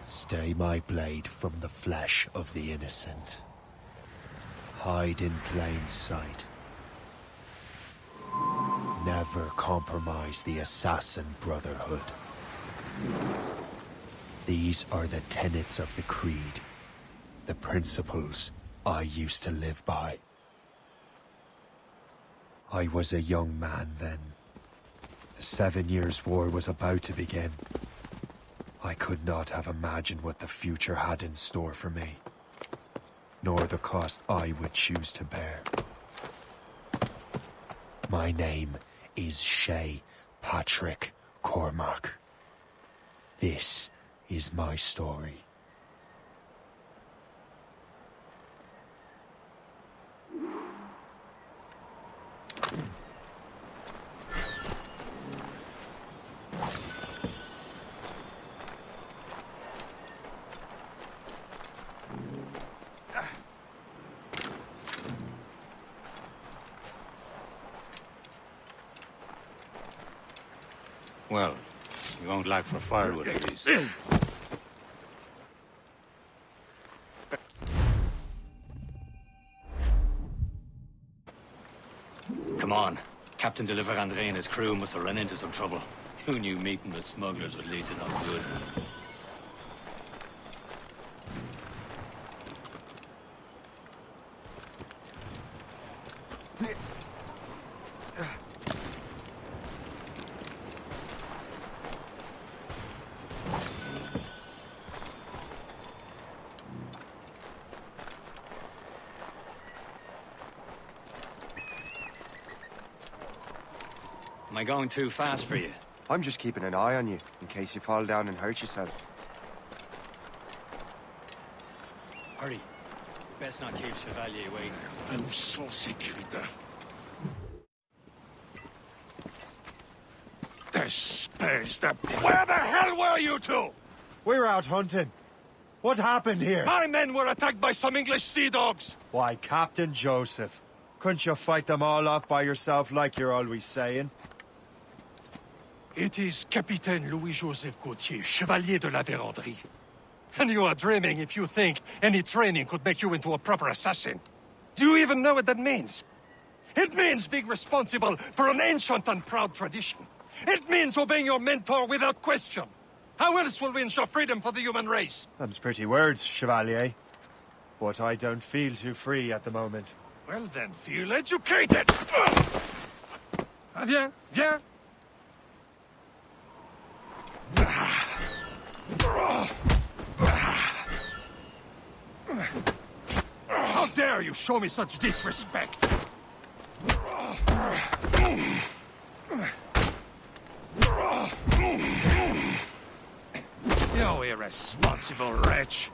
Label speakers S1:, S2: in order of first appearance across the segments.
S1: Stay my blade from the flesh of the innocent. Hide in plain sight. Never compromise the Assassin Brotherhood. These are the tenets of the Creed, the principles I used to live by. I was a young man then. The 7 Years' War was about to begin. I could not have imagined what the future had in store for me, nor the cost I would choose to bear. My name is Shay Patrick Cormac. This is my story.
S2: Well, you won't lack for firewood at least. Come on. Captain Deliver Andre and his crew must have run into some trouble. Who knew meeting with smugglers would lead to no good? Am I going too fast for you?
S3: I'm just keeping an eye on you, in case you fall down and hurt yourself.
S2: Hurry. Best not keep Chevalier waiting.
S4: I'm so sécuritaire. Where the hell were you two?
S5: We're out hunting. What happened here?
S4: My men were attacked by some English sea dogs.
S5: Why, Captain Joseph. Couldn't you fight them all off by yourself like you're always saying?
S4: It is Capitaine Louis-Joseph Gauthier, Chevalier de la Vérendrye. And you are dreaming if you think any training could make you into a proper assassin. Do you even know what that means? It means being responsible for an ancient and proud tradition. It means obeying your mentor without question. How else will we ensure freedom for the human race?
S5: Them's pretty words, Chevalier. But I don't feel too free at the moment.
S4: Well then, feel educated! Viens, viens! How dare you show me such disrespect? You irresponsible wretch!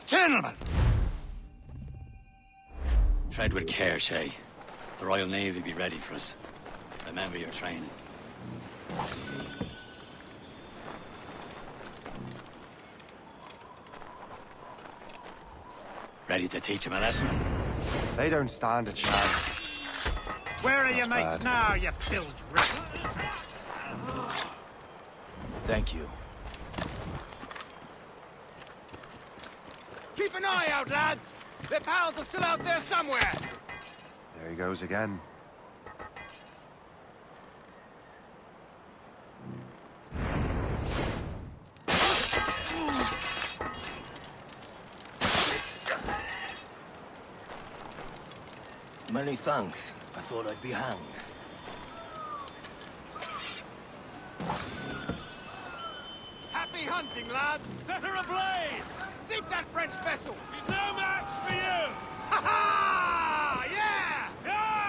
S4: Gentlemen!
S2: Tread with care, Shay. The Royal Navy be ready for us. Remember your training. Ready to teach him a lesson?
S3: They don't stand a chance.
S6: Where are your mates
S3: bad.
S6: now, you bilge rat?
S1: Thank you.
S6: Keep an eye out, lads! Their pals are still out there somewhere!
S3: There he goes again.
S7: Many thanks. I thought I'd be hanged.
S6: Happy hunting, lads!
S4: Set her ablaze!
S6: Sink that French vessel!
S4: He's no match for you!
S6: Ha ha! Yeah!
S4: Yeah!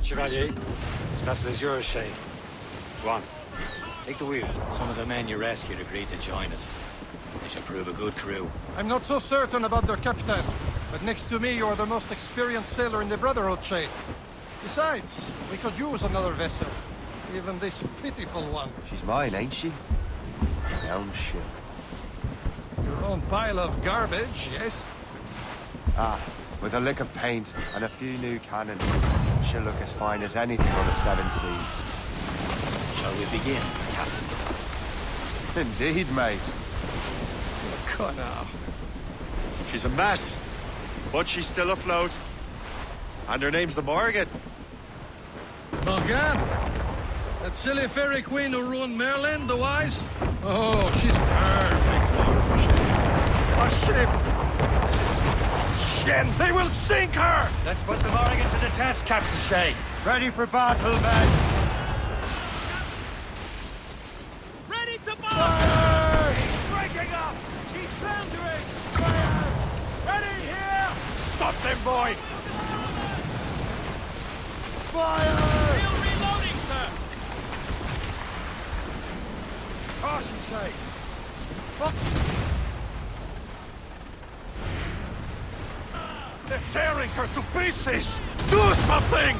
S2: Chevalier. This vessel is yours, Shay. Go on. Take the wheel. Some of the men you rescued agreed to join us. They should prove a good crew.
S4: I'm not so certain about their captain, but next to me, you're the most experienced sailor in the Brotherhood, Shay. Besides, we could use another vessel. Even this pitiful one.
S3: She's mine, ain't she? My own ship.
S4: Your own pile of garbage, yes?
S3: Ah, with a lick of paint and a few new cannon, she'll look as fine as anything on the seven seas.
S2: Shall we begin, Captain?
S3: Indeed, mate.
S4: Come now.
S5: She's a mess, but she's still afloat. And her name's the Morgan.
S4: Morgan? That silly fairy queen who ruined Merlin, the wise? Oh, she's perfect for a ship. Shit! They will sink her!
S2: Let's put the Morrigan to the test, Captain Shay.
S3: Ready for battle, men!
S6: Ready to bomb!
S3: Fire!
S6: He's breaking up! She's foundering! Fire! Ready here!
S4: Stop them, boy!
S3: Fire!
S6: Still reloading, sir!
S4: Caution, Shay. They're tearing her to pieces! Do something!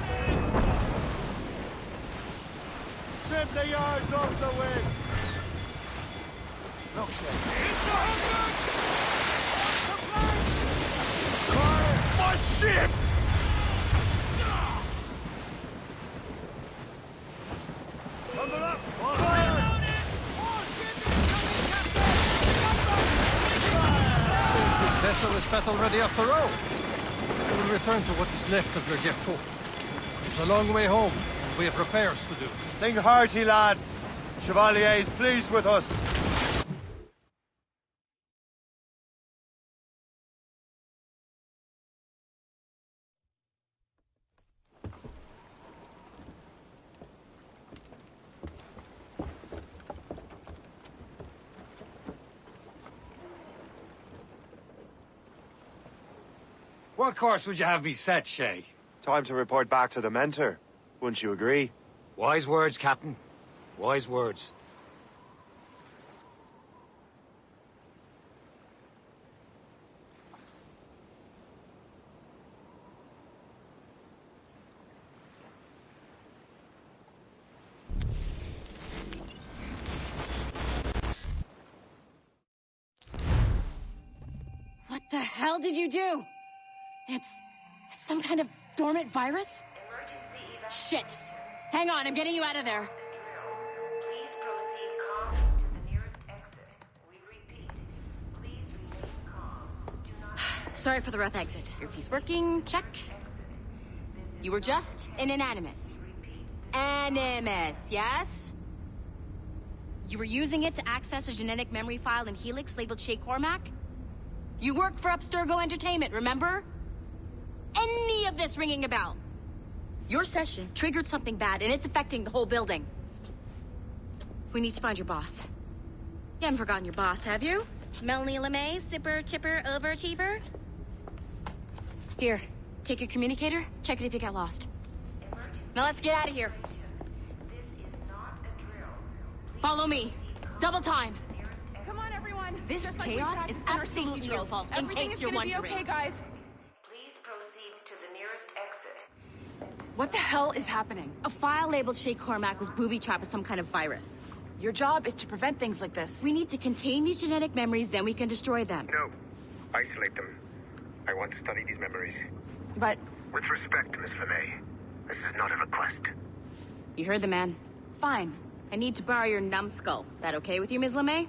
S5: Trim the yards off the wind.
S4: Look, Shay. My ship!
S2: Tumble up!
S4: Seems this vessel is battle ready after all. We will return to what is left of your depot. It's a long way home. We have repairs to do.
S3: Sing hearty, lads. Chevalier is pleased with us.
S2: What course would you have me set, Shay?
S3: Time to report back to the mentor. Wouldn't you agree?
S2: Wise words, Captain. Wise words.
S8: What the hell did you do? It's some kind of dormant virus? Shit! Hang on, I'm getting you out of there.
S9: Please proceed calmly to the nearest exit. We repeat, please remain calm. Do not...
S8: Sorry for the rough exit. Earpiece working, check. You were just an animus. Animus, yes? You were using it to access a genetic memory file in Helix labeled Shay Cormac? You work for Abstergo Entertainment, remember? Any of this ringing a bell? Your session triggered something bad, and it's affecting the whole building. We need to find your boss. You haven't forgotten your boss, have you? Melanie LeMay, zipper, chipper, overachiever? Here, take your communicator, check it if you get lost. Now let's get out of here.
S9: This is not a drill.
S8: Follow me. Double time.
S10: Come on, everyone.
S8: This
S10: Just like we
S8: chaos
S10: practiced
S8: is
S10: in our safety
S8: absolutely your
S10: drills.
S8: fault, in
S10: Everything
S8: case
S10: is
S8: you're
S10: gonna be
S8: wondering.
S10: okay, guys.
S9: Please proceed to the nearest exit.
S10: What the hell is happening?
S8: A file labeled Shay Cormac was booby-trapped with some kind of virus.
S10: Your job is to prevent things like this.
S8: We need to contain these genetic memories, then we can destroy them.
S11: No. Isolate them. I want to study these memories.
S10: But
S11: With respect, Miss LeMay, this is not a request.
S8: You heard the man.
S10: fine.
S8: I need to borrow your numbskull. That okay with you, Ms. LeMay?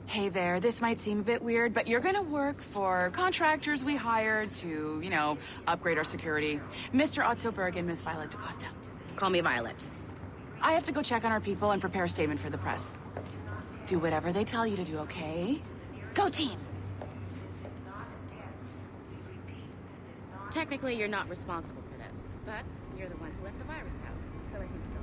S10: Hey there, this might seem a bit weird, but you're gonna work for contractors we hired to, you know, upgrade our security. Mr. Otto Berg and Miss Violet DaCosta.
S8: Call me Violet.
S10: I have to go check on our people and prepare a statement for the press. Do whatever they tell you to do, okay? Go team!
S8: Technically, you're not responsible for this, but you're the one who let the virus out, so I think so.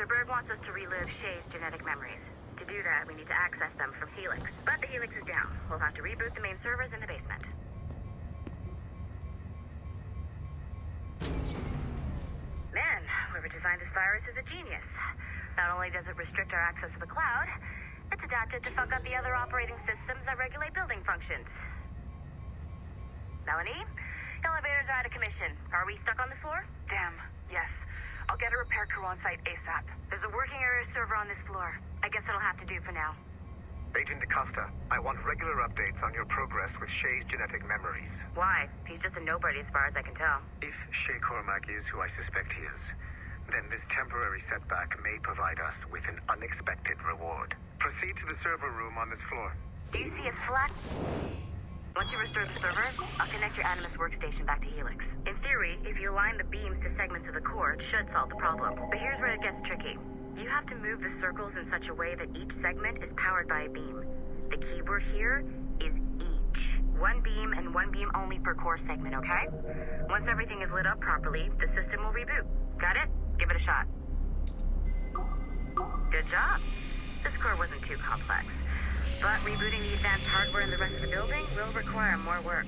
S9: Mr. Berg wants us to relive Shay's genetic memories. To do that, we need to access them from Helix. But the Helix is down. We'll have to reboot the main servers in the basement. designed this virus is a genius. Not only does it restrict our access to the cloud, it's adapted to fuck up the other operating systems that regulate building functions. Melanie? Elevators are out of commission. Are we stuck on this floor?
S10: Damn, yes. I'll get a repair crew on site ASAP.
S9: There's a working area server on this floor. I guess it'll have to do for now.
S11: Agent DaCosta, I want regular updates on your progress with Shay's genetic memories.
S9: Why? He's just a nobody as far as I can tell.
S11: If Shay Cormac is who I suspect he is, then this temporary setback may provide us with an unexpected reward. Proceed to the server room on this floor.
S9: Do you see a slack? Once you restore the server, I'll connect your Animus workstation back to Helix. In theory, if you align the beams to segments of the core, it should solve the problem. But here's where it gets tricky. You have to move the circles in such a way that each segment is powered by a beam. The keyword here is each. One beam and one beam only per core segment, okay? Once everything is lit up properly, the system will reboot. Got it? Give it a shot. Good job. This core wasn't too complex. But rebooting the advanced hardware in the rest of the building will require more work.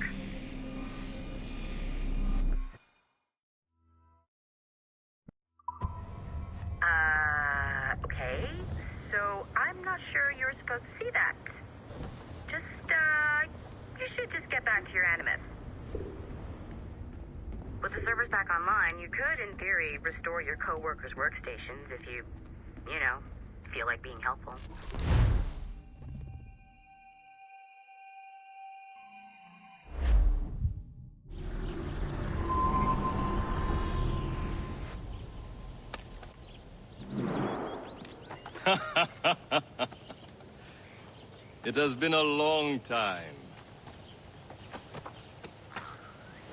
S9: Okay. So I'm not sure you're supposed to see that. You should just get back to your Animus. With the servers back online, you could, in theory, restore your co-workers' workstations if you feel like being helpful.
S12: It has been a long time.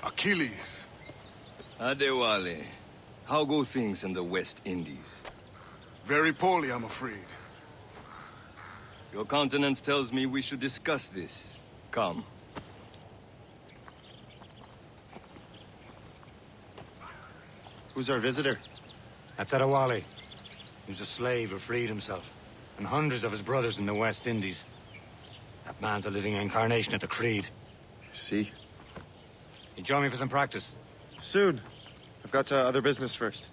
S13: Achilles.
S12: Adewale, how go things in the West Indies?
S13: Very poorly, I'm afraid.
S12: Your countenance tells me we should discuss this. Come.
S5: Who's our visitor?
S2: That's Adewale. He was a slave who freed himself, and hundreds of his brothers in the West Indies. That man's a living incarnation of the Creed.
S5: See?
S2: You join me for some practice?
S5: Soon. I've got other business first.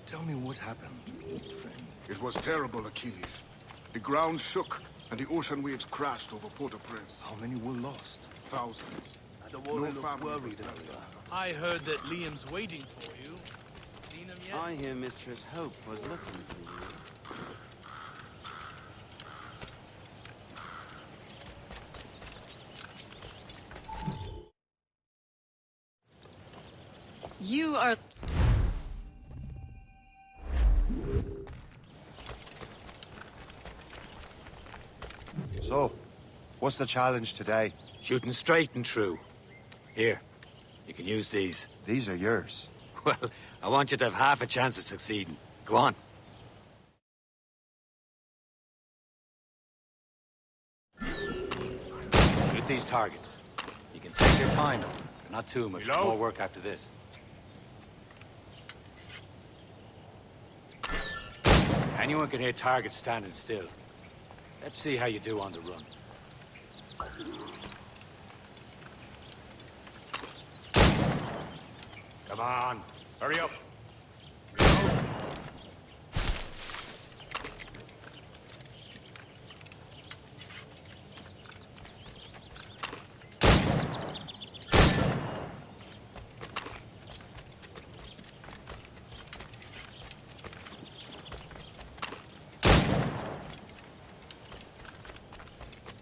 S7: Tell me what happened, friend.
S13: It was terrible, Achilles. The ground shook, and the ocean waves crashed over Port-au-Prince.
S7: How many were lost?
S13: Thousands.
S7: Adewale looked
S13: family
S7: worried
S13: was
S7: about
S13: left.
S7: that.
S6: I heard that Liam's waiting for you. Seen him yet?
S14: I hear Mistress Hope was looking for you.
S8: You are...
S3: So, what's the challenge today?
S2: Shooting straight and true. Here, you can use these.
S3: These are yours.
S2: Well, I want you to have half a chance of succeeding. Go on. Shoot these targets. You can take your time. Not too much. More work after this. Anyone can hit targets standing still. Let's see how you do on the run. Come on, hurry up.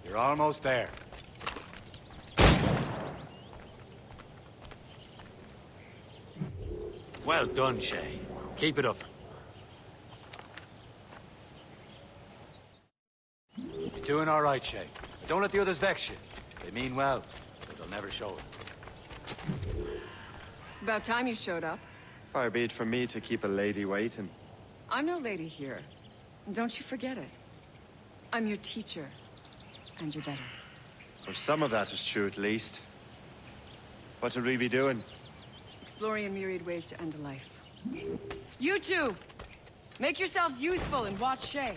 S2: You're almost there. Well done, Shay. Keep it up. You're doing all right, Shay. But don't let the others vex you. They mean well, but they'll never show it.
S15: It's about time you showed up.
S5: Far be it from me to keep a lady waiting.
S15: I'm no lady here. Don't you forget it. I'm your teacher. And you're better.
S5: Or some of that is true, at least. What would we be doing?
S15: Exploring a myriad ways to end a life. You two! Make yourselves useful and watch Shay.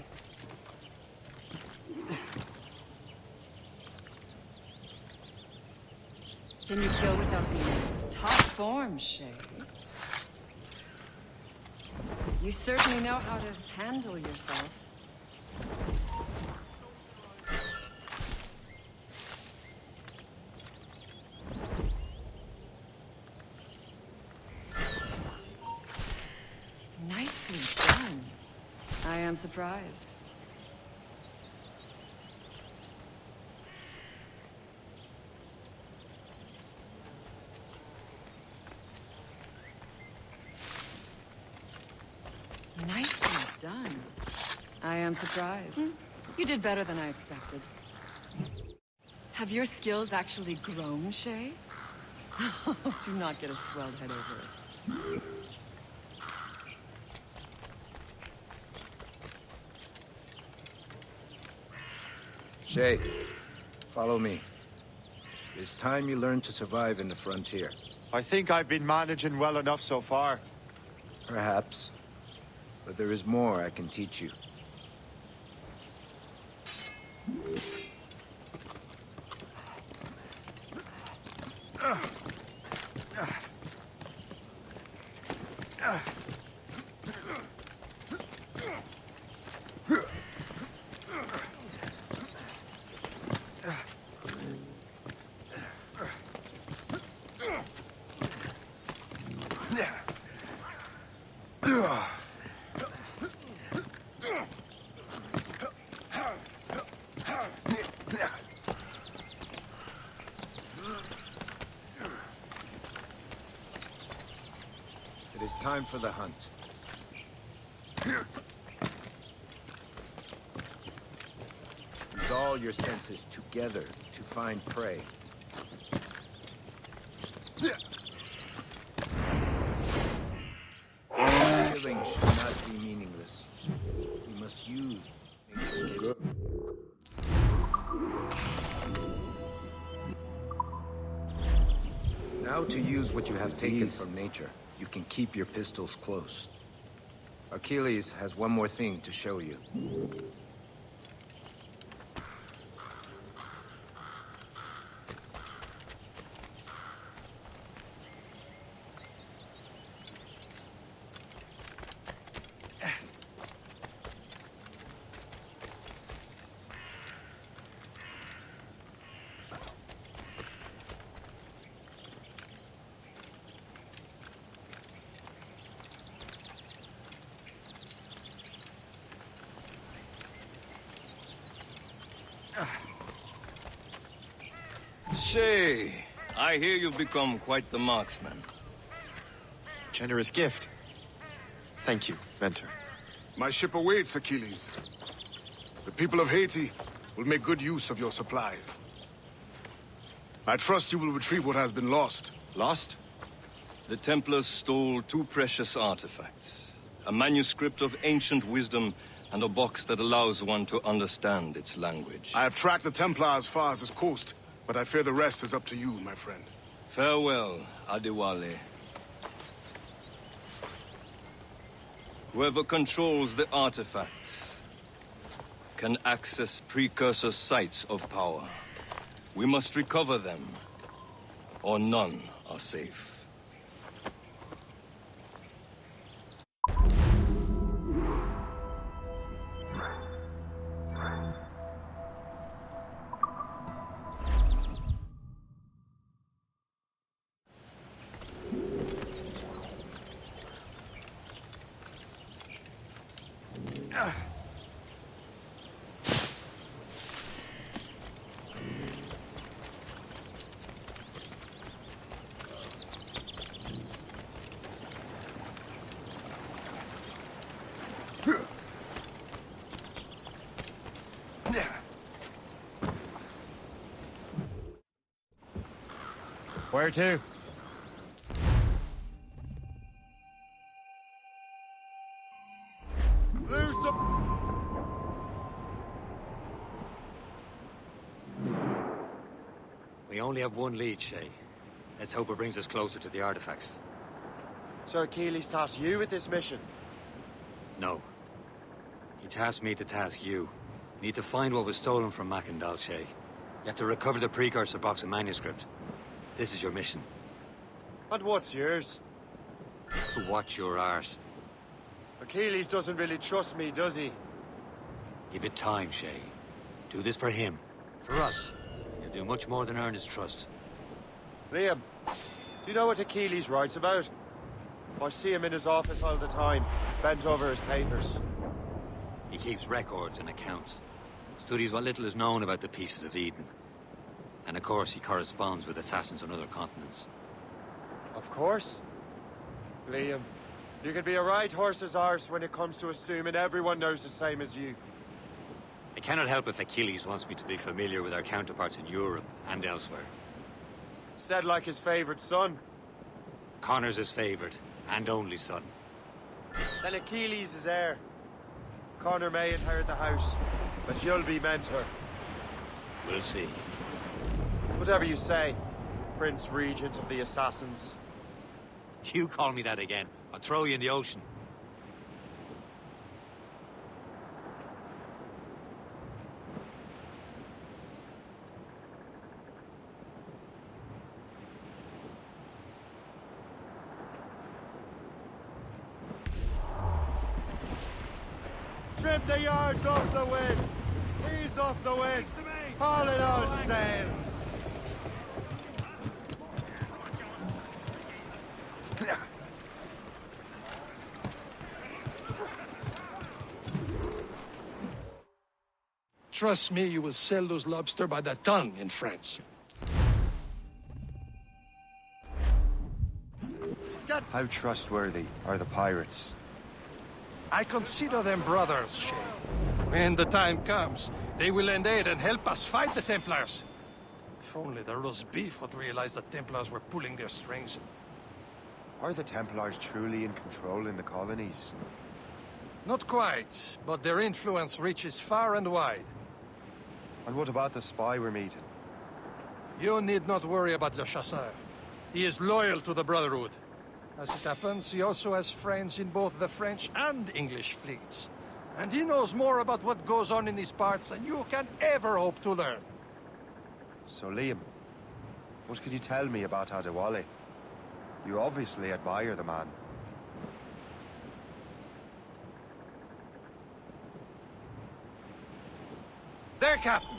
S15: Can you kill without being used? Top form, Shay. You certainly know how to handle yourself. Nicely done. I am surprised. Nicely done. I am surprised. You did better than I expected. Have your skills actually grown, Shay? Do not get a swelled head over it.
S16: Shay, follow me. It's time you learn to survive in the frontier.
S5: I think I've been managing well enough so far.
S16: Perhaps. But there is more I can teach you. It is time for the hunt. Use all your senses together to find prey. Killing should not be meaningless. You must use nature gives. Now to use what you have taken from nature. You can keep your pistols close. Achilles has one more thing to show you.
S12: Shay, I hear you've become quite the marksman.
S5: Generous gift. Thank you, Mentor.
S13: My ship awaits, Achilles. The people of Haiti will make good use of your supplies. I trust you will retrieve what has been lost.
S5: Lost?
S12: The Templars stole 2 precious artifacts. A manuscript of ancient wisdom and a box that allows one to understand its language.
S13: I have tracked the Templar as far as this coast, but I fear the rest is up to you, my friend.
S12: Farewell, Adewale. Whoever controls the artifacts can access precursor sites of power. We must recover them, or none are safe.
S5: Where to? Loose up!
S2: We only have one lead, Shay. Let's hope it brings us closer to the artifacts.
S5: Sir Achilles tasked you with this mission?
S2: No. He tasked me to task you. You need to find what was stolen from Mackandal, Shay. You have to recover the precursor box and manuscript. This is your mission.
S5: And what's yours?
S2: To watch your arse.
S5: Achilles doesn't really trust me, does he?
S2: Give it time, Shay. Do this for him. For us. You'll do much more than earn his trust.
S5: Liam, do you know what Achilles writes about? I see him in his office all the time, bent over his papers.
S2: He keeps records and accounts. Studies what little is known about the pieces of Eden. And of course, he corresponds with assassins on other continents.
S5: Of course. Liam, you can be a right horse's arse when it comes to assuming everyone knows the same as you.
S2: I cannot help if Achilles wants me to be familiar with our counterparts in Europe and elsewhere.
S5: Said like his favorite son.
S2: Connor's his favorite and only son.
S5: Then Achilles is heir. Connor may inherit the house, but you'll be mentor.
S2: We'll see.
S5: Whatever you say, Prince Regent of the Assassins.
S2: You call me that again, I'll throw you in the ocean.
S5: Trim the yards off the wind! Ease off the wind! Haul it all sail!
S4: Trust me, you will sell those lobster by the ton in France.
S3: How trustworthy are the pirates?
S4: I consider them brothers, Shay. When the time comes, they will lend aid and help us fight the Templars. If only the roast beef would realize the Templars were pulling their strings.
S3: Are the Templars truly in control in the colonies?
S4: Not quite, but their influence reaches far and wide.
S3: And what about the spy we're meeting?
S4: You need not worry about Le Chasseur. He is loyal to the Brotherhood. As it happens, he also has friends in both the French and English fleets. And he knows more about what goes on in these parts than you can ever hope to learn.
S3: So Liam, what could you tell me about Adewale? You obviously admire the man.
S2: There, Captain!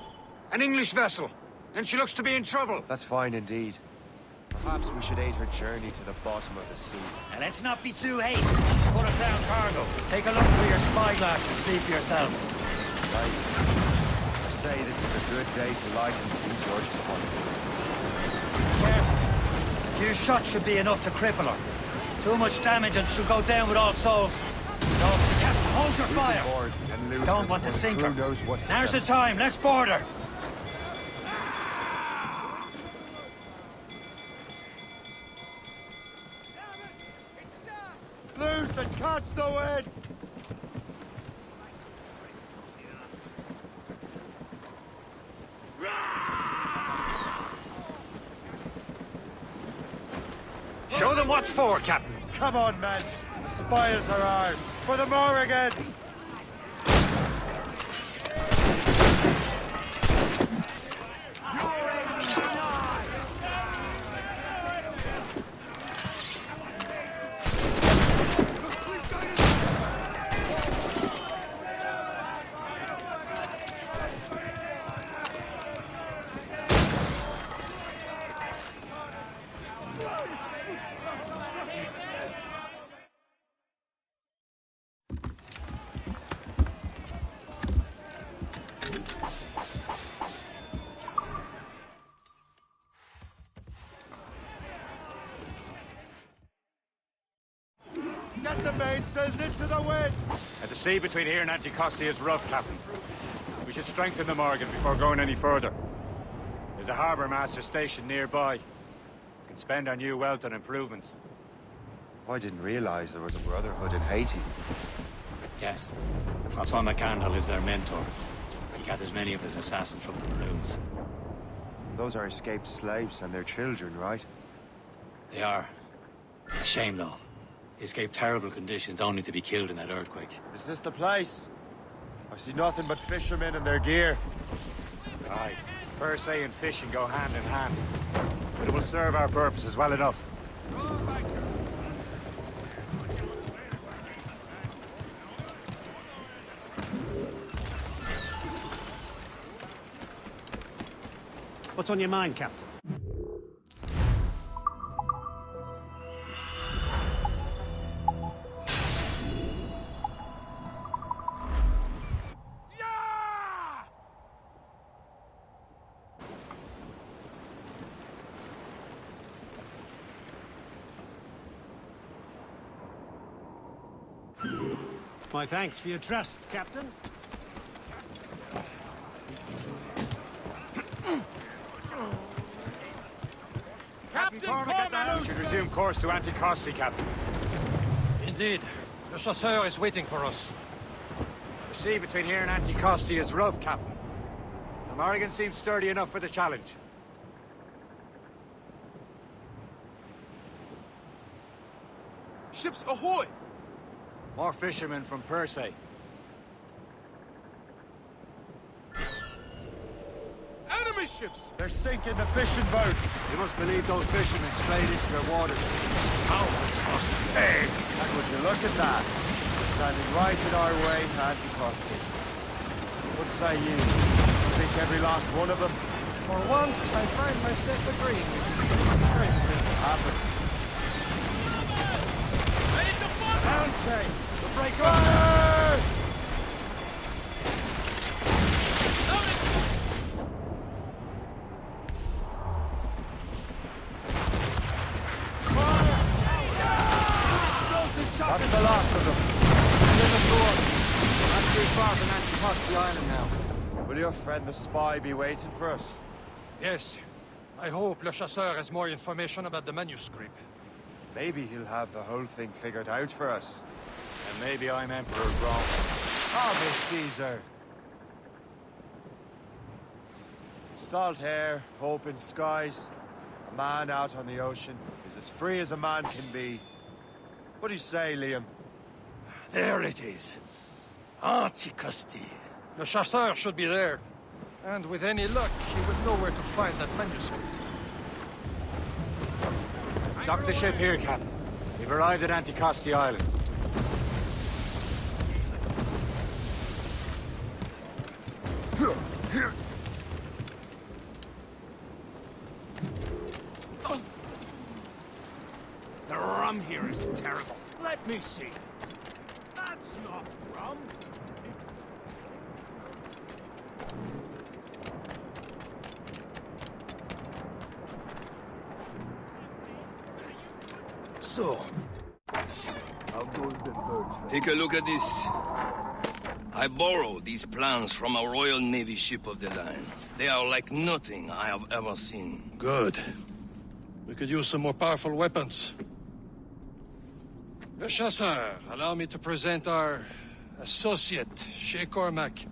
S2: An English vessel! And she looks to be in trouble!
S3: That's fine indeed. Perhaps we should aid her journey to the bottom of the sea.
S2: And let's not be too hasty. She's full of down cargo. Take a look through your spyglass and see for yourself.
S3: Exciting. I say this is a good day to lighten King George's pockets.
S2: Careful. A few shots should be enough to cripple her. Too much damage and she'll go down with all souls. So, Captain, hold your fire! Don't want to sink her. Now's the time, let's board her!
S5: Loose and catch the wind!
S2: Show them what's for, Captain.
S5: Come on, men. The spoils are ours. For the Morrigan! Get the mainsails into the wind!
S2: And the sea between here and Anticosti is rough, Captain. We should strengthen the Morgan before going any further. There's a harbour master station nearby. We can spend our new wealth on improvements.
S3: I didn't realize there was a brotherhood in Haiti.
S2: Yes. Francois McCandle is their mentor. He gathers many of his assassins from the balloons.
S3: Those are escaped slaves and their children, right?
S2: They are. A shame, though. They escaped terrible conditions only to be killed in that earthquake.
S5: Is this the place? I see nothing but fishermen and their gear.
S2: Aye. Per se and fishing go hand in hand. but it will serve our purposes well enough.
S17: What's on your mind, Captain? My thanks for your trust, Captain.
S2: We should resume course to Anticosti, Captain.
S4: Indeed. Le Chasseur is waiting for us.
S2: The sea between here and Anticosti is rough, Captain. The Morrigan seems sturdy enough for the challenge.
S6: Ships ahoy!
S2: More fishermen from Persei.
S6: Enemy ships!
S5: They're sinking the fishing boats.
S2: You must believe those fishermen strayed into their waters.
S4: Scoundrels must pay!
S5: And would you look at that? Standing right in our way to Anticosti. What say you? Sink every last one of them?
S4: For once, I find myself agreeing with you. Very things have happened.
S6: Down, Shay! The break
S5: Fire! That's the last of them.
S2: Not too far from Anticosti Island now.
S5: Will your friend the spy be waiting for us?
S4: Yes. I hope Le Chasseur has more information about the manuscript.
S5: Maybe he'll have the whole thing figured out for us.
S2: And maybe I'm Emperor wrong.
S5: Ave Caesar. Salt air, open skies. A man out on the ocean is as free as a man can be. What do you say, Liam?
S4: There it is. Anticosti. Le Chasseur should be there. And with any luck, he will know where to find that manuscript.
S2: Dock the ship here, Captain. We've arrived at Anticosti Island.
S6: The rum here is terrible. Let me see. That's not rum.
S12: So, take a look at this. I borrowed these plans from a Royal Navy ship of the line. They are like nothing I have ever seen.
S4: Good. We could use some more powerful weapons. Le Chasseur, allow me to present our associate, Shay Cormac.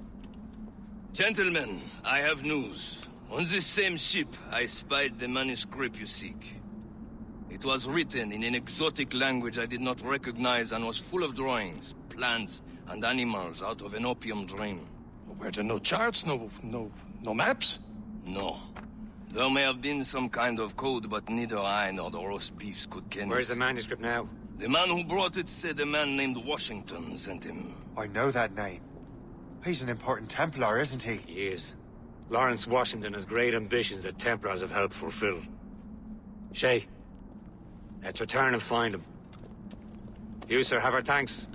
S12: Gentlemen, I have news. On this same ship, I spied the manuscript you seek. It was written in an exotic language I did not recognize and was full of drawings, plants, and animals out of an opium dream.
S4: Were there no charts, no maps?
S12: No. There may have been some kind of code, but neither I nor the roast beefs could ken it.
S2: Where's the manuscript now?
S12: The man who brought it said a man named Washington sent him.
S5: I know that name. He's an important Templar, isn't he?
S2: He is. Lawrence Washington has great ambitions that Templars have helped fulfill. Shay, let's return and find him. You, sir, have our thanks.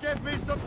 S5: Give me some...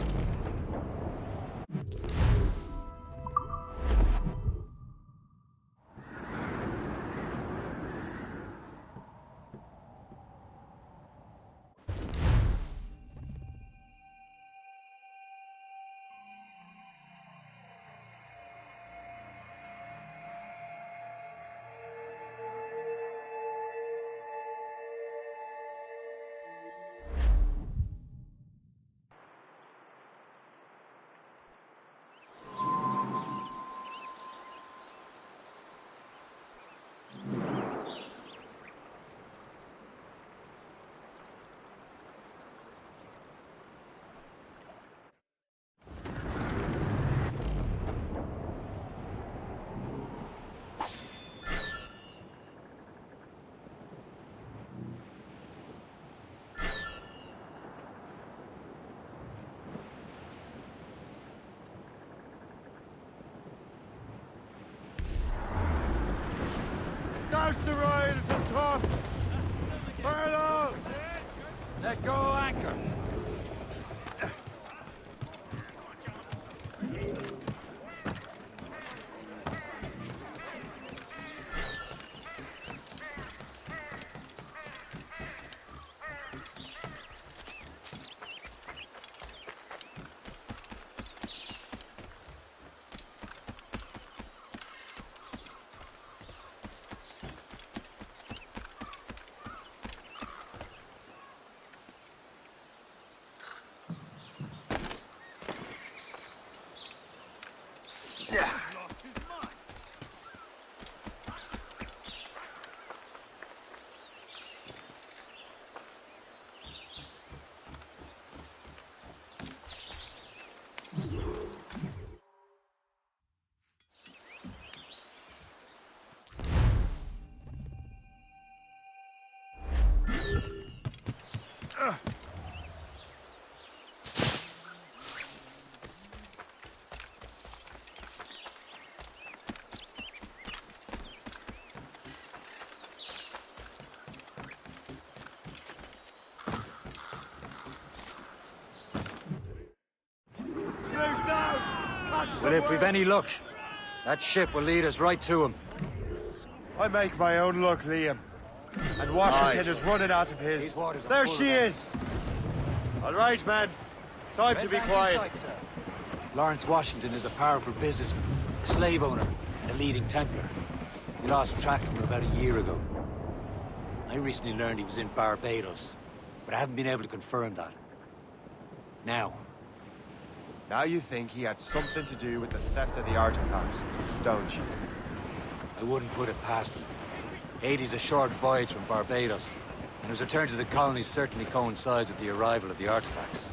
S5: tops! Furlough!
S2: Let go anchor. Well, if we've any luck, that ship will lead us right to him.
S5: I make my own luck, Liam. And Washington is running out of his. There she is! All right, man. Time to be quiet.
S18: Lawrence Washington is a powerful businessman, a slave owner, and a leading Templar. We lost track of him about a year ago. I recently learned he was in Barbados, but I haven't been able to confirm that.
S5: Now you think he had something to do with the theft of the artifacts, don't you?
S18: I wouldn't put it past him. Haiti's a short voyage from Barbados, and his return to the colonies certainly coincides with the arrival of the artifacts.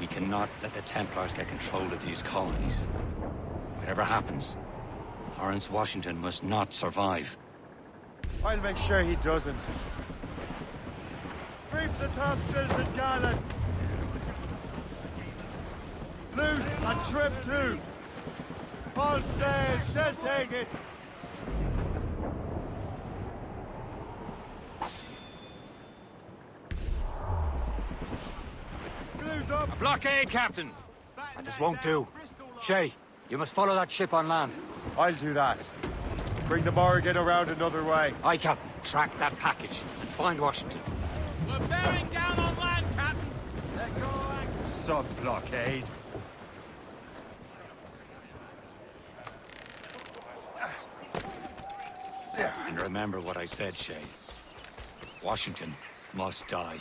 S18: We cannot let the Templars get control of these colonies. Whatever happens, Lawrence Washington must not survive.
S5: I'll make sure he doesn't. Reef the topsails and gallants! Loose and trim too! All sail, shall take it! Glue's up!
S18: A blockade, Captain! This won't do. Shay, you must follow that ship on land.
S5: I'll do that. Bring the Morrigan around another way.
S18: Aye, Captain. Track that package and find Washington.
S6: We're bearing down on land, Captain!
S5: Let go, anchor. Sub-blockade.
S18: And remember what I said, Shay. Washington must die.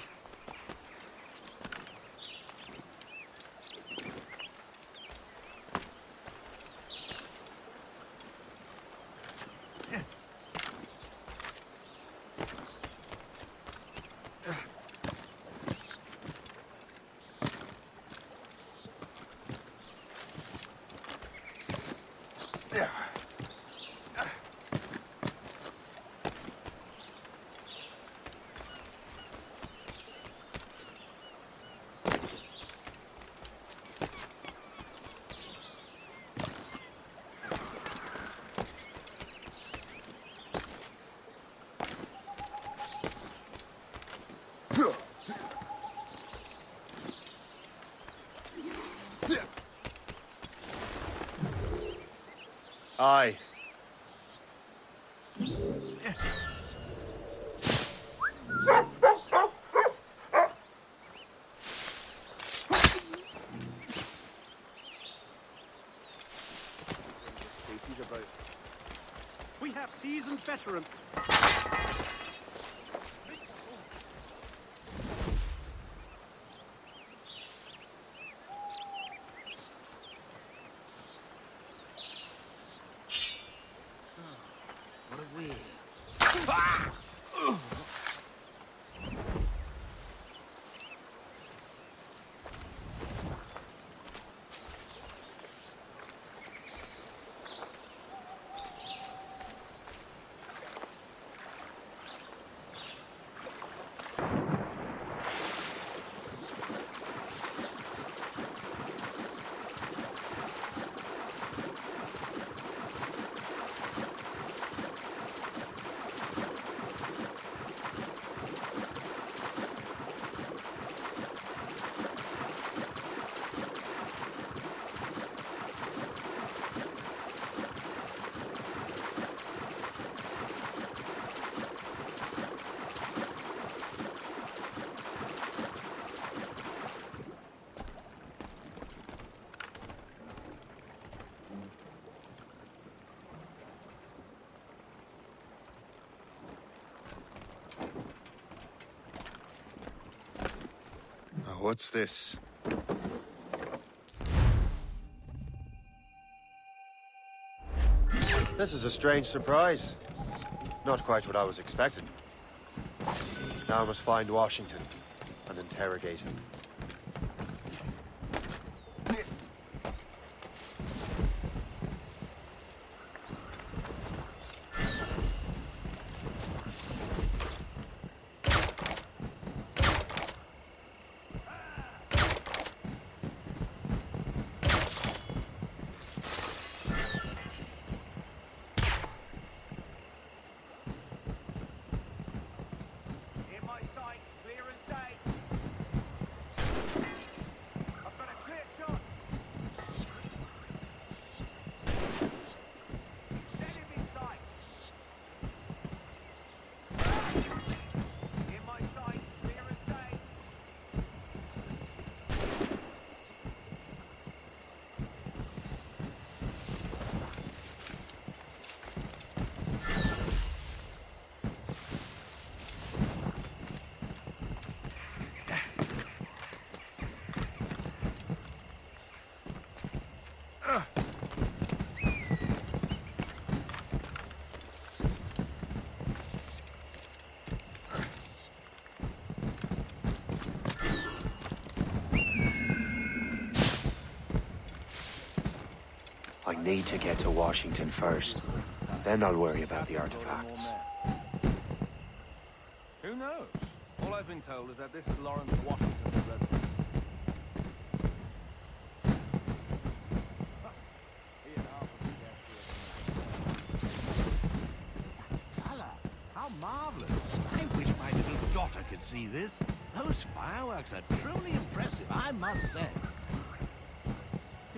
S5: Aye.
S17: We have seasoned veterans.
S6: What have we?
S13: what's this?
S5: This is a strange surprise. Not quite what I was expecting. Now I must find Washington and interrogate him. I need to get to Washington first. Then I'll worry about the artifacts.
S19: Who knows? All I've been told is that this is Lawrence Washington's residence.
S6: Hala, how marvelous. I wish my little daughter could see this. Those fireworks are truly impressive, I must say.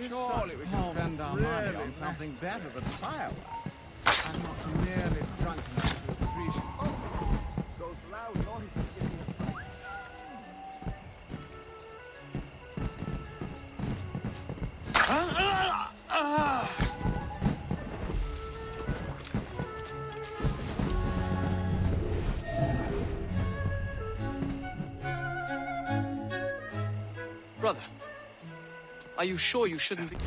S6: Surely we can spend our money on something better than fireworks. I'm not nearly drunk enough to appreciate.
S19: Those loud noises give me a fright.
S20: Brother, are you sure you shouldn't be...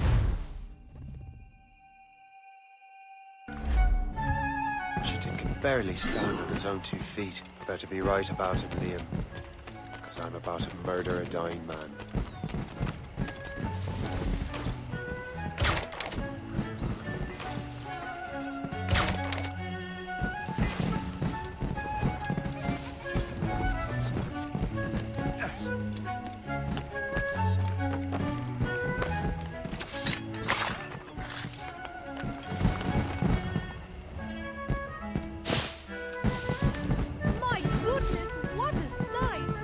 S5: Washington can barely stand on his own 2 feet. Better be right about it, Liam. Because I'm about to murder a dying man.
S21: My goodness, what a sight!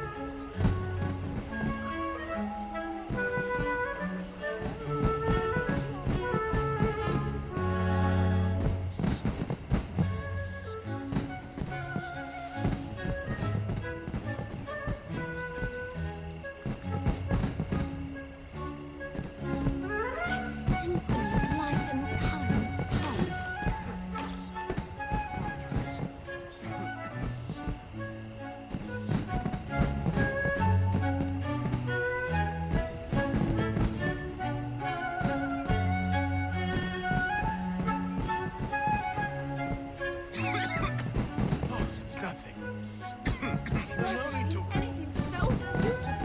S21: It's a symphony of light and color and sound.
S6: It's nothing. No need to worry.
S21: It's so beautiful.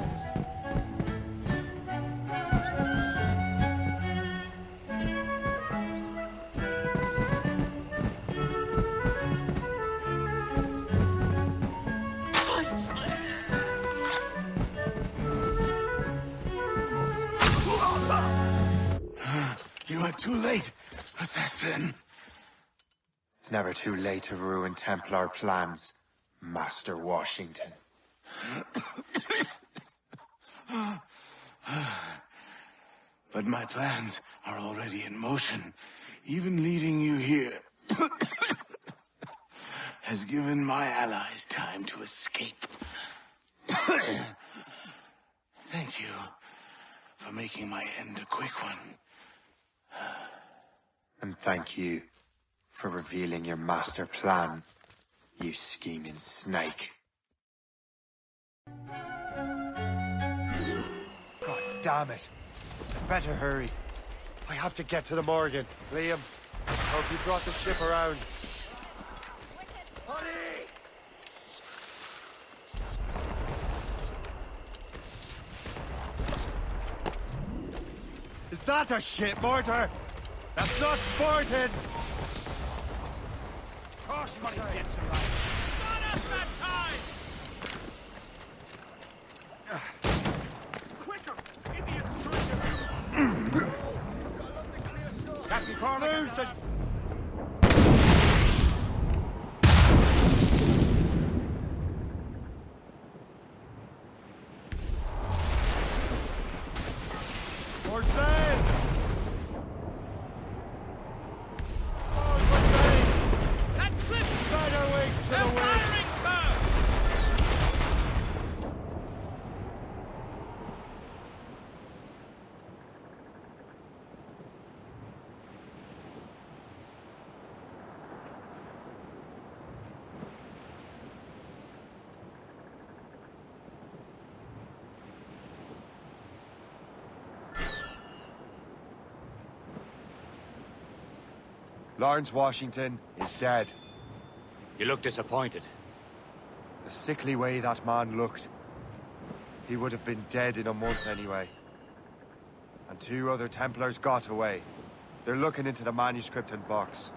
S6: You are too late, assassin.
S5: It's never too late to ruin Templar plans, Master Washington.
S6: But my plans are already in motion. Even leading you here has given my allies time to escape. Thank you for making my end a quick one.
S5: And thank you for revealing your master plan, you scheming snake. Damn it. Better hurry. I have to get to the Morgan. Liam, hope you brought the ship around. Is that a ship mortar? That's not sporting!
S2: Caution, buddy, gets you right. Not at that time! Quicker! Idiots trying to move! Captain Cormac!
S5: Loose it! For sail!
S2: That clip!
S5: Better wings to
S2: They're
S5: the wind!
S2: firing, sir!
S5: Lawrence Washington is dead.
S18: You look disappointed.
S5: The sickly way that man looked. He would have been dead in a month anyway. And 2 other Templars got away. They're looking into the manuscript and box.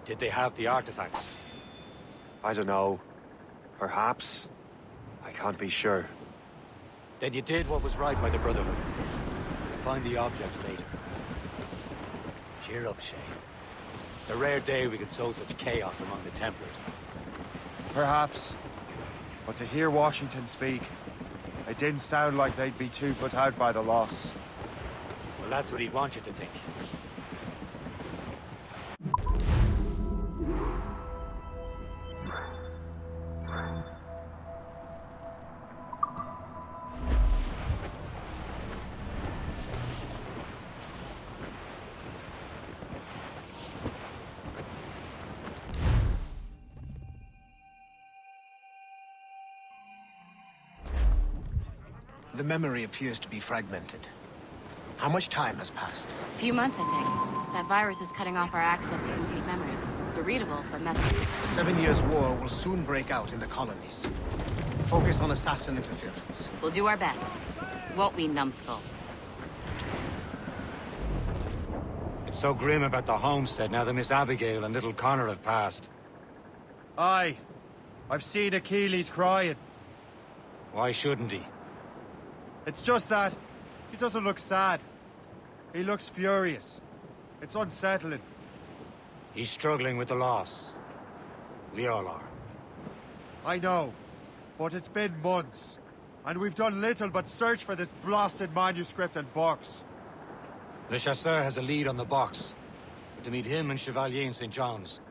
S18: Did they have the artifacts?
S5: I don't know. Perhaps. I can't be sure.
S18: Then you did what was right by the Brotherhood. We'll find the object later. Cheer up, Shay. It's a rare day we could sow such chaos among the Templars.
S5: Perhaps. But to hear Washington speak, it didn't sound like they'd be too put out by the loss.
S18: Well, that's what he'd want you to think.
S1: The memory appears to be fragmented. How much time has passed?
S8: A few months, I think. That virus is cutting off our access to complete memories. They're readable, but messy.
S1: The 7 Years' War will soon break out in the colonies. Focus on assassin interference.
S8: We'll do our best. Won't we, numbskull?
S18: It's so grim about the homestead now that Miss Abigail and little Connor have passed.
S5: Aye. I've seen Achilles crying.
S18: Why shouldn't he?
S5: It's just that he doesn't look sad. He looks furious. It's unsettling.
S18: He's struggling with the loss. We all are.
S5: I know, but it's been months, and we've done little but search for this blasted manuscript and box.
S18: Le Chasseur has a lead on the box. To meet him and Chevalier in St. John's.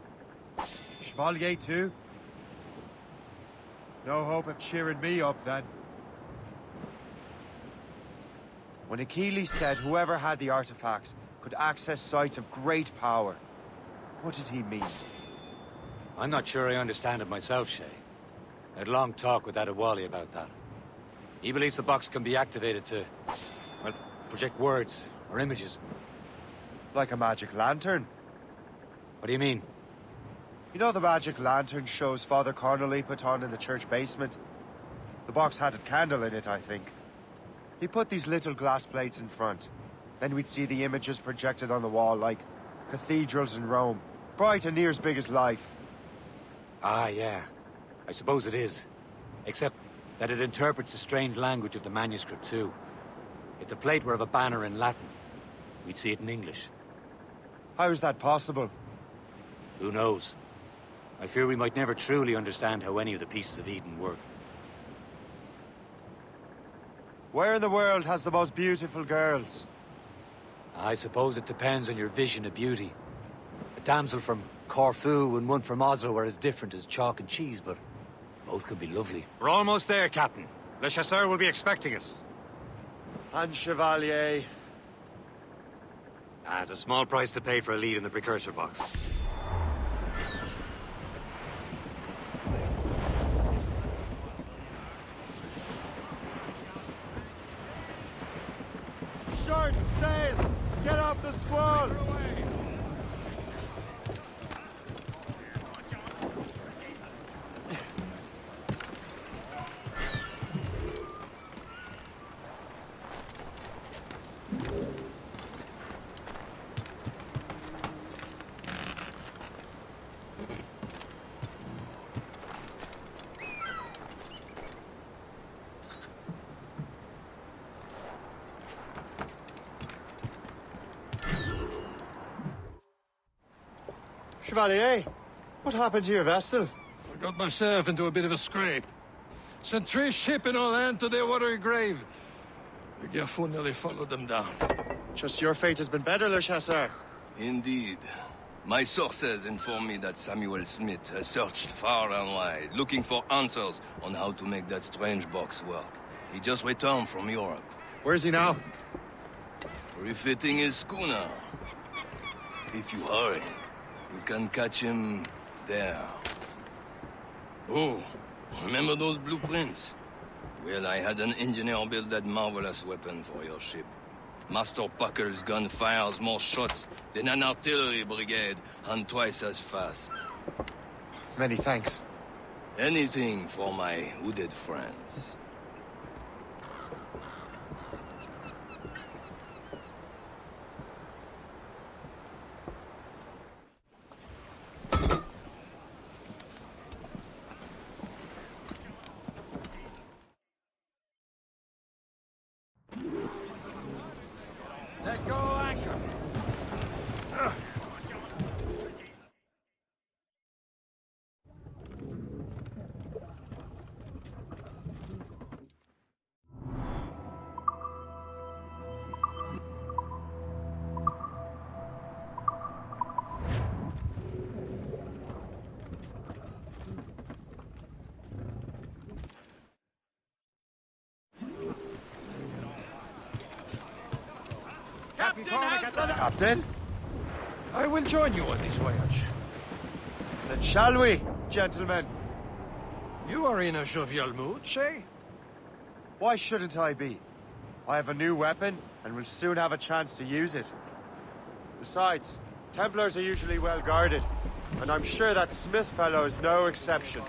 S5: Chevalier too? No hope of cheering me up then. When Achilles said whoever had the artifacts could access sites of great power, what did he mean?
S18: I'm not sure I understand it myself, Shay. I had a long talk with Adewale about that. He believes the box can be activated to, well, project words or images.
S5: Like a magic lantern?
S18: What do you mean?
S5: You know the magic lantern shows Father Connolly put on in the church basement? The box had a candle in it, I think. He put these little glass plates in front. Then we'd see the images projected on the wall like cathedrals in Rome. Bright and near as big as life.
S18: Ah, yeah. I suppose it is. Except that it interprets the strange language of the manuscript, too. If the plate were of a banner in Latin, we'd see it in English.
S5: How is that possible?
S18: Who knows? I fear we might never truly understand how any of the pieces of Eden work.
S5: Where in the world has the most beautiful girls?
S18: I suppose it depends on your vision of beauty. A damsel from Corfu and one from Oslo are as different as chalk and cheese, but both can be lovely. We're almost there, Captain. Le Chasseur will be expecting us.
S5: And Chevalier.
S18: It's a small price to pay for a lead in the precursor box.
S5: sail! Get off the squall! Chevalier, what happened to your vessel?
S4: I got myself into a bit of a scrape. Sent 3 ship in all land to their watery grave. The Gerfaut nearly followed them down.
S5: Just your fate has been better, Le Chasseur.
S12: Indeed. My sources inform me that Samuel Smith has searched far and wide, looking for answers on how to make that strange box work. He just returned from Europe.
S5: Where's he now?
S12: Refitting his schooner. If you hurry, you can catch him there. Oh, remember those blueprints? Well, I had an engineer build that marvelous weapon for your ship. Master Puckle's gun fires more shots than an artillery brigade, and twice as fast.
S5: Many thanks.
S12: Anything for my hooded friends.
S2: Let go anchor.
S5: Captain?
S4: I will join you on this voyage.
S5: Then shall we, gentlemen?
S4: You are in a jovial mood, Shay?
S5: Why shouldn't I be? I have a new weapon, and will soon have a chance to use it. Besides, Templars are usually well guarded, and I'm sure that Smith fellow is no exception.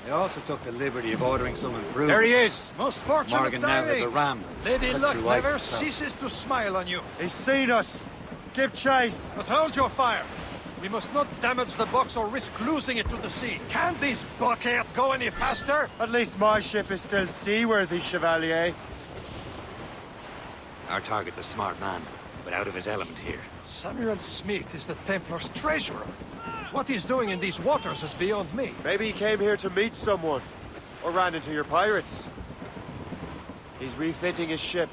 S18: I also took the liberty of ordering some improvements.
S4: There he is! Most fortunate
S18: Morgan now has a
S4: timing.
S18: ram.
S4: Lady
S18: Cut
S4: Luck
S18: through ice
S4: never
S18: itself.
S4: ceases to smile on you.
S5: He's seen us! Give chase!
S4: But hold your fire. We must not damage the box or risk losing it to the sea. Can this bucket go any faster?
S5: At least my ship is still seaworthy, Chevalier.
S18: Our target's a smart man, but out of his element here.
S4: Samuel Smith is the Templar's treasurer. What he's doing in these waters is beyond me.
S5: Maybe he came here to meet someone, or ran into your pirates. He's refitting his ship,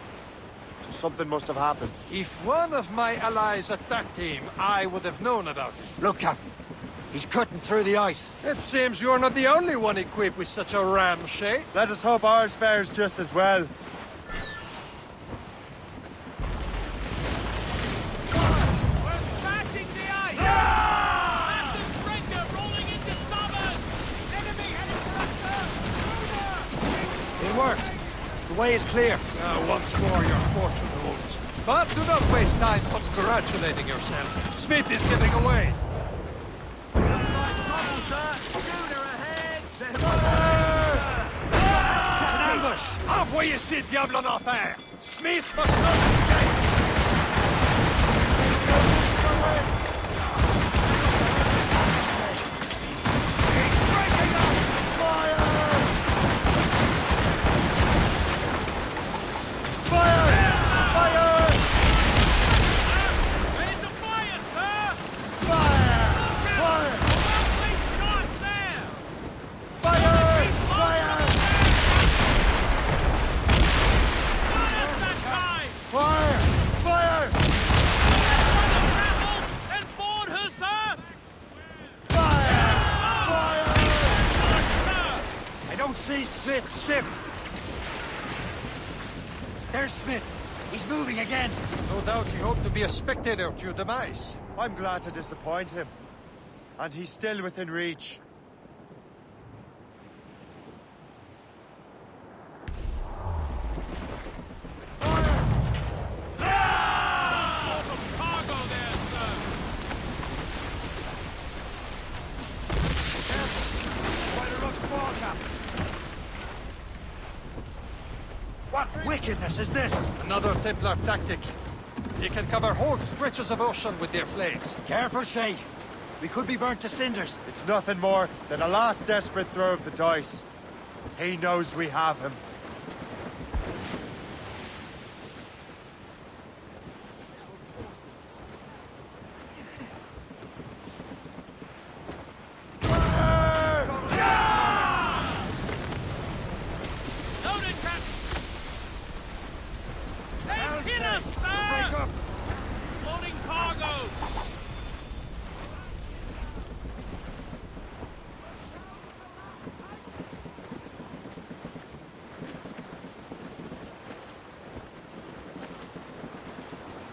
S5: so something must have happened.
S4: If one of my allies attacked him, I would have known about it.
S18: Look, Captain. He's cutting through the ice.
S4: It seems you're not the only one equipped with such a ram, Shay.
S5: Let us hope ours fares just as well.
S18: It worked. The way is clear.
S4: Once more, your fortune holds. But do not waste time congratulating yourself. Smith is getting away.
S18: It's an ambush.
S4: Envoyez ces diables en enfer. Smith must not escape.
S18: See Smith's ship. There's Smith. He's moving again.
S4: No doubt he hoped to be a spectator to your demise.
S5: I'm glad to disappoint him. And he's still within reach.
S4: Fire! wickedness is this? Another Templar tactic. They can cover whole stretches of ocean with their flames.
S18: Careful, Shay. We could be burnt to cinders.
S5: It's nothing more than a last desperate throw of the dice. He knows we have him.
S6: Loaded, Captain! They've hit us, sir! Break up! Loading cargo!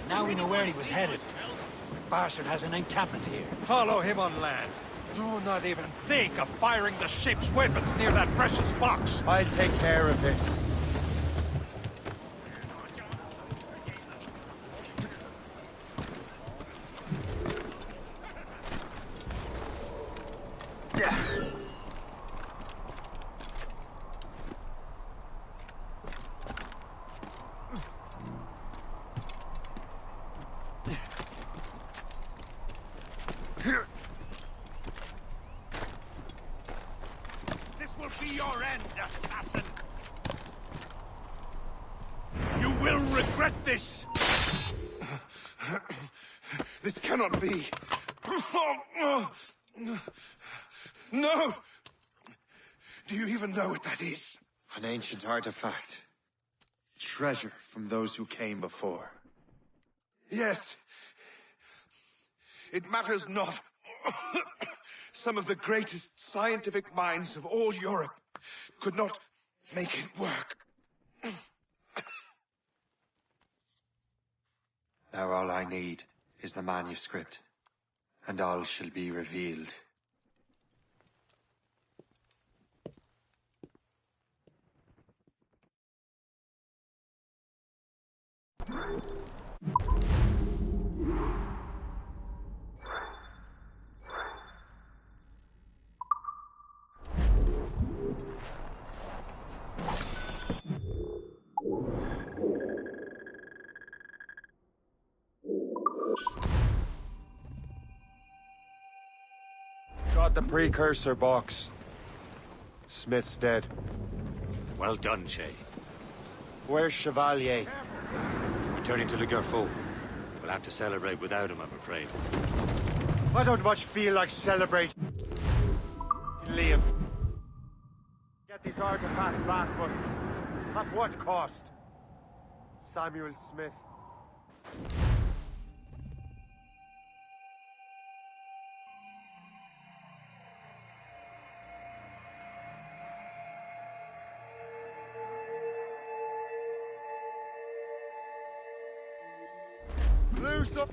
S18: Now we know where he was headed. The bastard has an encampment here.
S4: Follow him on land. Do not even think of firing the ship's weapons near that precious box.
S5: I'll take care of this.
S6: This will be your end, assassin! You will regret this!
S13: This cannot be. No! Do you even know what that is?
S5: An ancient artifact. Treasure from those who came before.
S13: Yes. It matters not. Some of the greatest scientific minds of all Europe could not make it work.
S5: Now all I need is the manuscript, and all shall be revealed. Got the precursor box. Smith's dead.
S18: Well done, Shay.
S5: Where's Chevalier?
S18: Returning to Le Gerfaut. We'll have to celebrate without him, I'm afraid.
S5: I don't much feel like celebrating. Liam. Get these artifacts back, but at what cost? Samuel Smith. Loose up!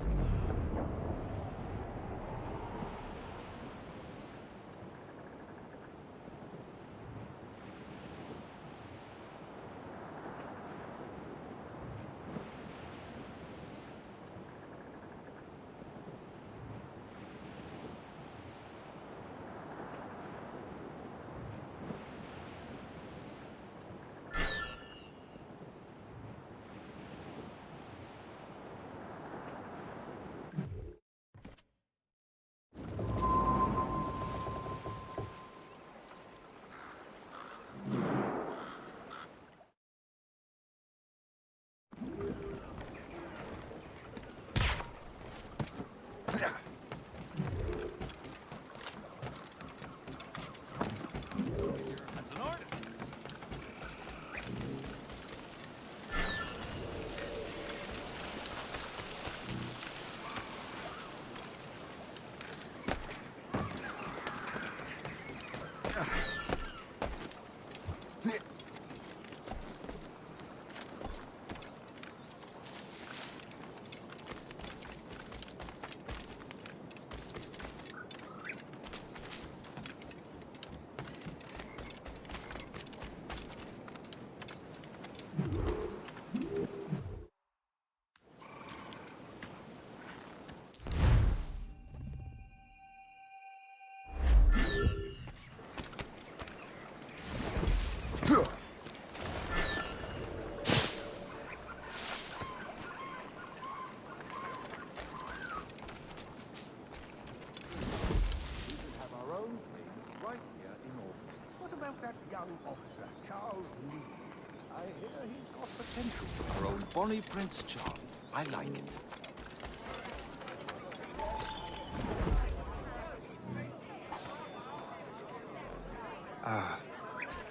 S6: young officer, Charles Lee. I hear he's got potential for our own Bonnie Prince Charlie. I like it.
S5: Ah,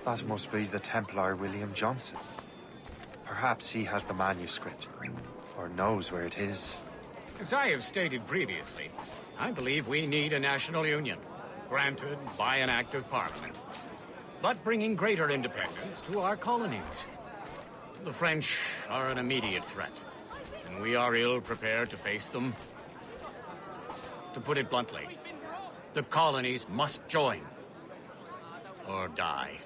S5: that must be the Templar William Johnson. Perhaps he has the manuscript, or knows where it is.
S10: As I have stated previously, I believe we need a national union, granted by an act of parliament, but bringing greater independence to our colonies. The French are an immediate threat, and we are ill prepared to face them. To put it bluntly, the colonies must join, or die.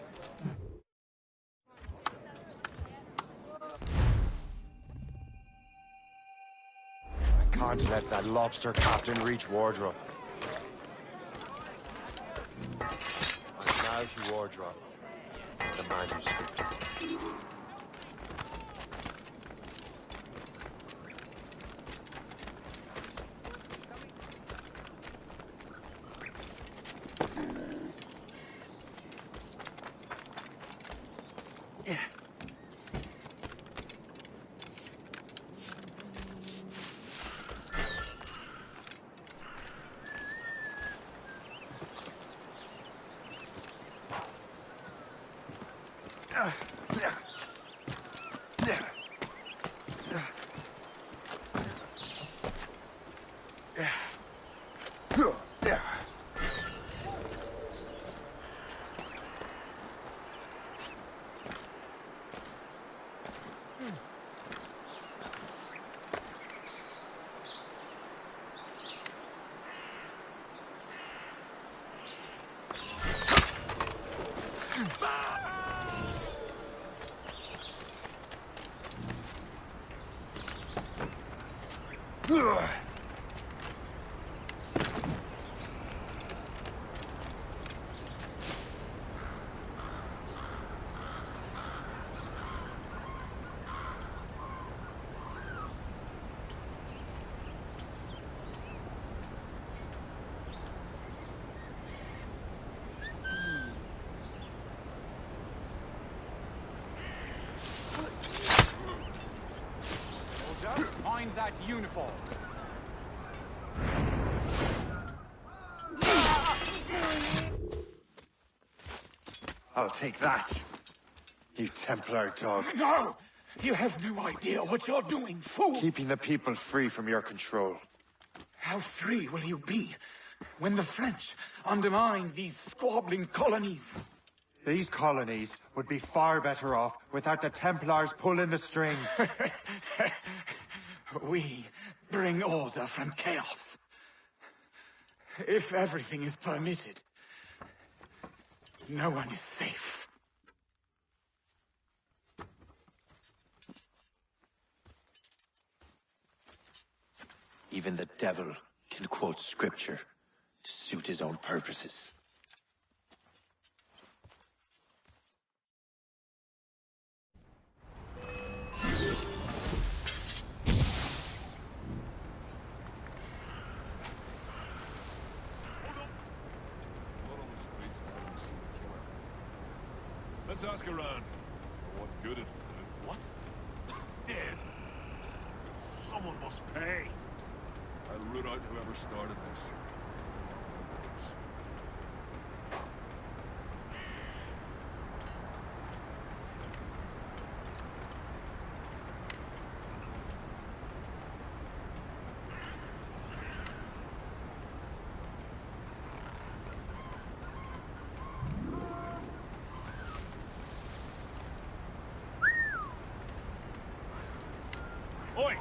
S5: Can't let that lobster captain reach wardrobe. And now to wardrobe. The manuscript.
S20: Find that uniform.
S5: I'll take that, you Templar dog.
S1: No! You have no idea what you're doing, fool!
S5: Keeping the people free from your control.
S1: How free will you be when the French undermine these squabbling colonies?
S5: These colonies would be far better off without the Templars pulling the strings.
S1: We bring order from chaos. If everything is permitted, no one is safe.
S22: Even the devil can quote scripture to suit his own purposes.
S23: Let's ask around. For what good it will do. What? Dead. Someone must pay. I'll root out whoever started this. Oi!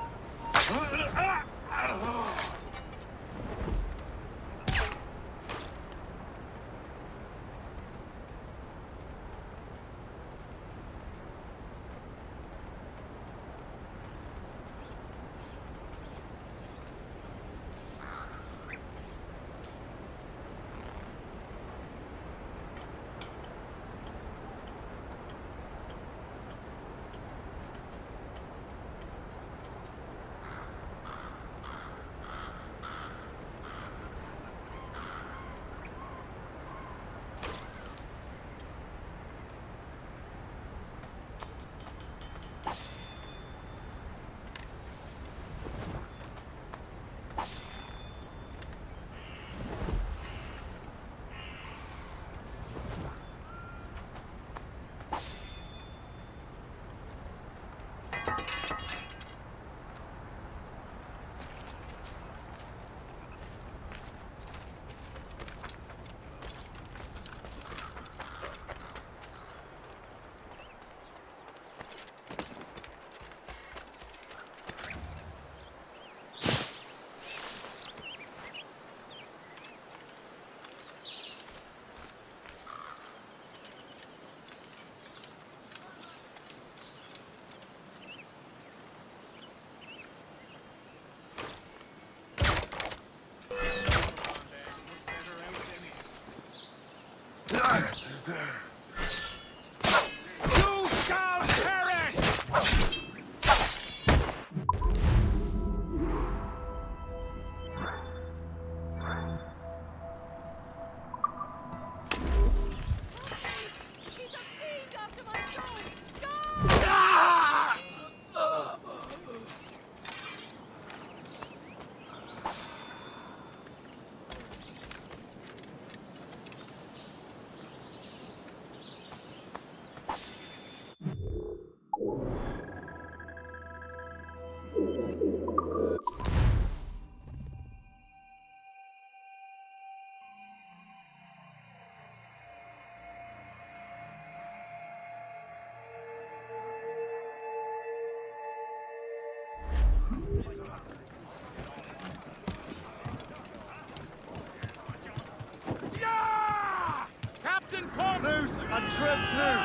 S5: Trim too!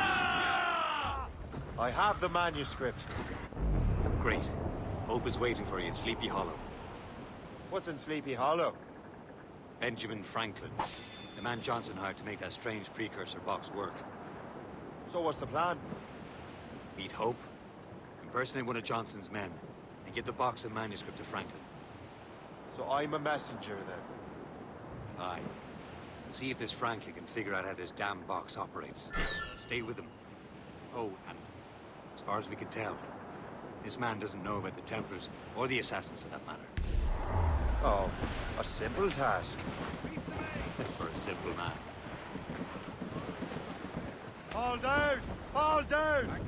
S5: I have the manuscript.
S18: Great. Hope is waiting for you in Sleepy Hollow.
S5: What's in Sleepy Hollow?
S18: Benjamin Franklin. The man Johnson hired to make that strange precursor box work.
S5: So what's the plan?
S18: Meet Hope, impersonate one of Johnson's men, and give the box and manuscript to Franklin.
S5: So I'm a messenger, then?
S18: Aye. See if this Franklin can figure out how this damn box operates. Stay with him. Oh, and as far as we can tell, this man doesn't know about the Templars, or the Assassins for that matter.
S5: Oh, a simple task.
S18: For a simple man.
S5: All down! All down!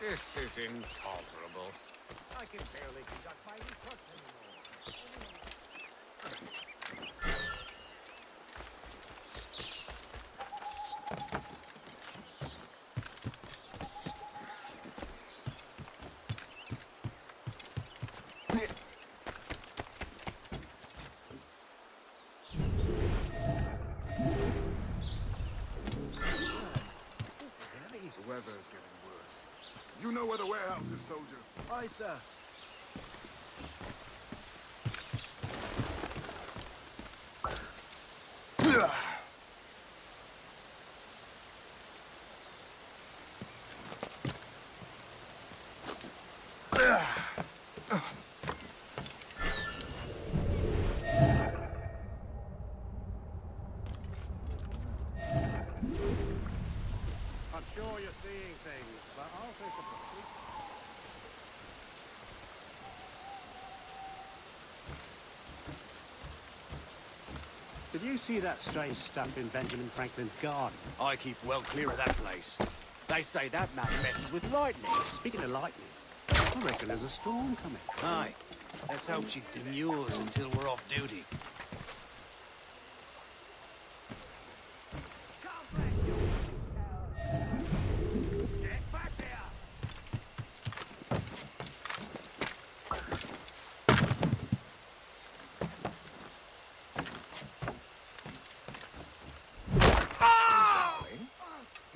S10: This is intolerable.
S6: I can barely conduct my research anymore.
S23: The weather's getting worse. You know where the warehouse is, soldier.
S6: Aye, sir. I'm sure you're seeing things, but I'll take a break. Did you see that strange stuff in Benjamin Franklin's garden?
S7: I keep well clear of that place. They say that man messes with lightning.
S6: Speaking of lightning, I reckon there's a storm coming.
S7: Aye. Let's hope she demurs until we're off duty.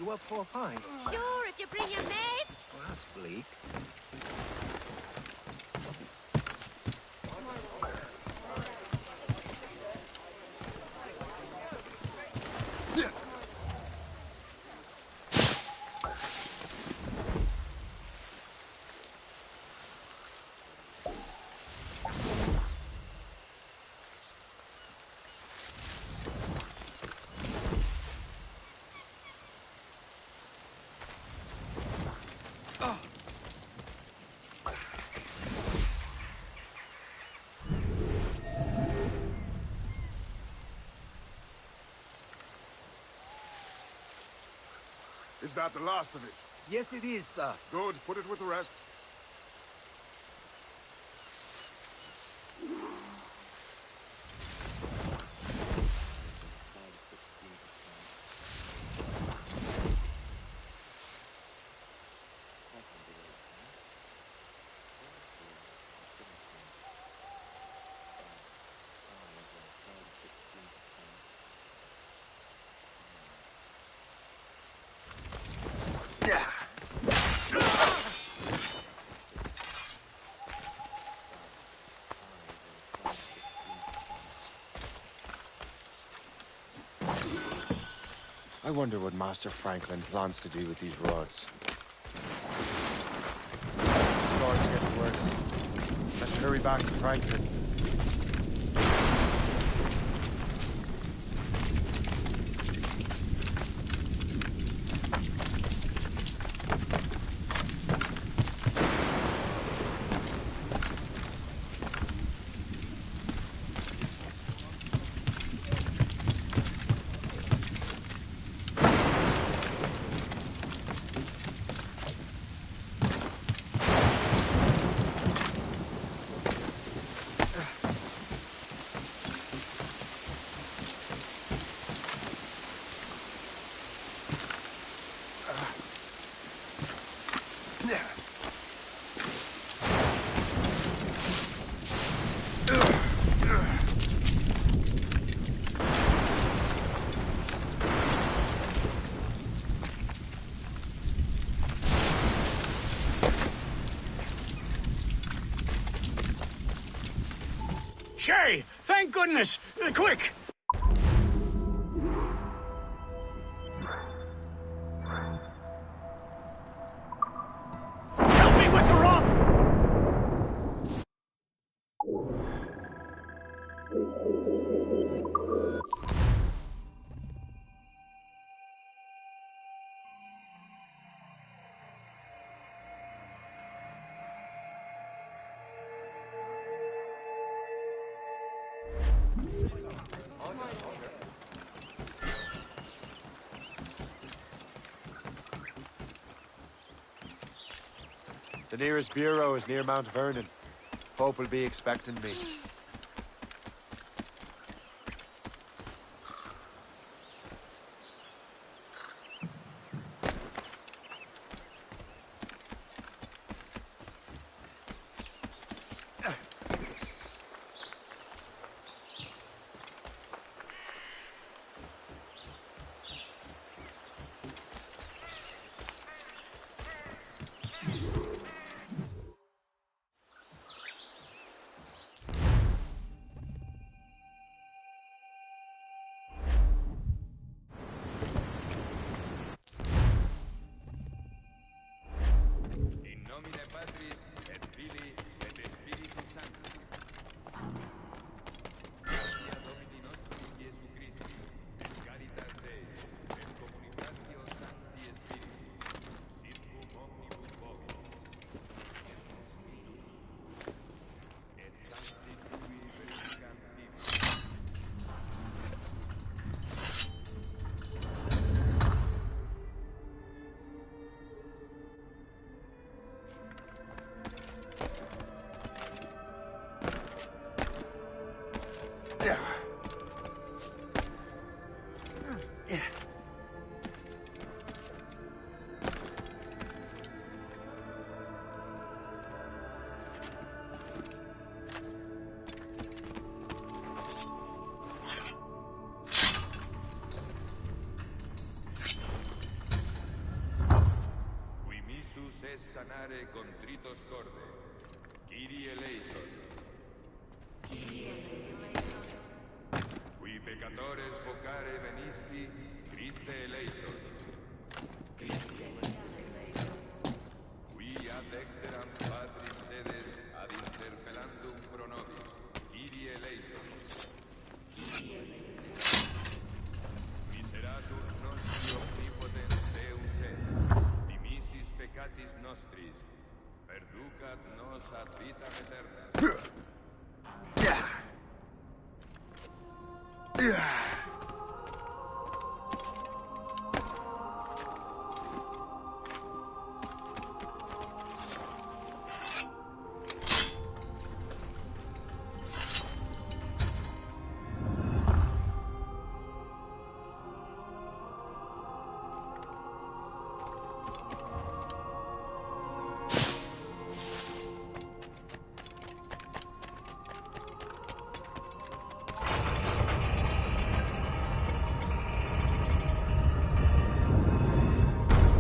S7: You up for a pint?
S21: Sure, if you bring your mates.
S7: Well, that's bleak.
S23: Is that the last of it?
S7: Yes, it is, sir.
S23: Good. Put it with the rest.
S5: I wonder what Master Franklin plans to do with these rods. The storage gets worse. Let's hurry back to Franklin.
S10: Shay! Thank goodness! Quick! Help me with the rope!
S5: The nearest bureau is near Mount Vernon. Pope will be expecting me.
S9: In nomine Patris et Filii et Spiritus Sancti. Gratia Domini nostri Iesu Christi, et caritas Dei, et communicatio Sancti Spiritus, sit cum omnibus vobis, et Sancti Tui verificanti. Qui missus es sanare contritos corde. Kyrie eleison. Qui peccatores vocare venisti, Christe eleison. Qui ad exteram Patris sedes ad interpellandum pro nobis, Kyrie eleison. Miseratur nostri omnipotens Deus et, dimissis peccatis nostris, perducat nos ad vitam aeterna.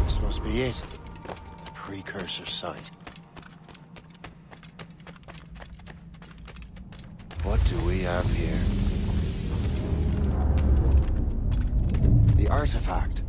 S5: This must be it. The precursor site. What do we have here? The the artifact?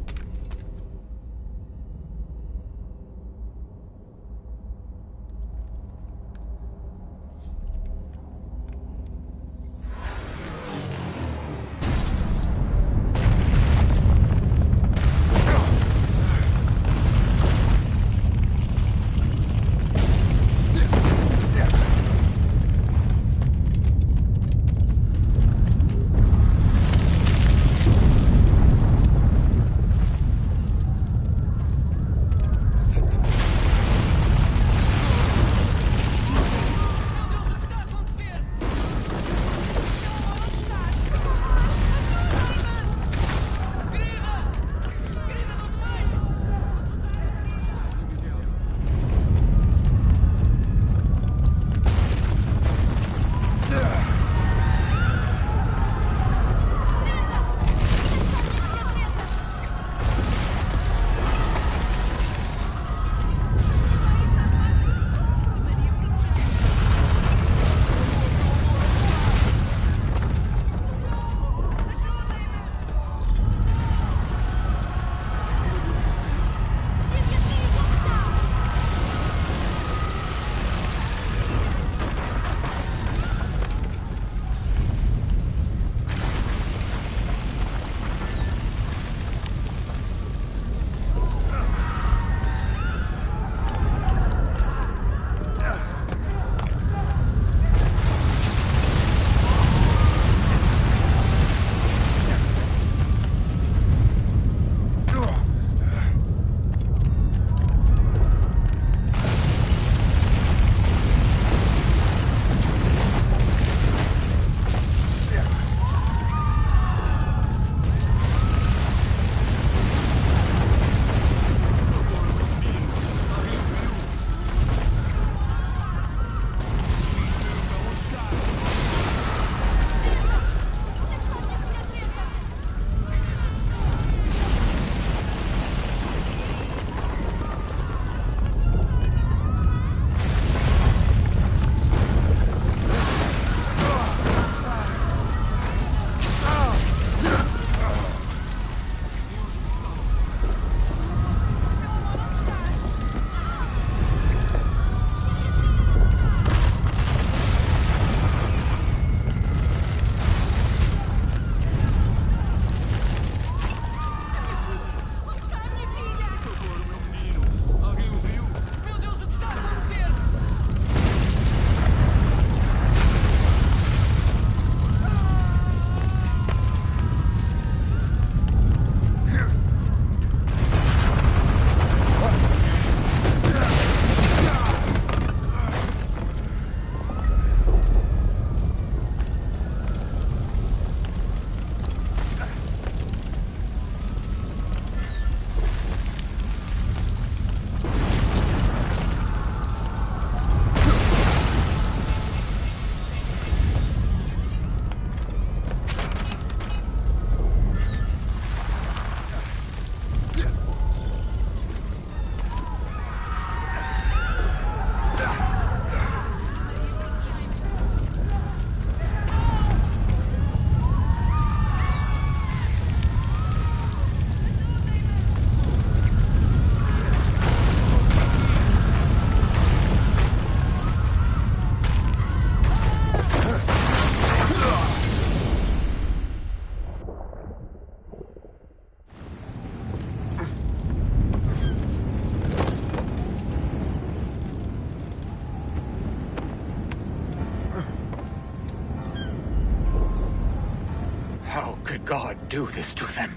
S1: Could God do this to them?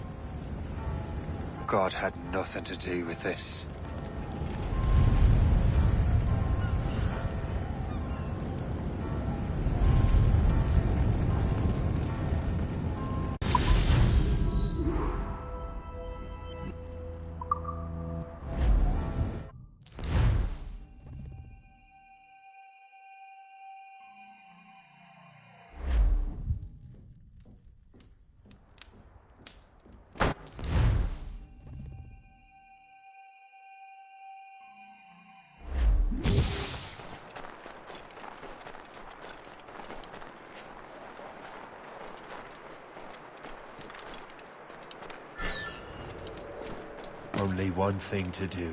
S5: God had nothing to do with this. only one thing to do.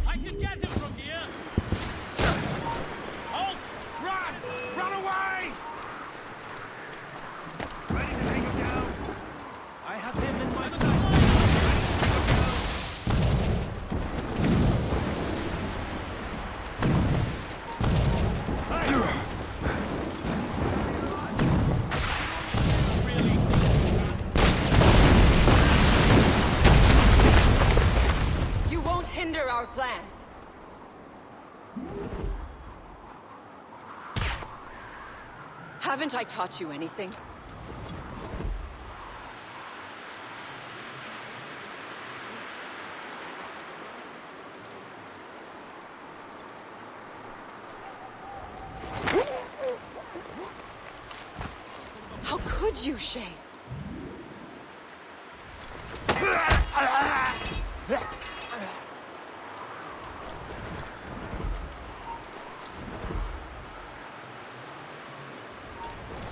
S11: I can get him from here! Halt! Run! Run away! Ready to take him down? I have him in my sight.
S14: You won't hinder our plans. Haven't I taught you anything? How could you, Shay?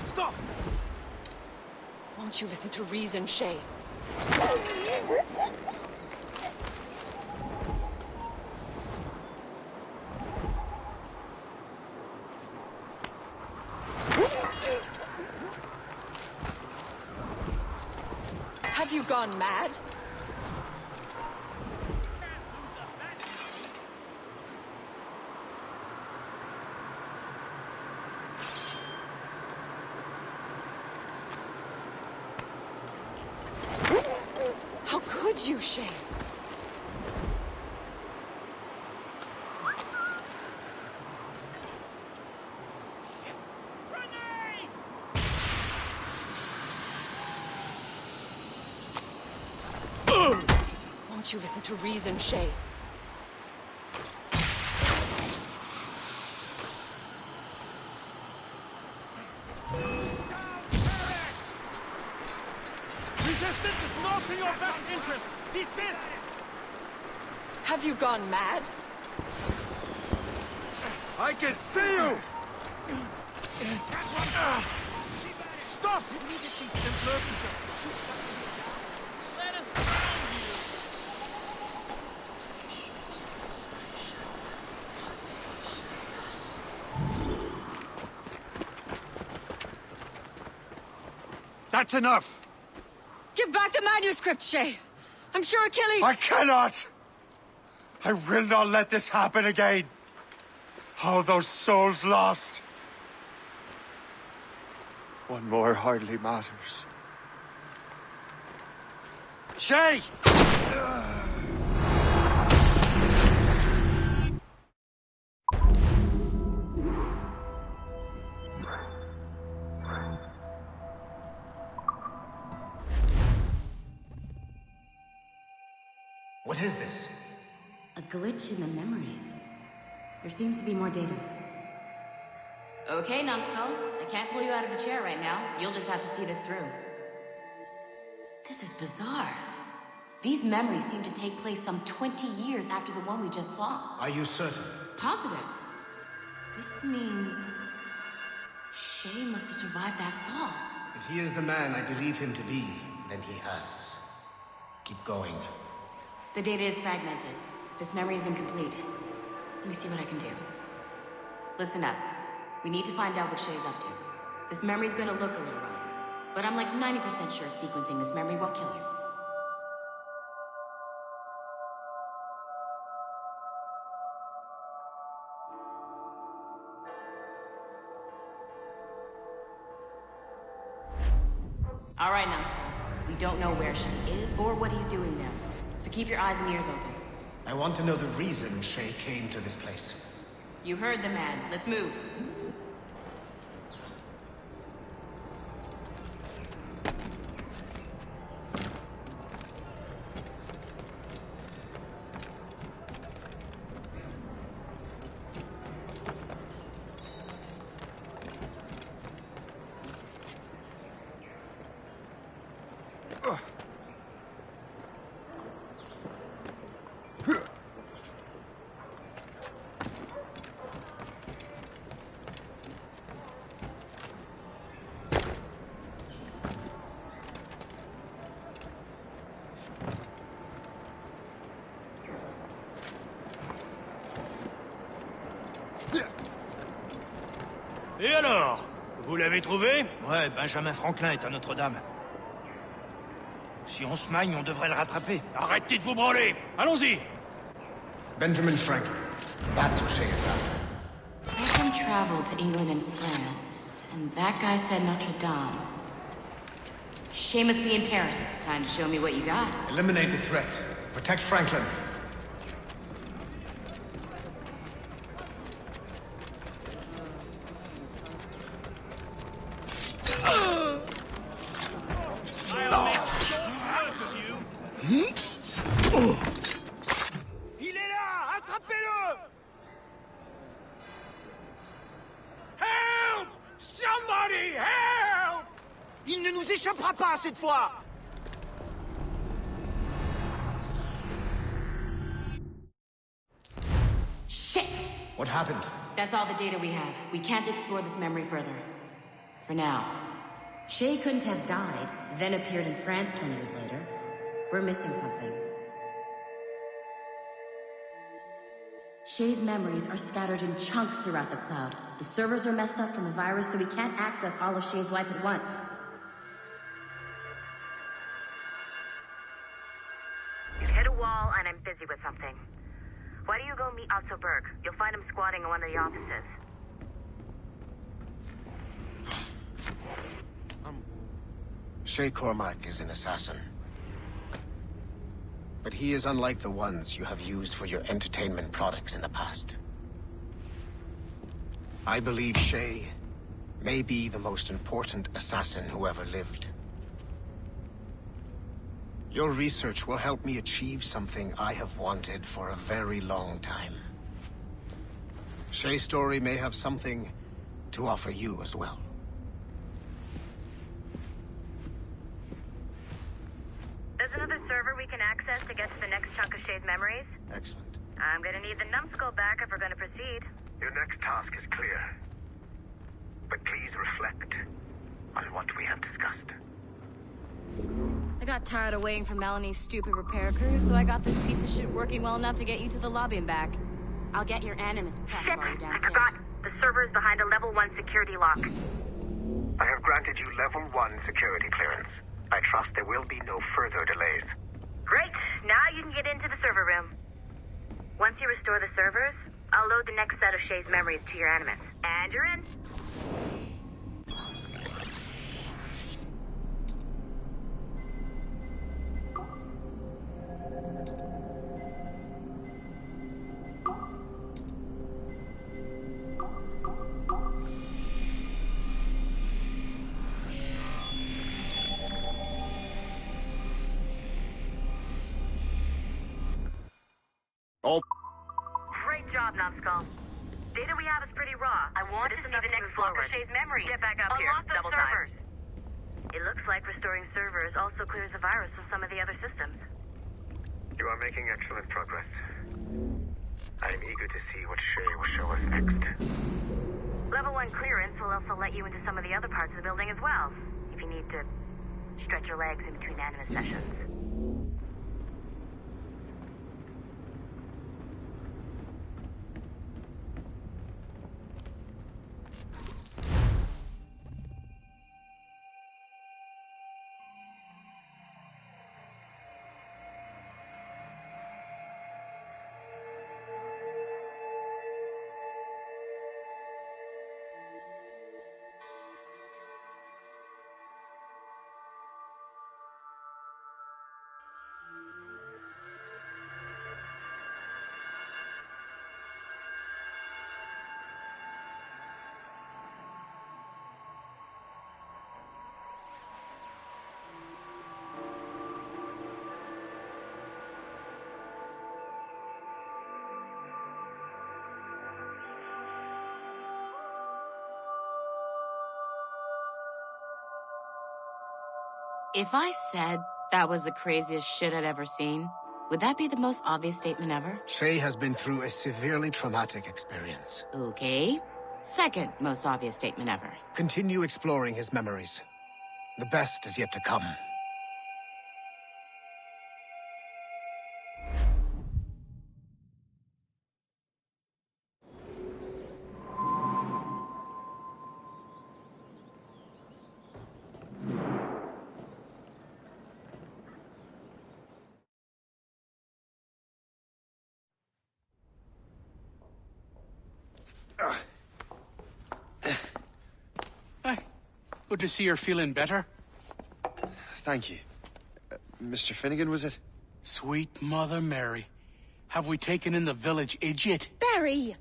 S11: Stop!
S14: Won't you listen to reason, Shay? Have you gone mad? How could you, Shay? Won't you listen to reason, Shay?
S11: Resistance is not in your best interest! Desist!
S14: Have you gone mad?
S11: I can see you! Stop! Wouldn't it be simpler to just shoot that thing down? Let us find you!
S2: That's enough!
S14: Give back the manuscript, Shay! I'm sure Achilles—
S5: I cannot! I will not let this happen again! All those souls lost! One more hardly matters.
S2: Shay!
S16: What is this?
S8: A glitch in the memories. There seems to be more data. Okay, Numbskull. I can't pull you out of the chair right now. You'll just have to see this through. This is bizarre. These memories seem to take place some 20 years after the one we just saw.
S16: Are you certain?
S8: Positive. This means... Shay must have survived that fall.
S16: If he is the man I believe him to be, then he has. Keep going.
S8: The data is fragmented. This memory is incomplete. Let me see what I can do. Listen up. We need to find out what Shay's up to. This memory's gonna look a little rough, but I'm like 90% sure sequencing this memory won't kill you. All right, Numbskull. We don't know where Shay is or what he's doing there, so keep your eyes and ears open.
S16: I want to know the reason Shay came to this place.
S8: You heard the man. Let's move.
S3: Vous l'avez trouvé? Ouais, Benjamin Franklin est à Notre-Dame. Si on se magne, on devrait le rattraper. Arrêtez de vous branler! Allons-y!
S15: Benjamin Franklin. That's who Shay is after.
S8: Franklin traveled to England and France, and that guy said Notre Dame. Shay must be in Paris. Time to show me what you got.
S15: Eliminate the threat. Protect Franklin.
S6: Il est là! Attrapez-le!
S11: Help! Somebody help!
S6: Il ne nous échappera pas cette fois!
S8: Shit!
S15: What happened?
S8: That's all the data we have. We can't explore this memory further. For now. Shay couldn't have died, then appeared in France 20 years later. We're missing something. Shay's memories are scattered in chunks throughout the cloud. The servers are messed up from the virus, so we can't access all of Shay's life at once.
S17: You've hit a wall, and I'm busy with something. Why don't you go meet Otto Berg? You'll find him squatting in one of the offices.
S15: Shay Cormac is an assassin. But he is unlike the ones you have used for your entertainment products in the past. I believe Shay may be the most important assassin who ever lived. Your research will help me achieve something I have wanted for a very long time. Shay's story may have something to offer you as well.
S17: There's another server we can access to get to the next chunk of Shay's memories.
S15: Excellent.
S17: I'm gonna need the numbskull back if we're gonna proceed.
S24: Your next task is clear. But please reflect on what we have discussed.
S8: I got tired of waiting for Melanie's stupid repair crew, so I got this piece of shit working well enough to get you to the lobby and back. I'll get your Animus prep
S17: Shit!
S8: while you're
S17: I
S8: downstairs.
S17: forgot. The server is behind a level 1 security lock.
S24: I have granted you level 1 security clearance. I trust there will be no further delays.
S17: Great! Now you can get into the server room. Once you restore the servers, I'll load the next set of Shay's memories to your Animus. And you're in.
S13: Oh.
S17: Great job, Numbskull. Data we have is pretty raw. I want to see the next block of Shay's memories. Get back up here. Unlock those servers. It looks like restoring servers also clears the virus from some of the other systems.
S24: You are making excellent progress. I am eager to see what Shay will show us next.
S17: Level 1 clearance will also let you into some of the other parts of the building as well, if you need to stretch your legs in between Animus sessions.
S8: If I said that was the craziest shit I'd ever seen, would that be the most obvious statement ever?
S15: Shay has been through a severely traumatic experience.
S8: Okay. Second most obvious statement ever.
S15: Continue exploring his memories. The best is yet to come.
S3: Good to see you're feeling better.
S5: Thank you. Mr. Finnegan, was it?
S3: Sweet Mother Mary. Have we taken in the village idiot?
S21: Barry!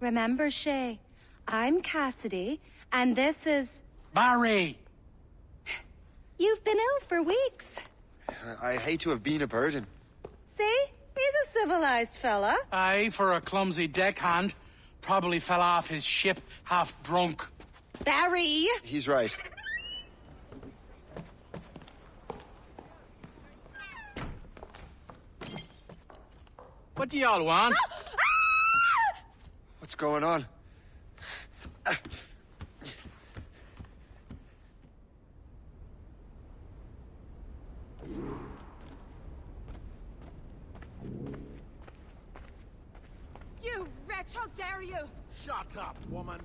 S21: Remember, Shay, I'm Cassidy, and this is...
S3: Barry!
S21: You've been ill for weeks.
S5: I hate to have been a burden.
S21: See? He's a civilized fella.
S3: Aye, for a clumsy deckhand. Probably fell off his ship half drunk.
S21: Barry!
S5: He's right.
S3: What do y'all want?
S5: What's going on?
S14: You wretch, how dare you!
S11: Shut up, woman.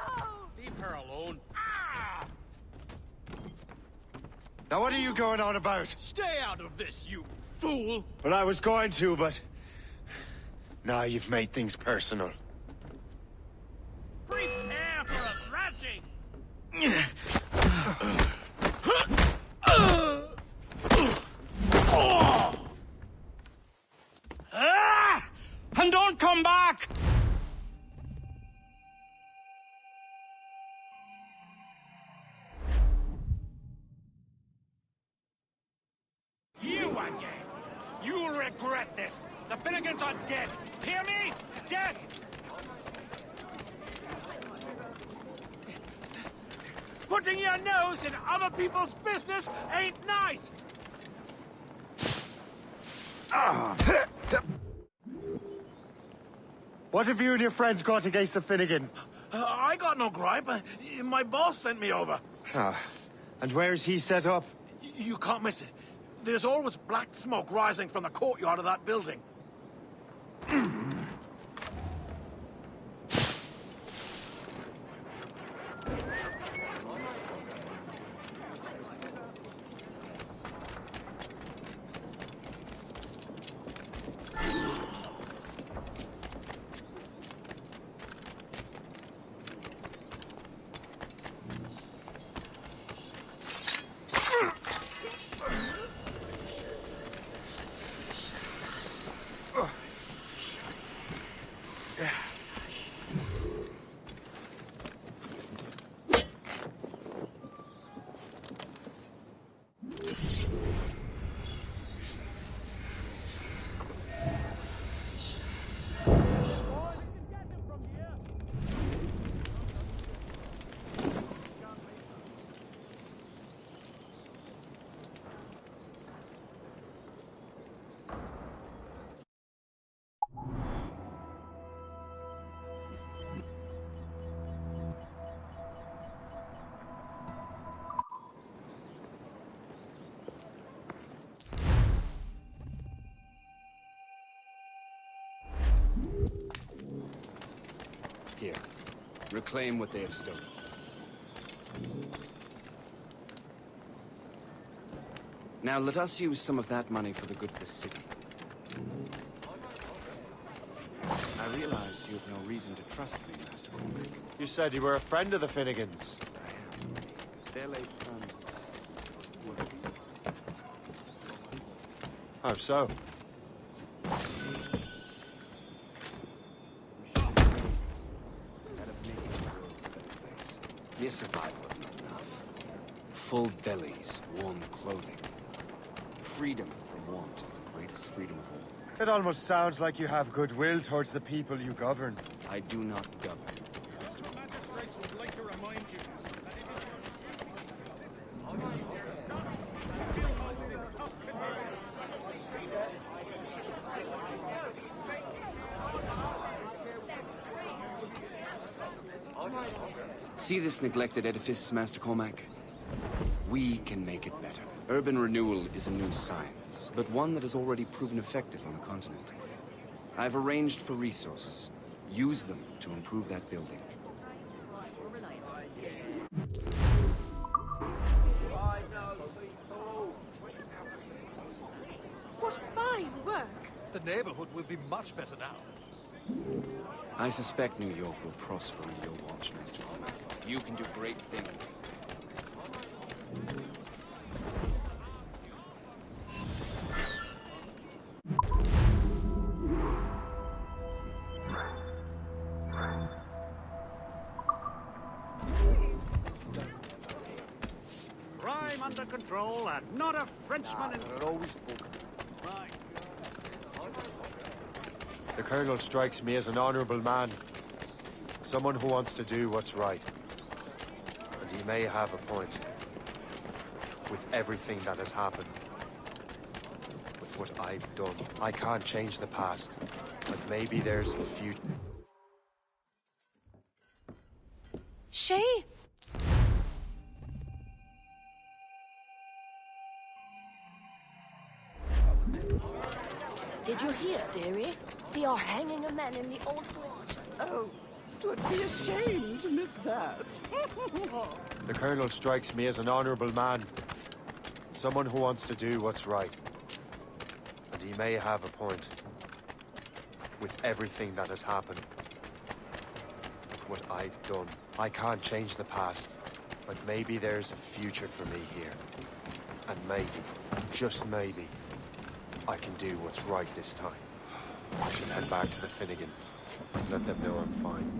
S14: Oh!
S11: Leave her alone.
S5: Now what are you going on about?
S11: Stay out of this, you fool!
S5: Well, I was going to, but... Now you've made things personal.
S11: Prepare for a thrashing!
S3: And don't come back!
S11: You again! You'll regret this! The Finnegans are dead! Hear me? Dead! Putting your nose in other people's business ain't nice!
S5: What have you and your friends got against the Finnegans?
S11: I got no gripe. My boss sent me over.
S5: And where's he set up?
S11: You can't miss it. There's always black smoke rising from the courtyard of that building.
S7: Here, reclaim what they have stolen. Now let us use some of that money for the good of the city. I realize you have no reason to trust me, Master Cormac.
S5: You said you were a friend of the Finnegans.
S7: I am. Their late son.
S5: How so?
S7: Mere survival is not enough. Full bellies, warm clothing. Freedom from want is the greatest freedom of all.
S5: It almost sounds like you have goodwill towards the people you govern.
S7: I do not govern.
S11: Magistrates would like to remind you that it
S7: See this neglected edifice, Master Cormac? We can make it better. Urban renewal is a new science, but one that has already proven effective on the continent. I've arranged for resources. Use them to improve that building.
S14: What fine work!
S6: The neighborhood will be much better now.
S7: I suspect New York will prosper under your watch, Master Cormac. You can do great things.
S6: Crime under control and not a Frenchman in...
S5: The Colonel strikes me as an honorable man. Someone who wants to do what's right. And he may have a point. With everything that has happened. With what I've done. I can't change the past. But maybe there's a future.
S14: Shay?
S4: Did you hear, dearie? They are hanging a man in the old forge.
S12: Oh, 'twould be a shame to miss that.
S5: The Colonel strikes me as an honorable man. Someone who wants to do what's right. And he may have a point. With everything that has happened. With what I've done. I can't change the past. But maybe there's a future for me here. And maybe, just maybe, I can do what's right this time. I should head back to the Finnegans. Let them know I'm fine.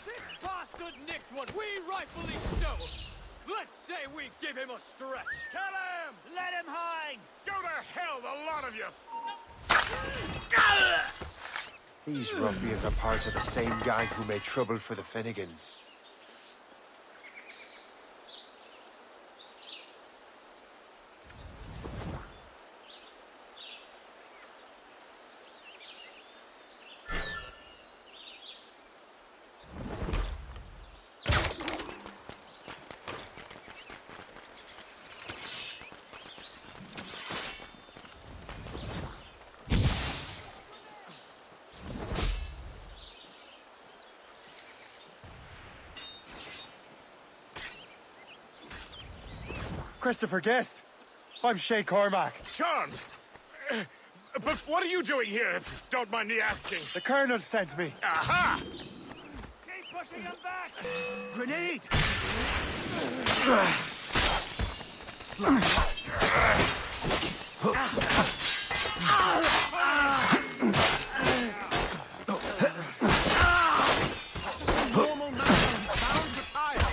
S11: This bastard nicked what we rightfully stole. Let's say we give him a stretch. Kill him! Let him hang! Go to hell, the lot of you!
S5: These ruffians are part of the same gang who made trouble for the Finnegans. Christopher Guest. I'm Shay Cormac.
S6: Charmed! But what are you doing here, if you don't mind me asking?
S5: The Colonel sent me.
S6: Aha!
S11: Keep pushing him back!
S6: Grenade!
S11: Normal man bound to tire.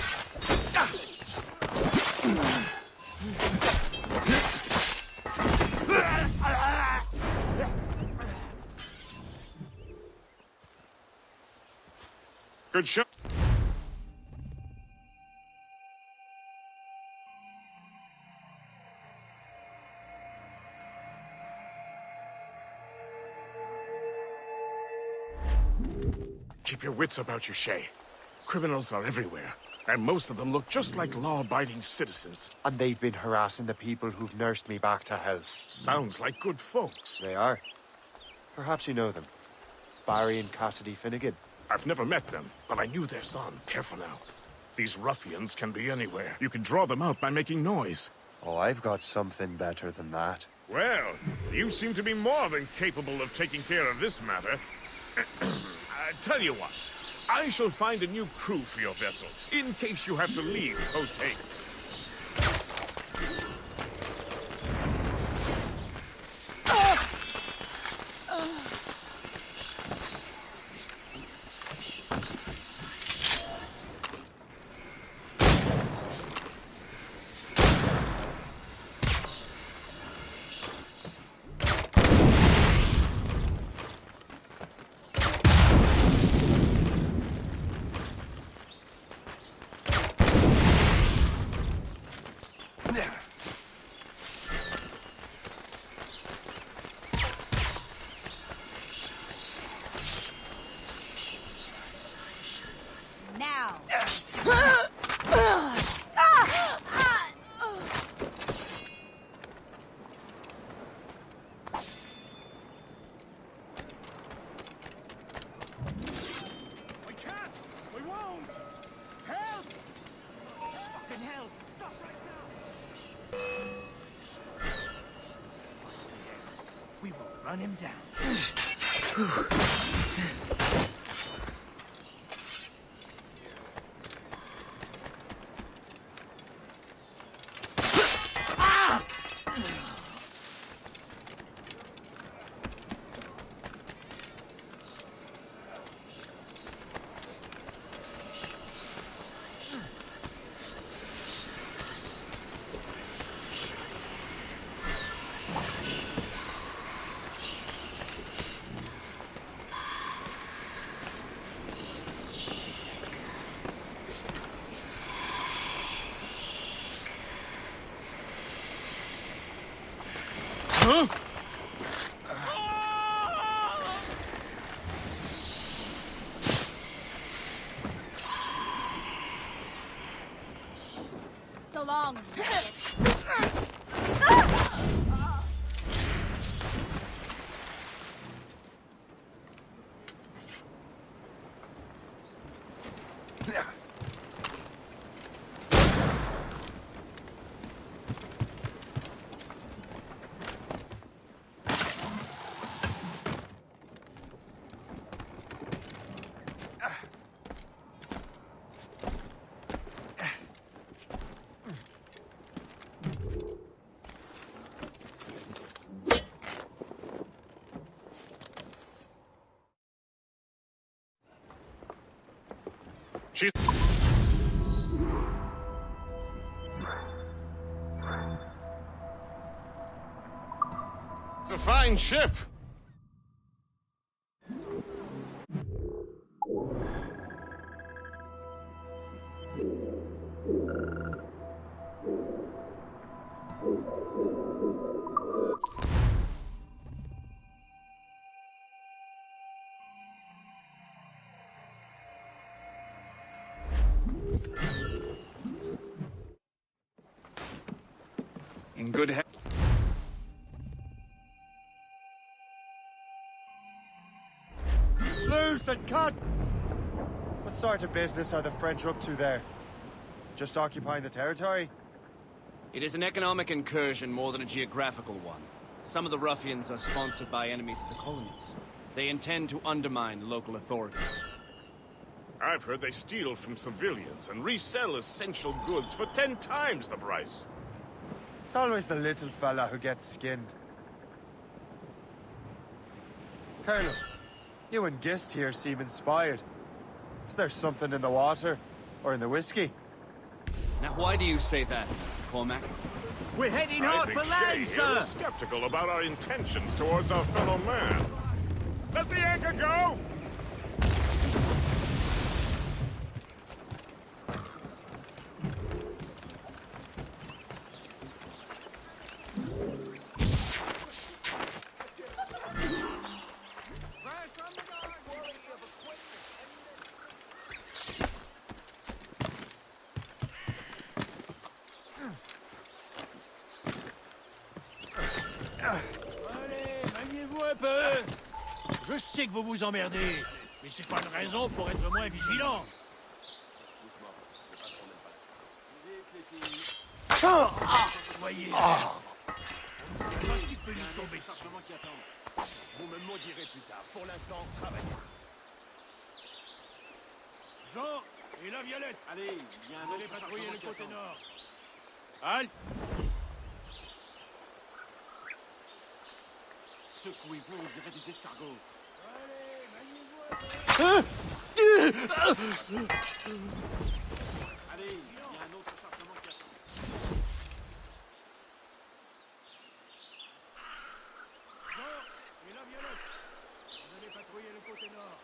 S6: Good shot. Keep your wits about you, Shay. Criminals are everywhere, and most of them look just like law-abiding citizens.
S5: And they've been harassing the people who've nursed me back to health.
S6: Sounds like good folks.
S5: They are. Perhaps you know them. Barry and Cassidy Finnegan.
S6: I've never met them, but I knew their son. Careful now. These ruffians can be anywhere. You can draw them out by making noise.
S5: Oh, I've got something better than that.
S6: Well, you seem to be more than capable of taking care of this matter. Tell you what, I shall find a new crew for your vessel, in case you have to leave post-haste.
S8: Now.
S11: Run him down. Huh?
S14: So long.
S6: She's... It's a fine ship.
S7: In good health.
S5: Loose and cut! What sort of business are the French up to there? Just occupying the territory?
S7: It is an economic incursion more than a geographical one. Some of the ruffians are sponsored by enemies of the colonies. They intend to undermine local authorities.
S6: I've heard they steal from civilians and resell essential goods for 10 times the price.
S5: It's always the little fella who gets skinned. Colonel, you and Gist here seem inspired. Is there something in the water? Or in the whiskey?
S7: Now why do you say that, Mr. Cormac?
S11: We're heading
S6: I
S11: hard
S6: think
S11: for land,
S6: Shay
S11: sir!
S6: is skeptical about our intentions towards our fellow man. Let the anchor go!
S11: Allez, maniez-vous un peu! Je sais que vous vous emmerdez, mais c'est pas une raison pour être moins vigilant. Voyez, on ne sait pas ce qui peut nous tomber dessus. Vous me maudirez plus tard. Pour l'instant, travaillez. Jean et la Violette. Allez, vous allez patrouiller le côté nord. Halte! Secouez-vous, on dirait des escargots. Allez, maniez-vous un peu. Allez, il y a un autre chargement qui attend. Jean et la Violette, vous allez patrouiller le côté nord.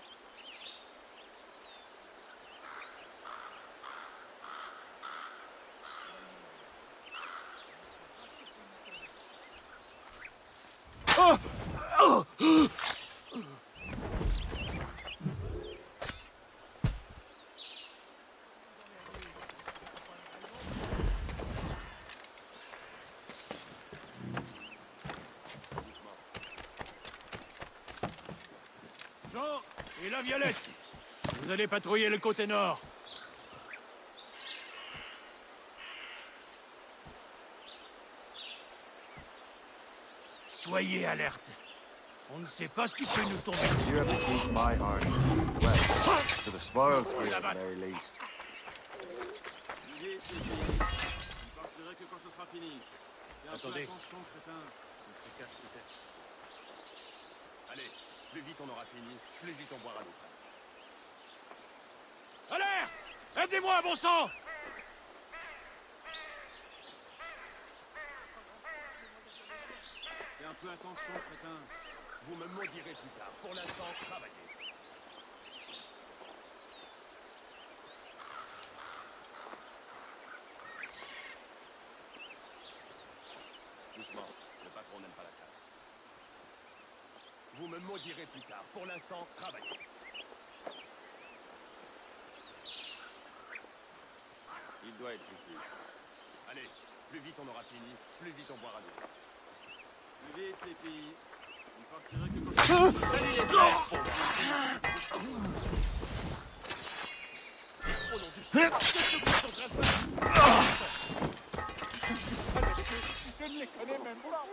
S11: Jean et la Violette, vous allez patrouiller le côté nord. Soyez alerte. On ne sait pas ce qui peut nous tomber.
S5: You have the key to my heart. Well, to the spoils here at the very least.
S11: Attendez. Allez, plus vite on aura fini, plus vite on boira l'eau. Alerte! Aidez-moi, bon sang! Fais un peu attention, crétin. Vous me maudirez plus tard. Pour l'instant, travaillez. Doucement, le patron n'aime pas la casse. Vous me maudirez plus tard. Pour l'instant, travaillez. Il doit être ici. Allez, plus vite on aura fini, plus vite on boira l'eau. Plus vite, les filles. On partirait que quand... Allez, les gars! Oh non, du ciel! Qu'est-ce que vous êtes en train de faire? Je ne les connais même pas.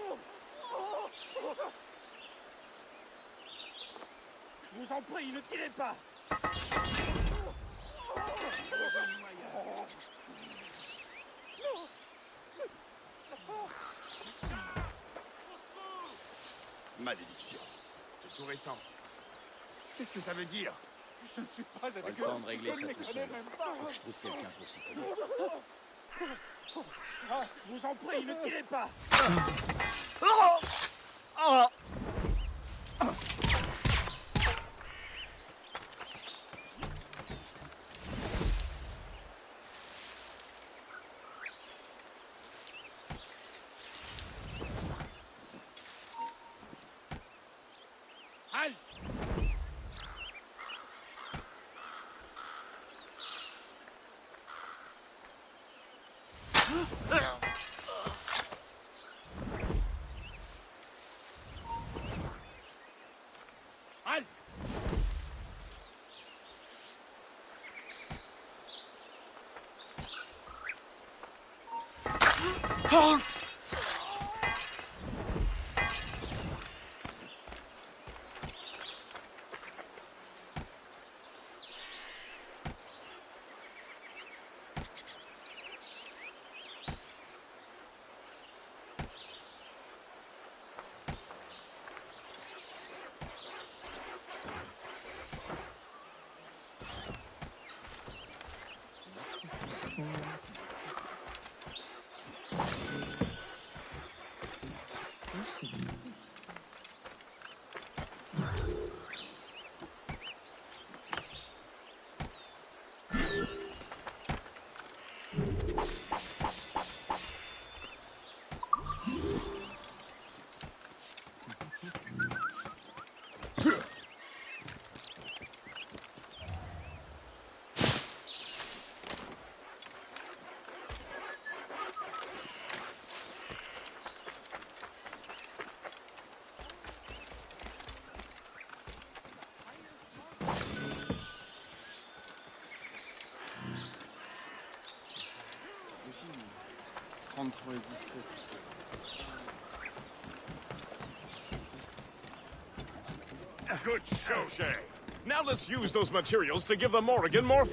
S11: Je vous en prie, ne tirez pas. Malédiction. C'est tout récent. Qu'est-ce que ça veut dire? Je ne suis pas avec eux.
S18: Pas le temps de régler ça tout seul.
S11: Faut
S18: que je trouve quelqu'un pour s'y connaître.
S11: Ah, je vous en prie, ne tirez pas.
S19: Aussi, 33 et 17.
S6: Good show, Shay. Now let's use those materials to give the Morrigan more...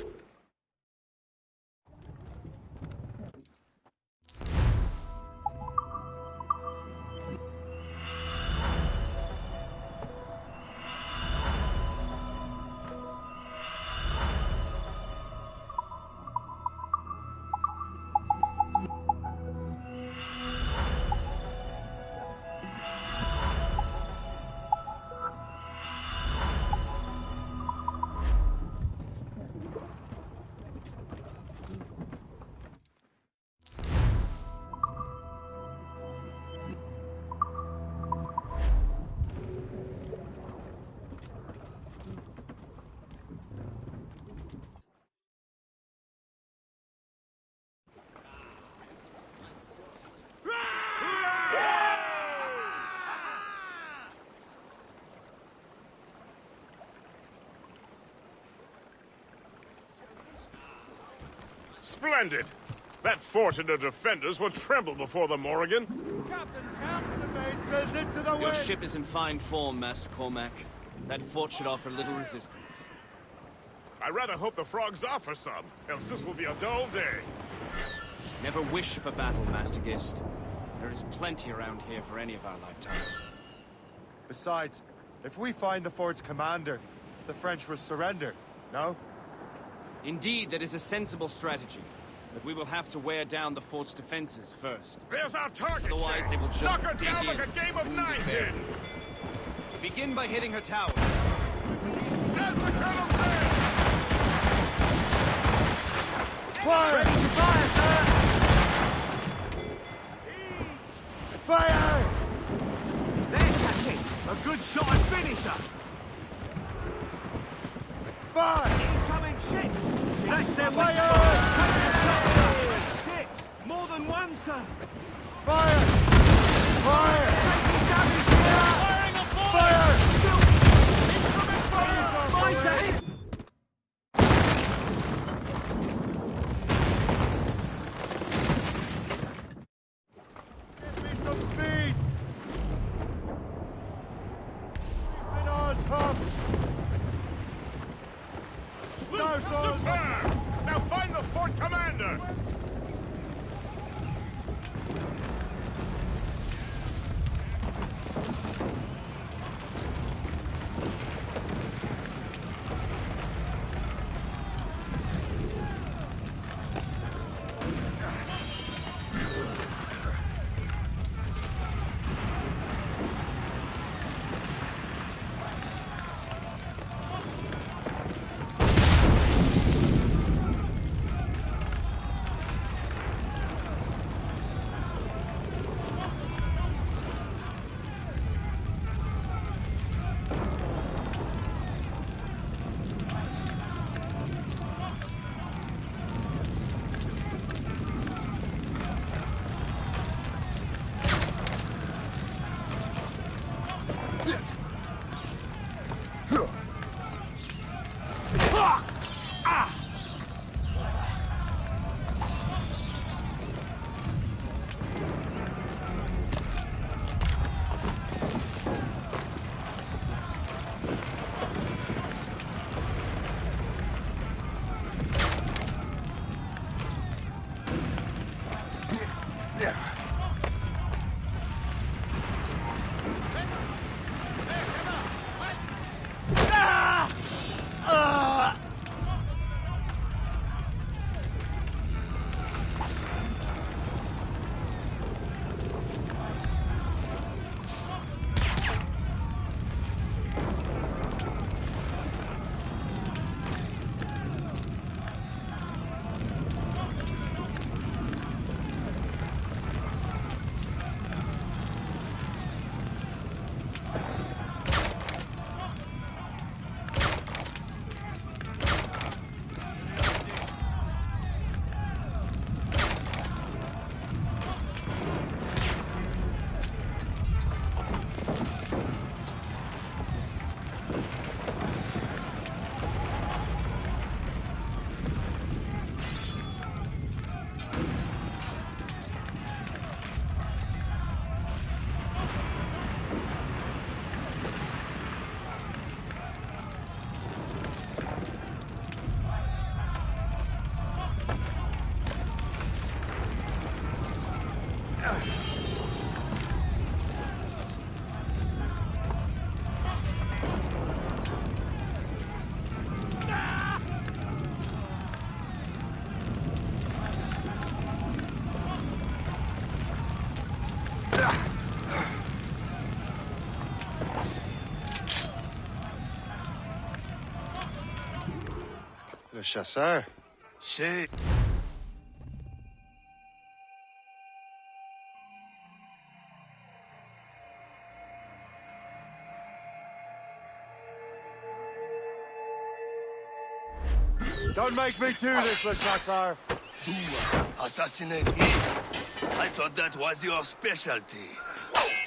S6: Splendid! That fort and the defenders will tremble before the Morrigan.
S11: Captain's help in the
S5: Mainsails into the
S7: Your
S5: wind!
S7: ship is in fine form, Master Cormac. That fort should offer little resistance.
S6: I rather hope the frogs offer some, else this will be a dull day.
S7: Never wish for battle, Master Gist. There is plenty around here for any of our lifetimes.
S5: Besides, if we find the fort's commander, the French will surrender, no?
S7: Indeed, that is a sensible strategy. But we will have to wear down the fort's defenses first.
S6: There's our target!
S7: Otherwise, they will just
S6: knock her
S7: dig
S6: down
S7: in.
S6: like a game of nine-pins!
S7: Begin by hitting her towers.
S6: As the colonel says!
S5: Fire! Ready to fire, sir! Fire!
S11: There, Captain! A good shot and finisher!
S5: Fire!
S11: Incoming ship! That's their
S5: Fire!
S11: Ships! More than one, sir!
S5: Fire! Fire!
S11: Taking damage here! Firing a bullet!
S5: Fire!
S11: Still! Incoming fire! Fighter hit!
S5: Give me some speed! Keep it on tops! No, son!
S6: Superb! Now find the fort commander!
S5: Le chasseur.
S11: C'est...
S5: Don't make me do this, Le Chasseur!
S11: Assassinate me? I thought that was your specialty.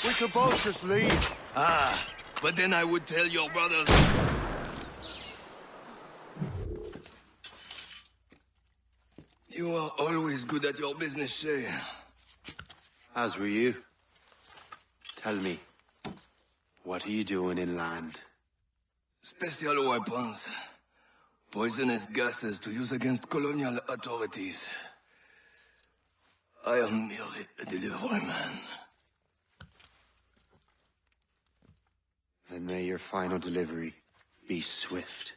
S5: We could both just leave.
S11: Ah, but then I would tell your brothers... You are always good at your business, Shay.
S10: As were you.
S5: Tell me, what are you doing inland?
S10: Special weapons. Poisonous gases to use against colonial authorities. I am merely a delivery man.
S5: Then may your final delivery be swift.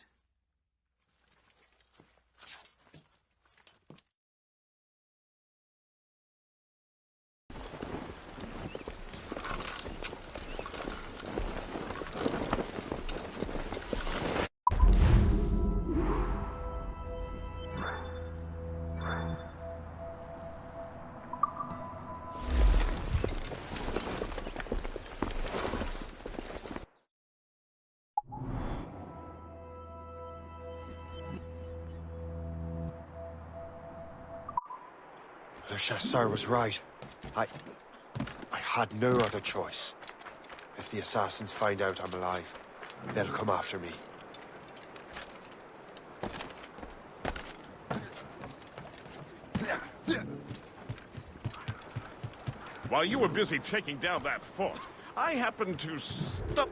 S5: Le Chasseur was right. I had no other choice. If the assassins find out I'm alive, they'll come after me.
S6: While you were busy taking down that fort, I happened to stop...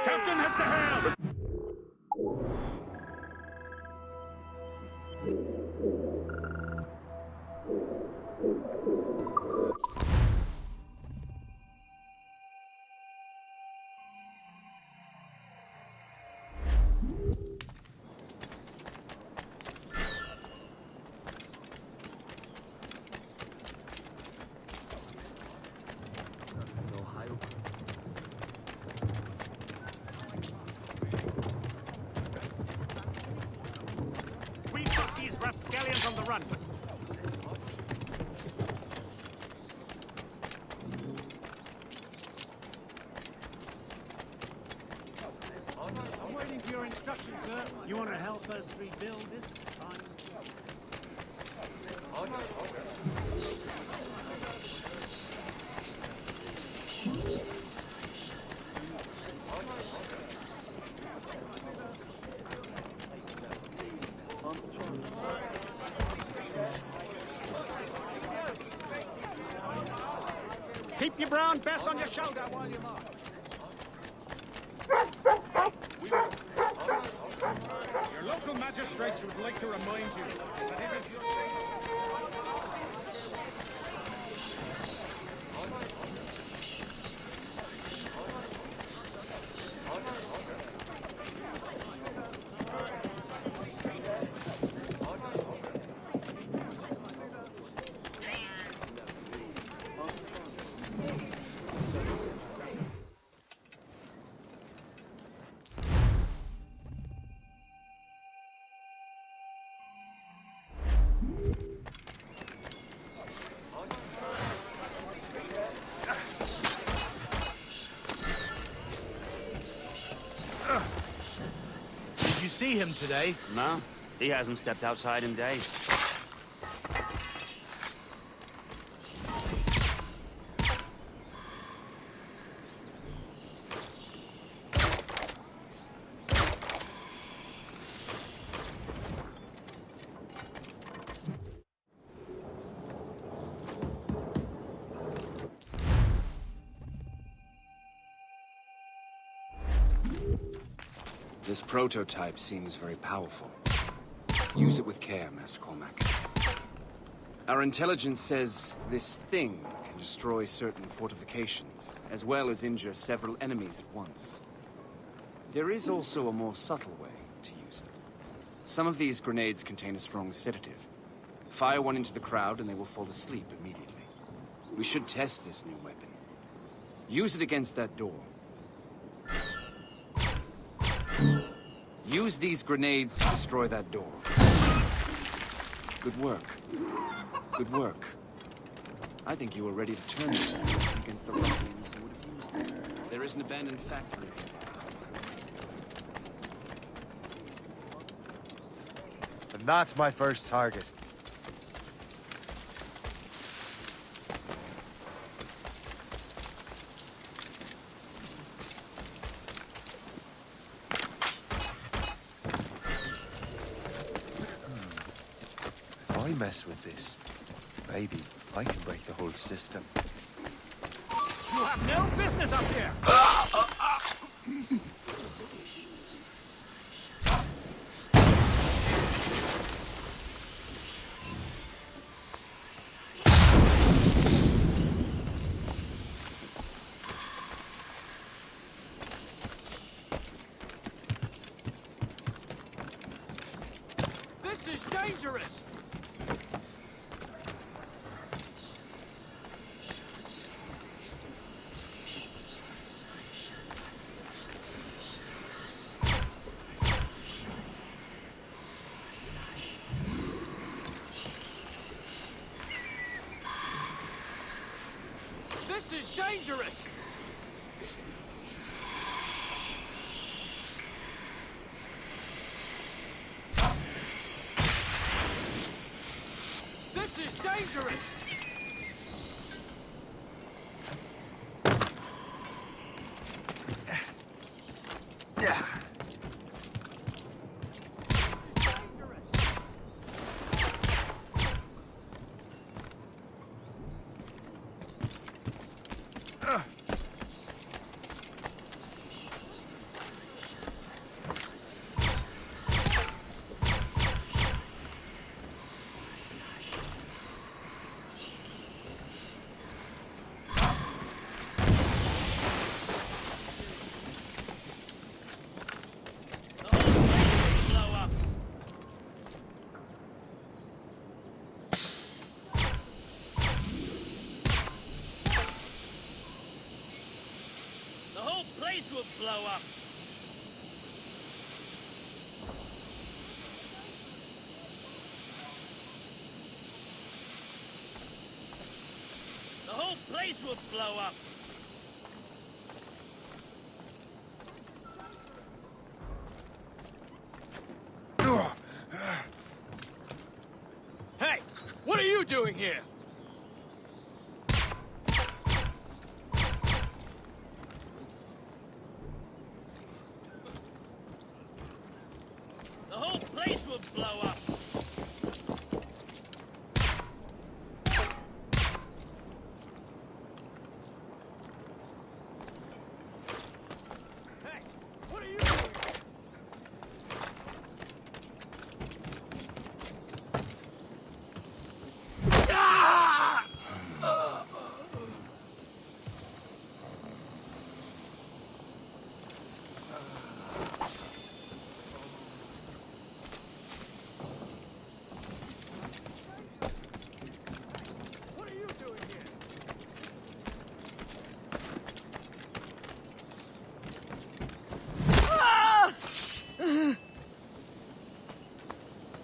S6: Captain has the helm!
S20: We've got these rapscallions on the run.
S22: I'm waiting for your instructions, sir. You want to help us rebuild this time?
S20: Keep your brown bess on your shoulder while you march. Your local magistrates would like to remind you that it is your...
S3: Did you see him today?
S23: No, he hasn't stepped outside in days.
S7: This prototype seems very powerful. Use it with care, Master Cormac. Our intelligence says this thing can destroy certain fortifications, as well as injure several enemies at once. There is also a more subtle way to use it. Some of these grenades contain a strong sedative. Fire one into the crowd and they will fall asleep immediately. We should test this new weapon. Use it against that door. Use these grenades to destroy that door. Good work. Good work. I think you were ready to turn this against the ruffians who would have used it. There is an abandoned factory.
S5: And that's my first target. I mess with this, maybe I can break the whole system.
S20: You have no business up here! This is dangerous! This is dangerous! This is dangerous!
S22: Place will blow up. The whole place will blow up. Hey, what are you doing here? The whole place will blow up. Hey, what are you doing? What are you doing here?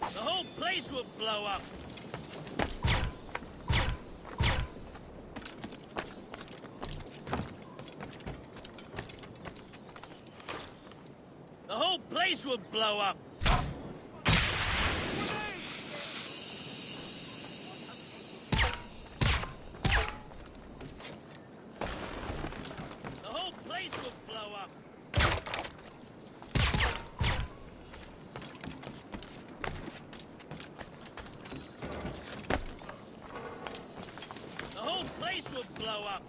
S22: The whole place will blow up. The whole place will blow up. The whole place will blow up. The whole place will blow up.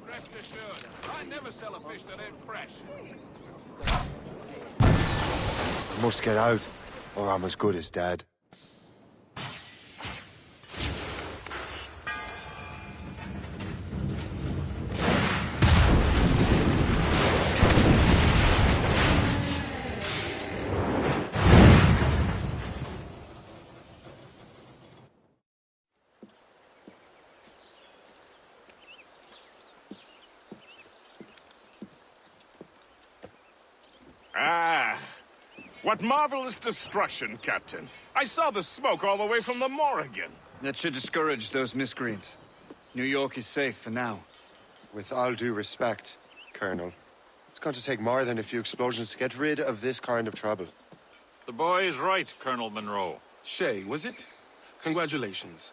S22: Rest assured, I never sell a fish that ain't fresh.
S5: I must get out, or I'm as good as dead.
S6: Ah, what marvelous destruction, Captain. I saw the smoke all the way from the Morrigan.
S1: That should discourage those miscreants. New York is safe for now.
S5: With all due respect, Colonel, it's going to take more than a few explosions to get rid of this kind of trouble.
S2: The boy is right, Colonel Monroe.
S9: Shay, was it? Congratulations.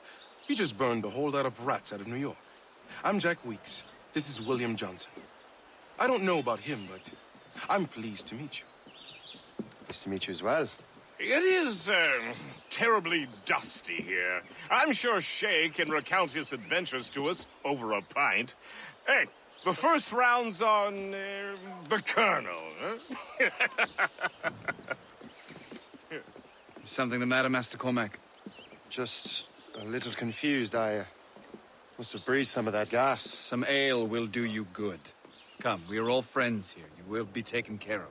S9: You just burned a whole lot of rats out of New York. I'm Jack Weeks. This is William Johnson. I don't know about him, but I'm pleased to meet you.
S5: Nice to meet you as well.
S6: It is, terribly dusty here. I'm sure Shay can recount his adventures to us over a pint. Hey, the first round's on, the Colonel, huh?
S1: Is something the matter, Master Cormac?
S5: Just a little confused. I must have breathed some of that gas.
S1: Some ale will do you good. Come, we are all friends here. You will be taken care of.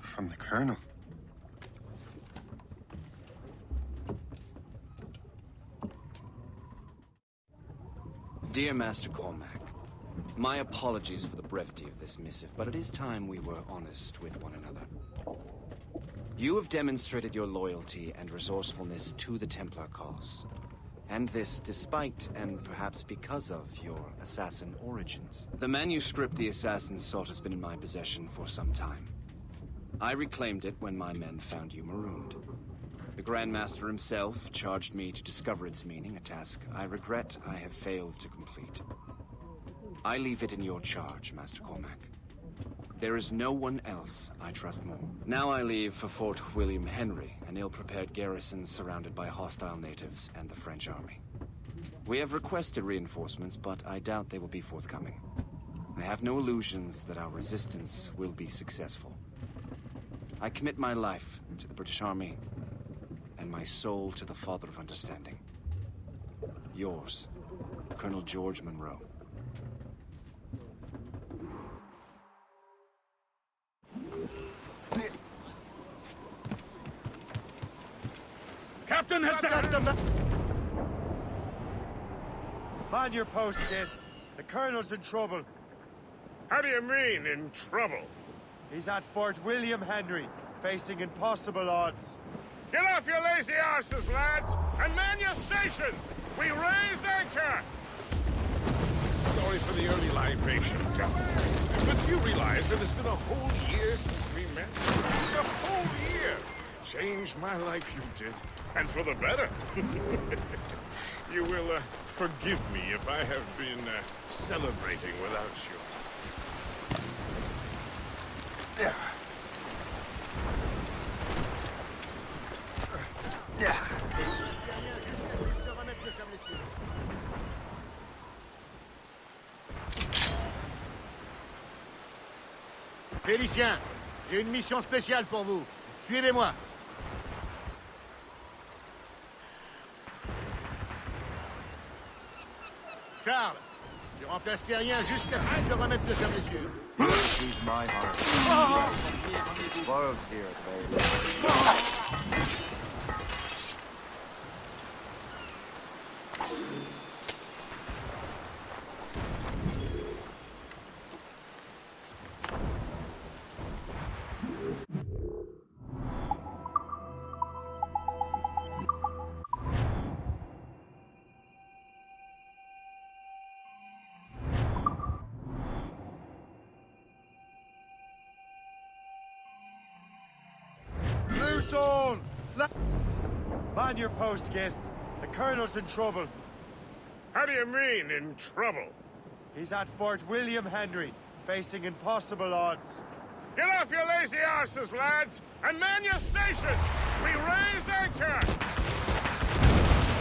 S5: From the Colonel.
S7: Dear Master Cormac, my apologies for the brevity of this missive, but it is time we were honest with one another. You have demonstrated your loyalty and resourcefulness to the Templar cause. And this despite, and perhaps because of, your assassin origins. The manuscript the assassin sought has been in my possession for some time. I reclaimed it when my men found you marooned. The Grand Master himself charged me to discover its meaning, a task I regret I have failed to complete. I leave it in your charge, Master Cormac. There is no one else I trust more. Now I leave for Fort William Henry, an ill-prepared garrison surrounded by hostile natives and the French army. We have requested reinforcements, but I doubt they will be forthcoming. I have no illusions that our resistance will be successful. I commit my life to the British Army, and my soul to the Father of Understanding. Yours, Colonel George Monroe.
S20: Captain has
S5: Man your post, Gist. The Colonel's in trouble.
S6: How do you mean, in trouble?
S5: He's at Fort William Henry, facing impossible odds.
S6: Get off your lazy arses, lads, and man your stations! We raise anchor! Sorry for the early libation, Captain. But you realize that it's been a whole year since we met? A whole year! Changed my life, you did. And for the better. You will, forgive me if I have been, celebrating without you.
S5: Yeah. Yeah.
S11: Félicien, j'ai une mission spéciale pour vous. Suivez-moi. Charles, tu remplaces Terrien jusqu'à ce qu'il se remette de sa blessure.
S5: He's my heart. Borrow's here, baby. Man your post, Gist. The Colonel's in trouble.
S6: How do you mean, in trouble?
S5: He's at Fort William Henry, facing impossible odds.
S6: Get off your lazy arses, lads, and man your stations! We raise anchor!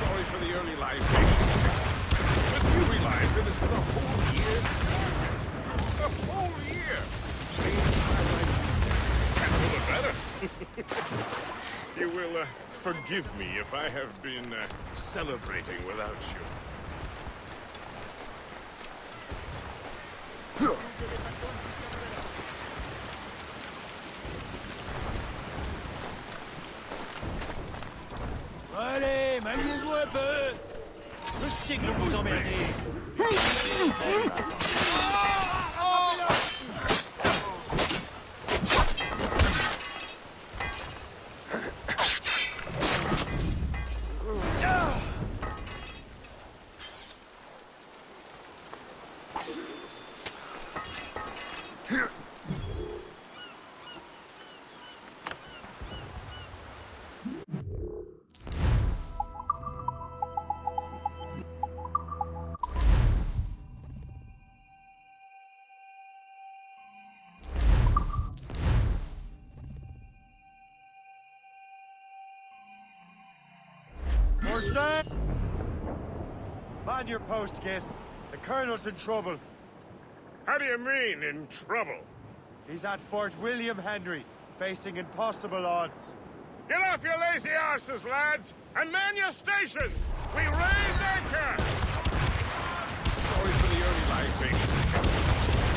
S6: Sorry for the early libation, but do you realize that it's been a whole year since we met? A whole year! Changed my life, and for the better. You will forgive me if I have been celebrating without you.
S11: Allez, maniez-vous un peu. Je sais que vous emmerdez.
S5: Forsyth! Man your post, Gist. The Colonel's in trouble.
S6: How do you mean, in trouble?
S5: He's at Fort William Henry, facing impossible odds.
S6: Get off your lazy arses, lads, and man your stations! We raise anchor! Sorry for the early libation,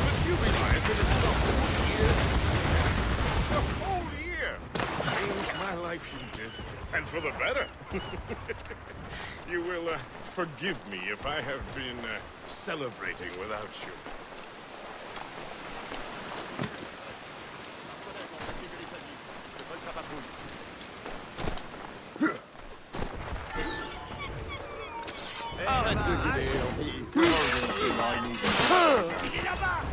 S6: but you realize that it's been a whole year since we met. A whole year! Changed my life, you did. And for the better. You will forgive me if I have been celebrating without you.
S11: Arrête de gueuler, il est là-bas.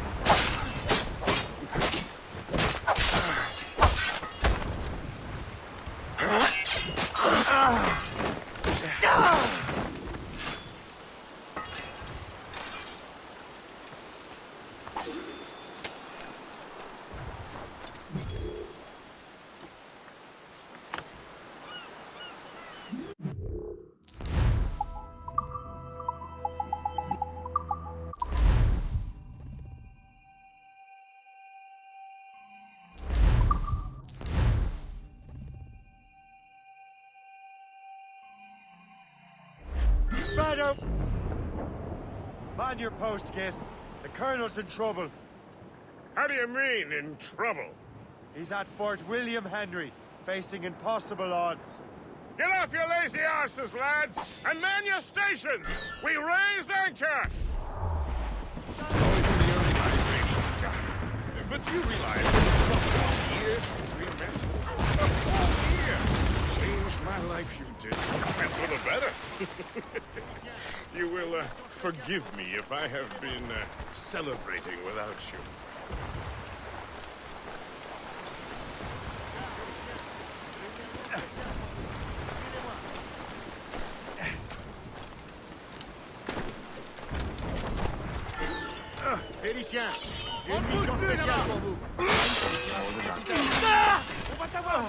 S5: Shadow! Man your post, Gist. The Colonel's in trouble.
S6: How do you mean, in trouble?
S5: He's at Fort William Henry, facing impossible odds.
S6: Get off your lazy arses, lads, and man your stations! We raise anchor! Sorry for the early libation, but you realize that it's been a whole year since we met? A whole year! Changed my life, you did. And for the better. You will forgive me if I have been celebrating without you.
S11: Félicien, j'ai une mission spéciale pour vous. On va t'avoir.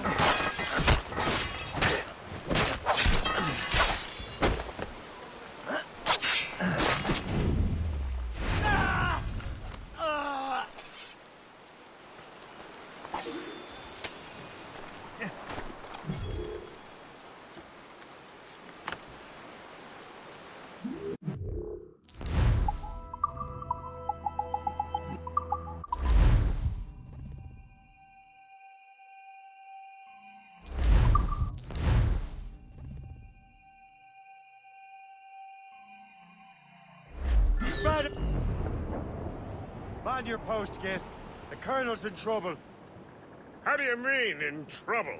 S5: Man your post, Gist. The Colonel's in trouble.
S6: How do you mean, in trouble?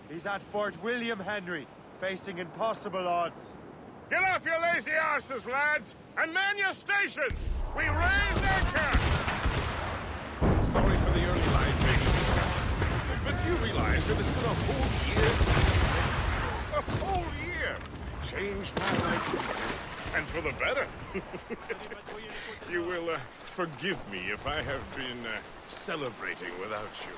S5: He's at Fort William Henry, facing impossible odds.
S6: Get off your lazy arses, lads, and man your stations! We raise anchor! Sorry for the early libation, but you realize that it's been a whole year since we met. A whole changed my life, and for the better. You will forgive me if I have been celebrating without you.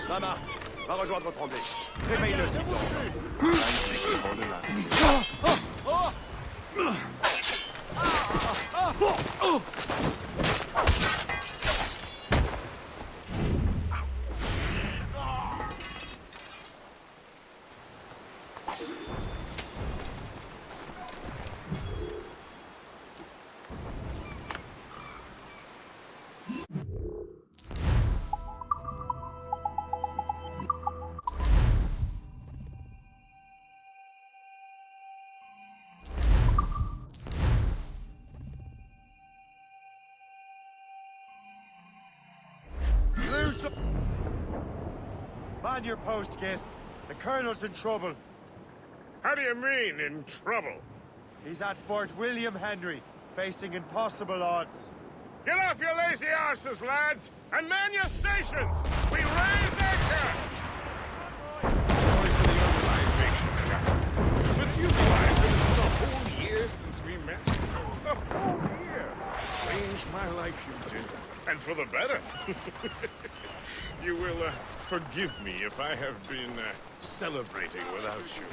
S5: Mama, va rejoindre votre Tremblay. Réveille-le, s'il Man your post, guest. The Colonel's in trouble.
S6: How do you mean, in trouble?
S5: He's at Fort William Henry, facing impossible odds.
S6: Get off your lazy arses, lads, and man your stations! We raise anchor! Sorry for the over-libation, Captain. But you realize that it's been a whole year since we met? A whole year! Changed my life, you did. And for the better. You will forgive me if I have been celebrating without you.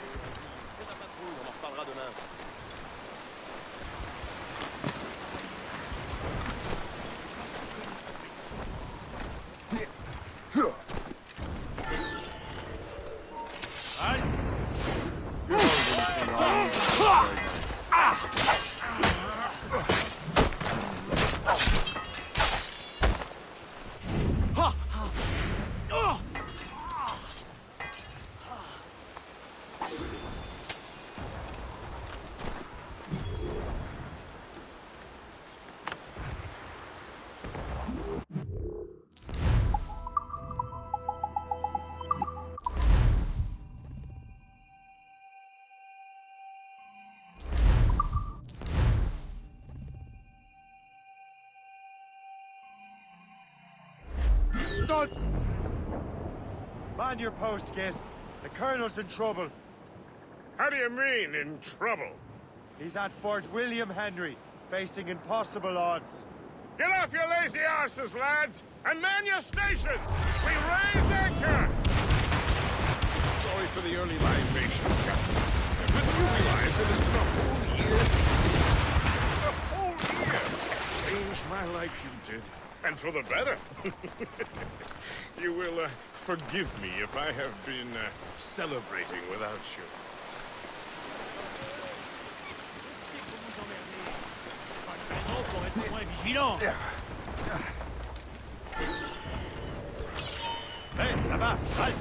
S5: Stun! Man your post, guest. The Colonel's in trouble.
S6: How do you mean, in trouble?
S5: He's at Fort William Henry, facing impossible odds.
S6: Get off your lazy arses, lads, and man your stations! We raise anchor! Sorry for the early libation, Captain. But you realize that it's been a whole year since... A whole year! Changed my life, you did. And for the better. You will forgive me if I have been celebrating without you.
S11: Hey, là-bas, halt!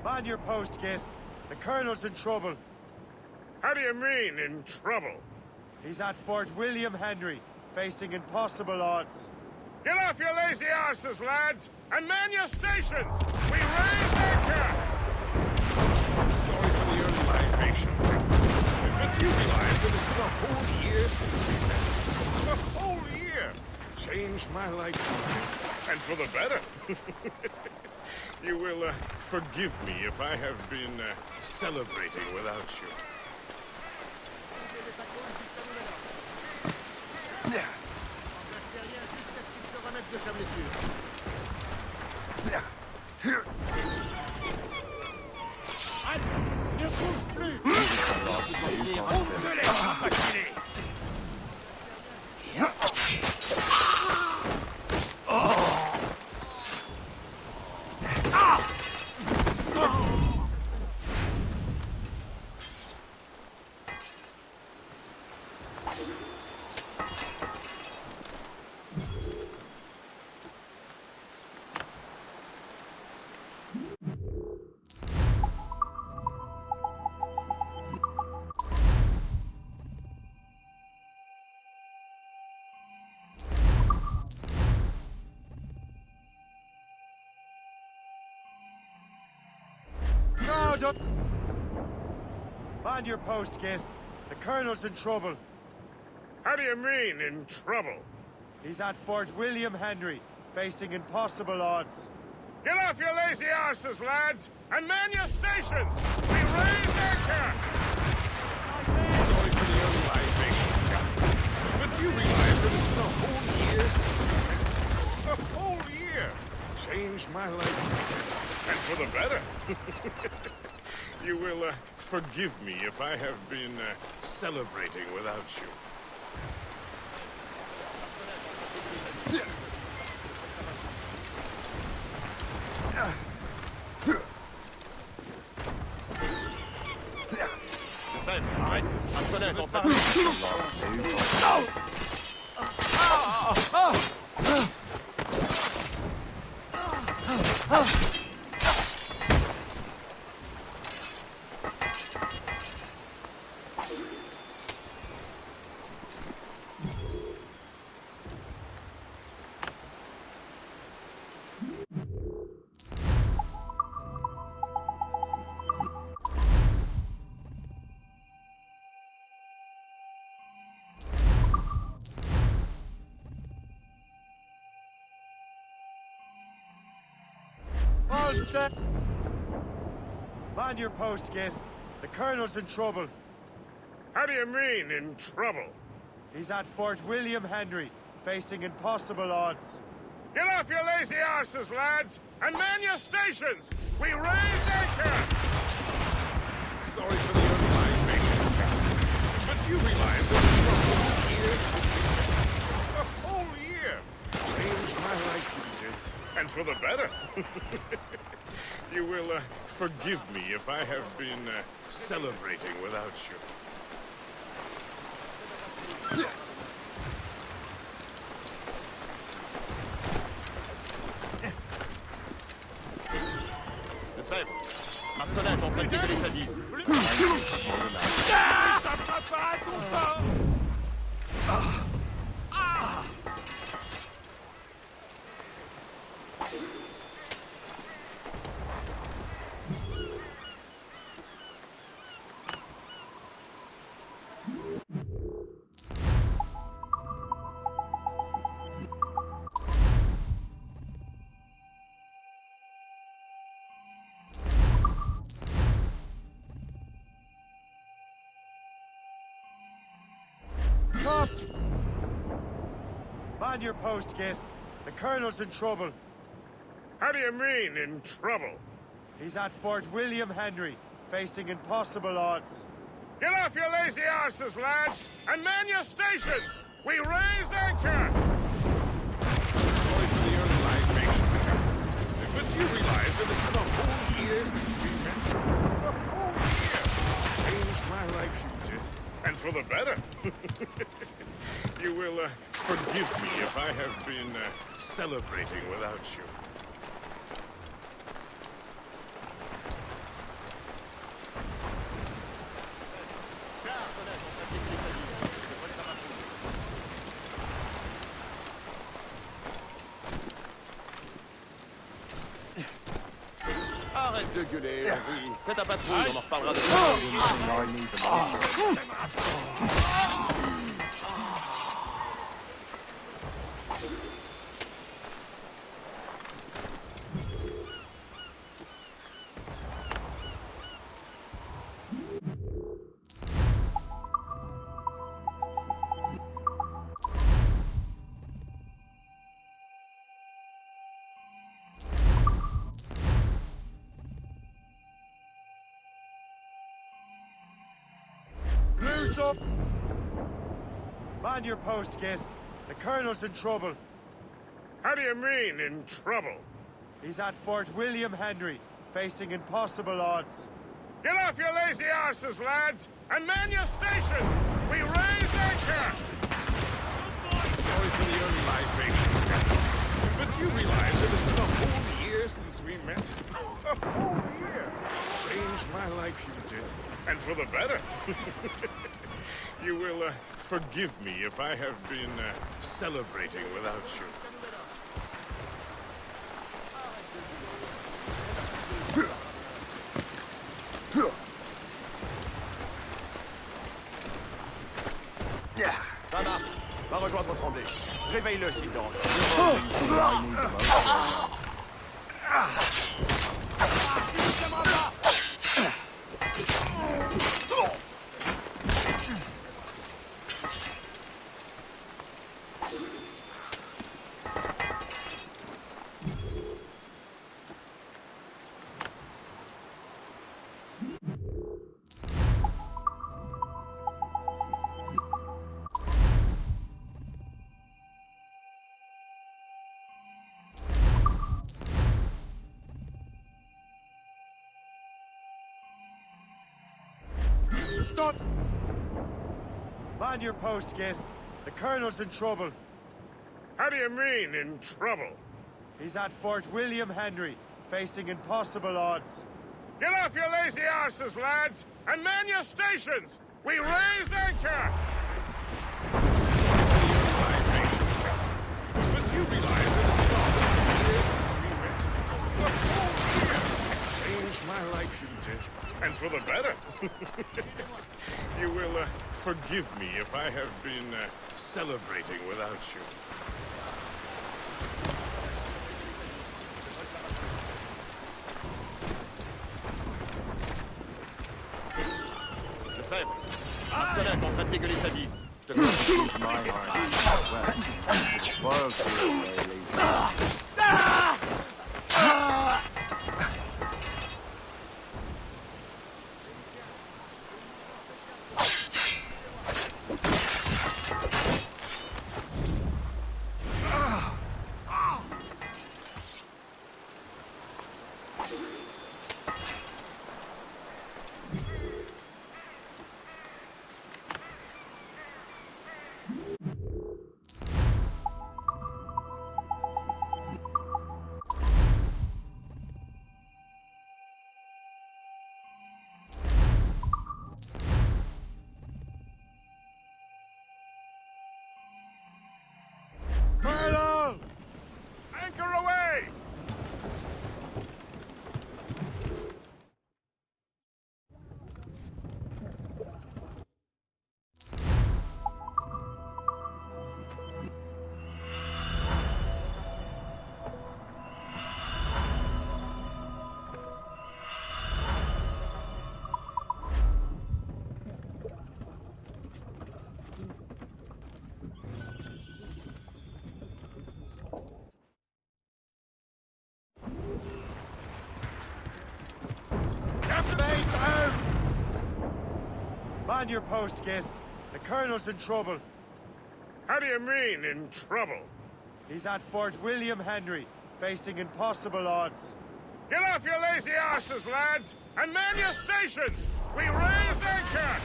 S5: Man your post, guest. The Colonel's in trouble.
S6: How do you mean, in trouble?
S5: He's at Fort William Henry, facing impossible odds.
S6: Get off your lazy arses, lads, and man your stations! We raise anchor! Sorry for the early libation, Captain. But you realize that it's been a whole year since we met. A whole year! Changed my life, and for the better. You will forgive me if I have been celebrating without you.
S11: Ne bouge plus! On ne te laissera pas filer!
S5: Hold up! Man your post, Gist. The Colonel's in trouble.
S6: How do you mean, in trouble?
S5: He's at Fort William Henry, facing impossible odds.
S6: Get off your lazy arses, lads, and man your stations! We raise anchor! Sorry for the early libation, Captain. But you realize that it's been a whole year since we met? A whole year! Changed my life, and for the better. You will forgive me if I have been celebrating without you.
S11: Arrête! Un sonnet est en train de...
S5: All set! Man your post, Gist. The Colonel's in trouble.
S6: How do you mean, in trouble?
S5: He's at Fort William Henry, facing impossible odds.
S6: Get off your lazy arses, lads, and man your stations! We raise anchor! Sorry for the early libation, Captain. But you realize that it's been a whole year since we met. A whole year! Changed my life, you did. And for the better. You will forgive me if I have been celebrating without you.
S11: Lefebvre, Marcelin est en train de décaler sa vie.
S5: Cops! Man your post, Gist. The Colonel's in trouble.
S6: How do you mean, in trouble?
S5: He's at Fort William Henry, facing impossible odds.
S6: Get off your lazy arses, lads, and man your stations! We raise anchor! Sorry for the early libation, Captain. But you realize that it's been a whole year since we met. A whole year! Changed my life, you did. And for the better. You will forgive me if I have been celebrating without you.
S11: Arrête de gueuler, Henry. Fais ta patrouille, on en reparlera de
S5: Loose up! Man your post, Gist. The Colonel's in trouble.
S6: How do you mean, in trouble?
S5: He's at Fort William Henry, facing impossible odds.
S6: Get off your lazy arses, lads, and man your stations! We raise anchor! Sorry for the early libation, Captain. But you realize that it's been a whole year since we met. A whole year! Changed my life, you did. And for the better. You will forgive me if I have been celebrating without you.
S11: Paye-le s'il danse.
S5: Stop! Man your post, Gist. The Colonel's in trouble.
S6: How do you mean, in trouble?
S5: He's at Fort William Henry, facing impossible odds.
S6: Get off your lazy arses, lads, and man your stations! We raise anchor! But you realize that it's been years since we met. The whole year changed my life, you did. And for the better. You will forgive me if I have been celebrating without you.
S11: Le faible. Marcelin est en train de dégueuler sa vie. Je te confie my
S6: Colonel! Anchor away!
S5: Man your post, Gist. The Colonel's in trouble.
S6: How do you mean, in trouble?
S5: He's at Fort William Henry, facing impossible odds.
S6: Get off your lazy arses, lads, and man your stations! We raise anchor!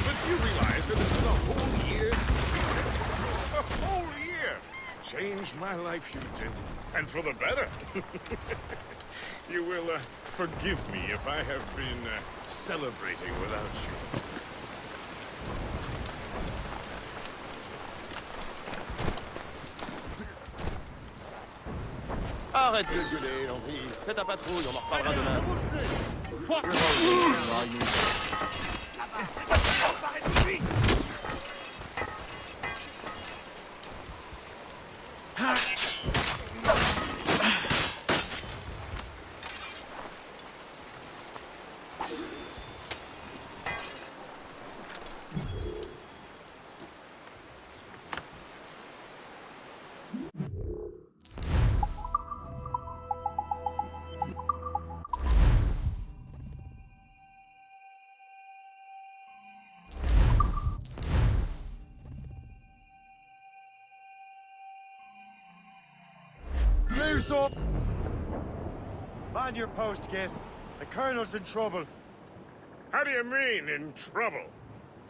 S6: But you realize that it's been a whole year since we met. A whole year! Changed my life, you did. And for the better. You will forgive me if I have been celebrating without you.
S11: Arrête de gueuler, Henri. Fais ta patrouille, on en reparlera demain.
S5: Loose up! Man your post, Gist. The Colonel's in trouble.
S6: How do you mean, in trouble?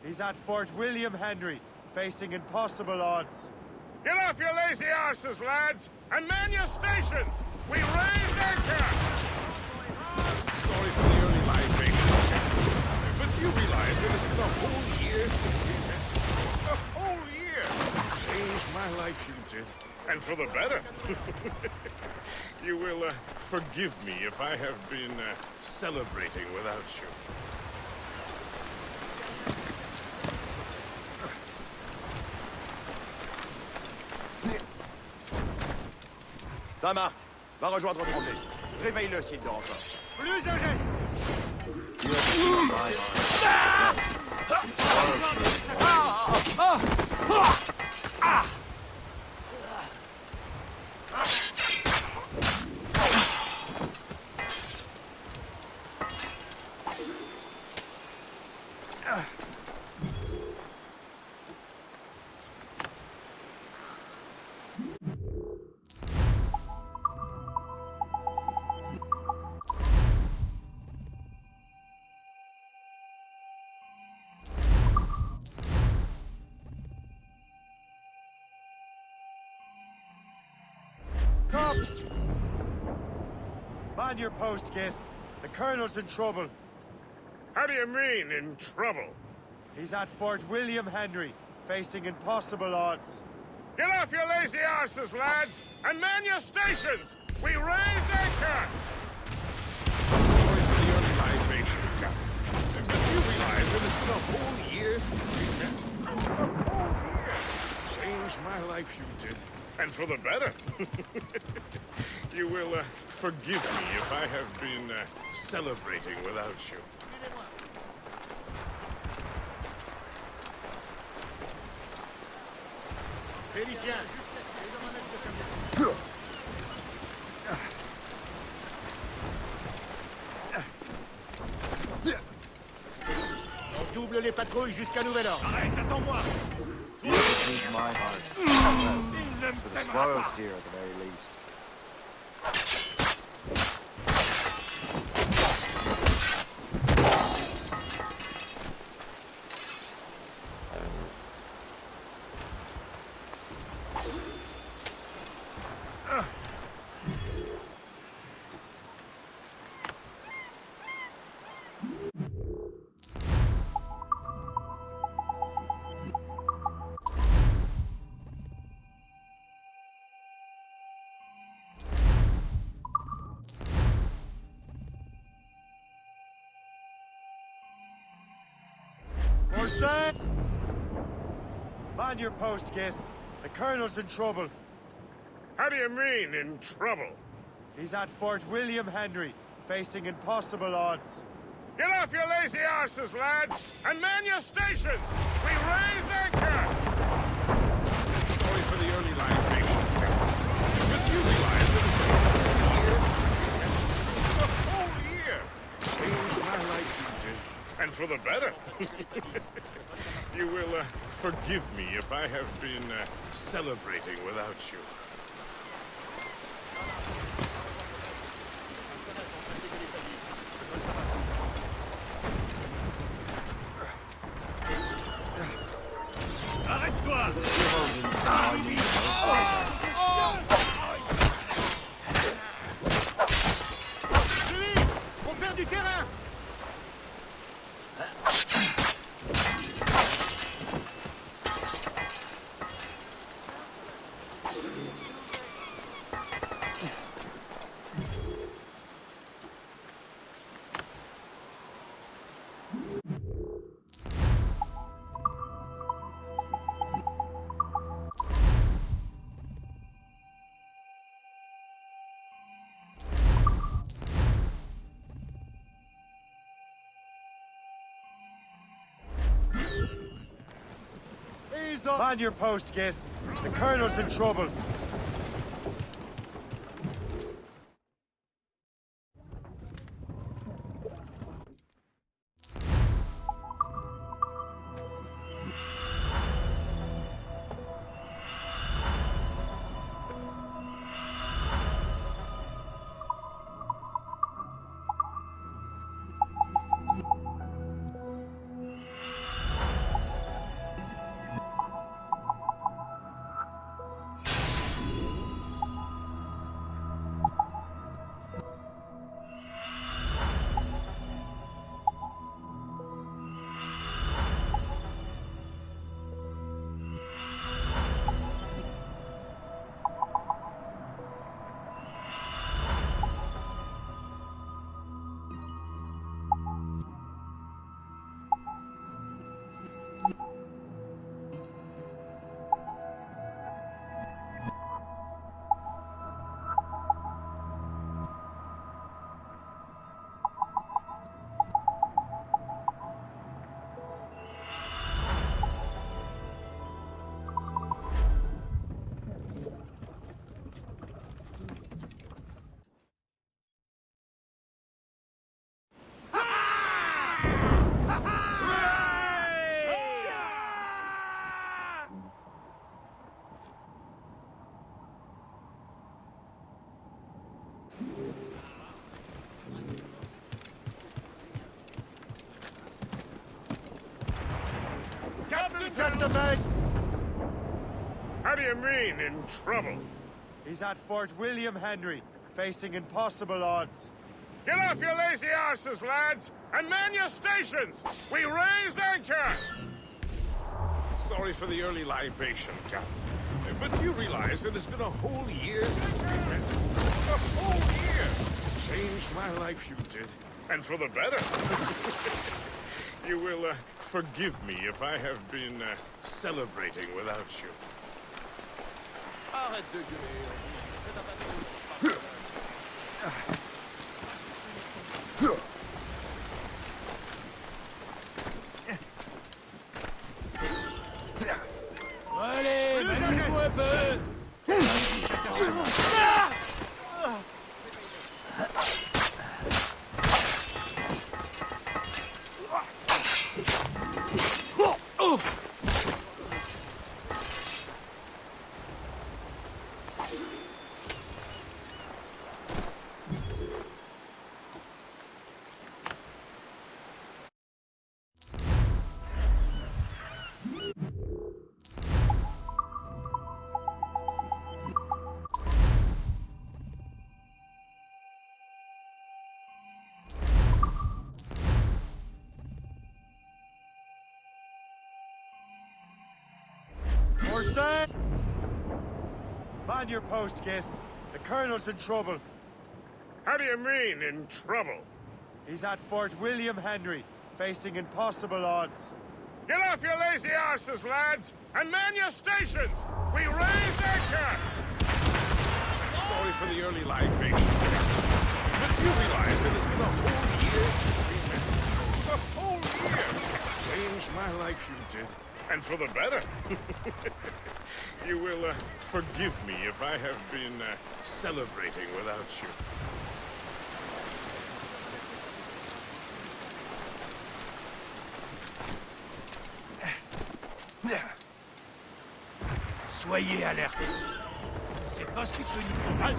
S5: He's at Fort William Henry, facing impossible odds.
S6: Get off your lazy arses, lads, and man your stations! We raise anchor! Sorry for the early libation, but you realize that it's been a whole year since we met. A whole year! Changed my life, you did. And for the better. You will forgive me if I have been celebrating without you.
S5: Saint-Marc, va rejoindre ton gris. Réveille-le s'il dort encore.
S6: Plus un geste!
S5: Cops! Man your post, Gist. The Colonel's in trouble.
S6: How do you mean, in trouble?
S5: He's at Fort William Henry, facing impossible odds.
S6: Get off your lazy arses, lads, and man your stations! We raise anchor! Sorry for the early libation, Captain. But you realize it has been a whole year since we met? A whole year! Changed my life, you did. And for the better. You will forgive me if I have been celebrating without you.
S11: Félicien. On double les patrouilles jusqu'à nouvel ordre.
S20: Arrête, attends-moi.
S11: Breaks my heart. Well, for the spoils here at the very least.
S5: Forsyth! Man your post, Gist. The Colonel's in trouble.
S6: How do you mean, in trouble?
S5: He's at Fort William Henry, facing impossible odds.
S6: Get off your lazy arses, lads, and man your stations! We raise anchor! Sorry for the early libation, but you realize it has been a whole year. Changed my life, you did. And for the better. You will forgive me if I have been celebrating without you.
S20: Arrête-toi!
S11: Julie! On perd du terrain!
S5: Man your post, Gist. The Colonel's in trouble. got the man!
S6: How do you mean, in trouble?
S5: He's at Fort William Henry, facing impossible odds.
S6: Get off your lazy arses, lads, and man your stations! We raise anchor! Sorry for the early libation, Captain. But do you realize it has been a whole year since we met? A whole year! Changed my life, you did. And for the better. You will forgive me if I have been celebrating without you.
S11: Arrête de gueuler.
S22: Allez, manie-vous un peu!
S5: Sir! Man your post, guest. The Colonel's in trouble.
S6: How do you mean, in trouble?
S5: He's at Fort William Henry, facing impossible odds.
S6: Get off your lazy arses, lads, and man your stations! We raise anchor! Sorry for the early libation. But do you realize it has been a whole year since we met? A whole year! Changed my life, you did. And for the better. You will forgive me if I have been celebrating without you.
S22: Soyez alerte. C'est pas ce qui peut nous faire mal.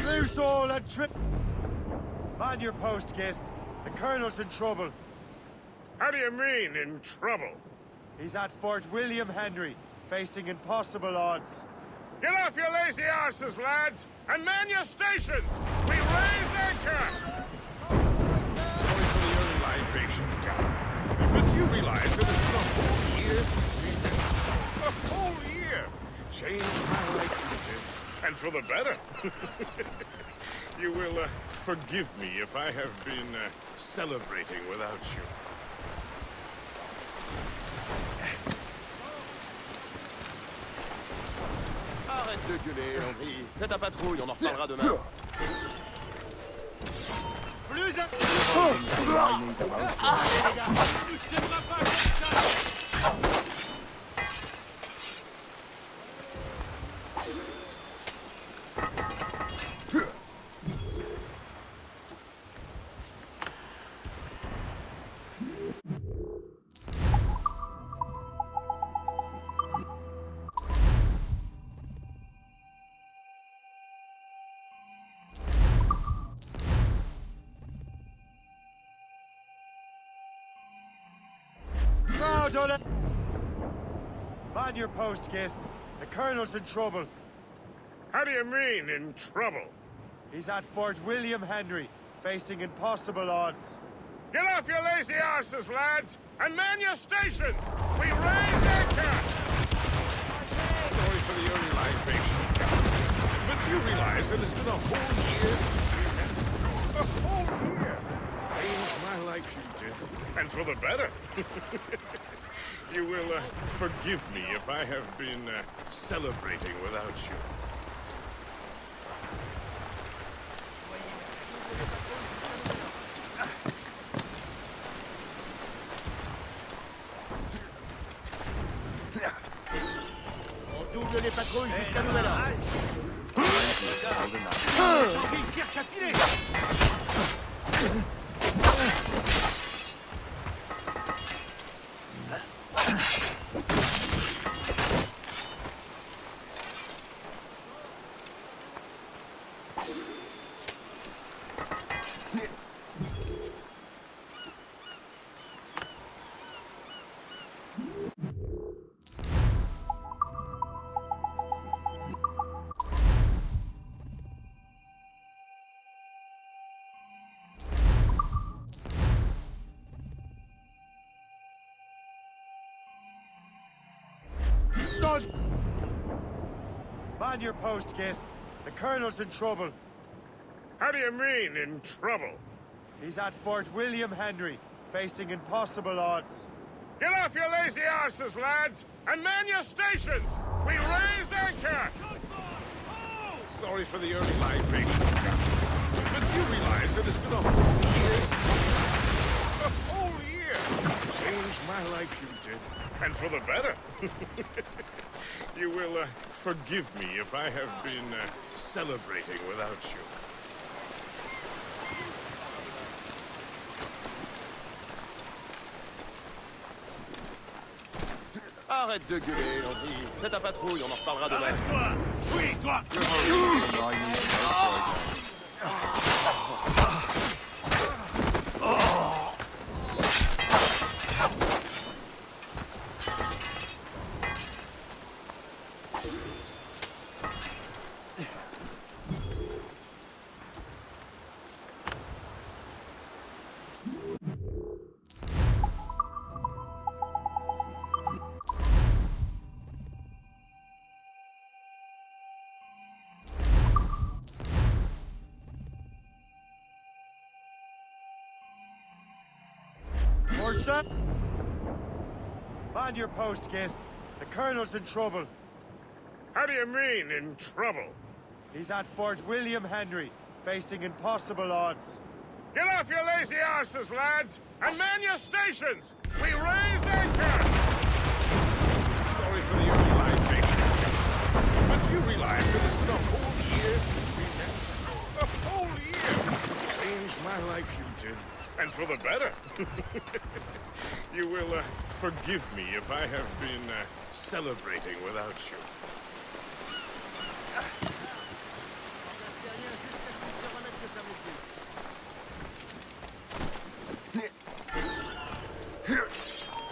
S5: Loose all and trip. Man your post, guest. The Colonel's in trouble.
S6: How do you mean, in trouble?
S5: He's at Fort William Henry, facing impossible odds.
S6: Get off your lazy arses, lads, and man your stations! We raise anchor! Sorry for the early libation, Captain. But do you realize it has been a whole year since we met? A whole year! Changed my life, you did. And for the better. You will forgive me if I have been celebrating without you.
S11: Arrête de gueuler, Henri. Fais ta patrouille, on en reparlera demain.
S22: Plus un...
S5: Now, don't let... Man your post, guest. The Colonel's in trouble.
S6: How do you mean, in trouble?
S5: He's at Fort William Henry, facing impossible odds.
S6: Get off your lazy arses, lads, and man your stations! We raise anchor! Sorry for the early libation, Captain. But do you realize it has been a whole year since we met? A whole year! Changed my life, you did. And for the better. You will forgive me if I have been celebrating without you.
S11: les patrouilles jusqu'à nouvel ordre.
S5: Stunned! Man your post, Gist. The Colonel's in trouble.
S6: How do you mean, in trouble?
S5: He's at Fort William Henry, facing impossible odds.
S6: Get off your lazy arses, lads, and man your stations! We raise anchor! Sorry for the early libation, Captain. But you realize that it's been a whole year since... A whole year! Changed my life, you did. And for the better. You will forgive me if I have been celebrating without you.
S11: Arrête de gueuler, Henri. Fais ta patrouille, on en reparlera demain.
S20: Toi! Oui, toi!
S5: Morset! Man your post, Gist. The Colonel's in trouble.
S6: How do you mean, in trouble?
S5: He's at Fort William Henry, facing impossible odds.
S6: Get off your lazy arses, lads, and man your stations! We raise anchor! Sorry for the early libation, but you realize that it's been a whole year since we met. A whole year! Changed my life, you did. And for the better. You will forgive me if I have been celebrating without you.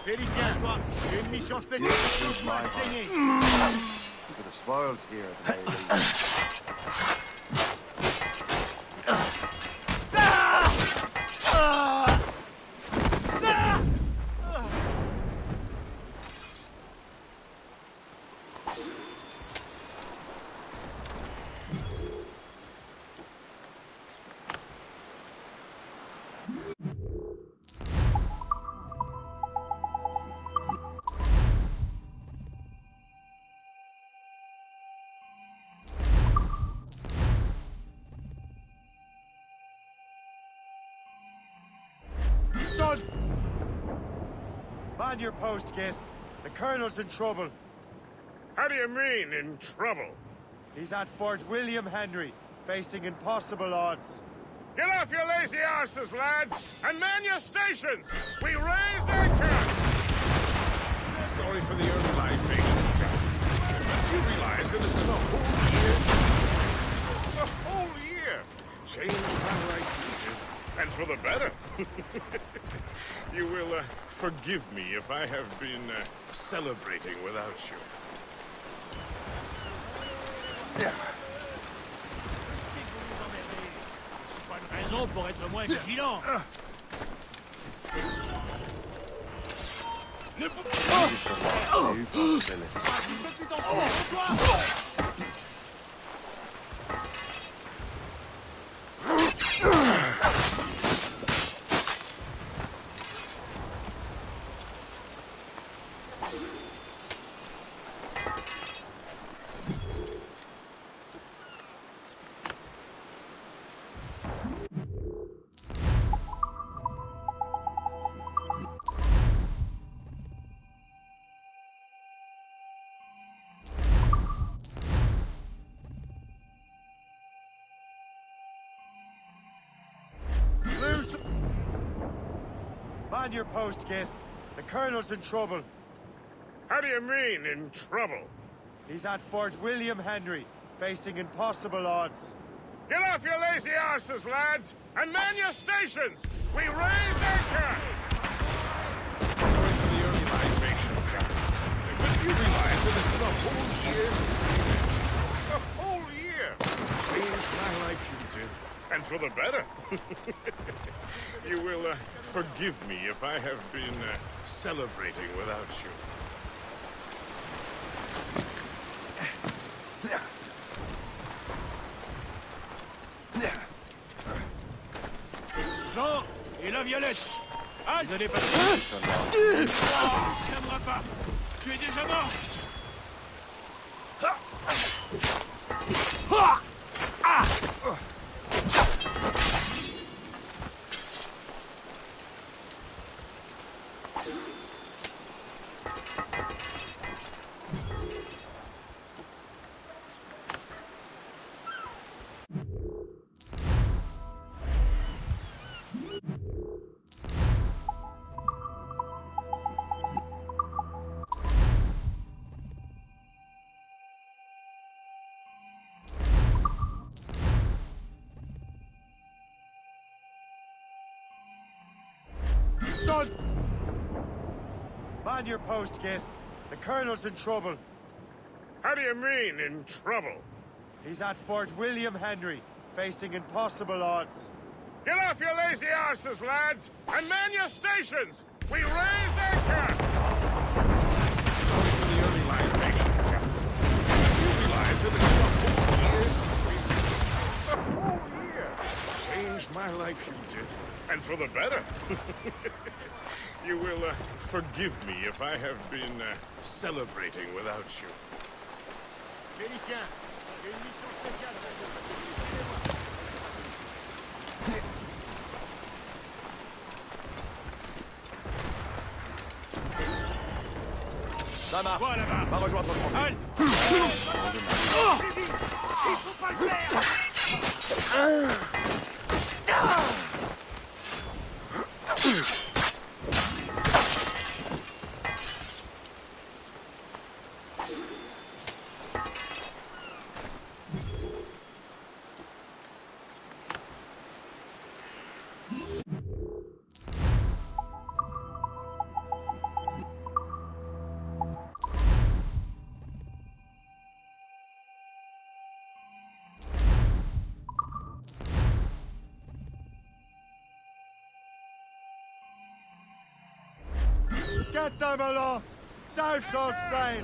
S11: Félicien, toi, j'ai une mission spéciale pour toi à saigner.
S5: Look at the spoils here at the very least. Stunned! Man your post, Gist. The Colonel's in trouble.
S6: How do you mean, in trouble?
S5: He's at Fort William Henry, facing impossible odds.
S6: Get off your lazy arses, lads, and man your stations! We raise anchor! Sorry for the early libation, Captain. But you realize that it's been a whole year since... A whole year! Changed my life, you did. And for the better. You will forgive me if I have been celebrating without you.
S22: Pas de raison pour être moins vigilant. Ne peux
S5: Man your post, Gist. The Colonel's in trouble.
S6: How do you mean, in trouble?
S5: He's at Fort William Henry, facing impossible odds.
S6: Get off your lazy arses, lads, and man your stations! We raise anchor! Sorry for the early libation, Captain. But you realize that it's been a whole year since we met? A whole year! Changed my life, you did. And for the better. You will forgive me if I have been celebrating without you.
S20: Jean et la Violette. Ah, ne l'ai pas dit. Ne tiendra pas. Tu es déjà mort.
S5: Stunned! Man your post, Gist. The Colonel's in trouble.
S6: How do you mean, in trouble?
S5: He's at Fort William Henry, facing impossible odds.
S6: Get off your lazy arses, lads, and man your stations! We raise anchor! Sorry for the early libation, Captain. You realize that it's been a whole year since we... A whole year! Changed my life, you did. And for the better. You will forgive me if I have been celebrating without you.
S20: Félicien, j'ai une mission spéciale à
S5: Dama,
S20: Quoi là-bas?
S5: va rejoindre ton front.
S20: Halte! Il faut pas le faire!
S5: Get them aloft! Down, sword sail!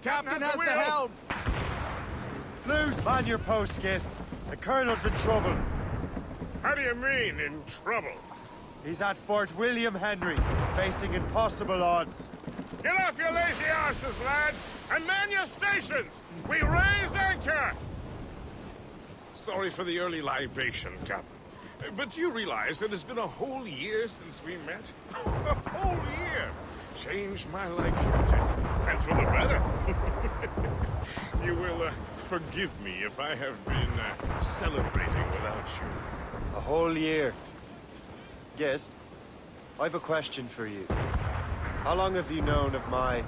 S6: Captain has the helm!
S5: Blues, man your post, Gist. The Colonel's in trouble.
S6: How do you mean, in trouble?
S5: He's at Fort William Henry, facing impossible odds.
S6: Get off your lazy arses, lads, and man your stations! We raise anchor! Sorry for the early libation, Captain. But you realize it has been a whole year since we met? A whole year! Changed my life, you did. And for the better. You will forgive me if I have been celebrating without you.
S5: A whole year. Guest, I've a question for you. How long have you known of my,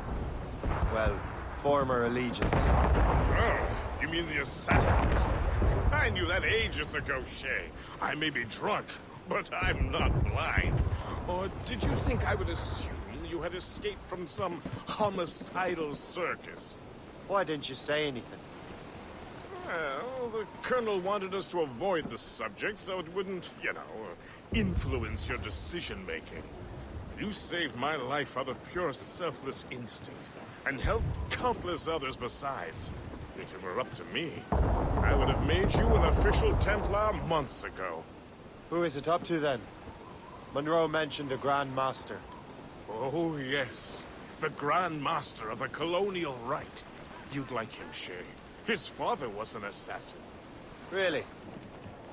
S5: well, former allegiance?
S6: Oh, you mean the assassins? I knew that ages ago, Shay. I may be drunk, but I'm not blind. Or did you think I would assume you had escaped from some homicidal circus?
S5: Why didn't you say anything?
S6: Well, the Colonel wanted us to avoid the subject so it wouldn't, influence your decision-making. You saved my life out of pure selfless instinct, and helped countless others besides. If it were up to me, I would have made you an official Templar months ago.
S5: Who is it up to, then? Monroe mentioned a Grand Master.
S6: Oh, yes. The Grand Master of the Colonial Rite. You'd like him, Shay. His father was an assassin.
S5: Really?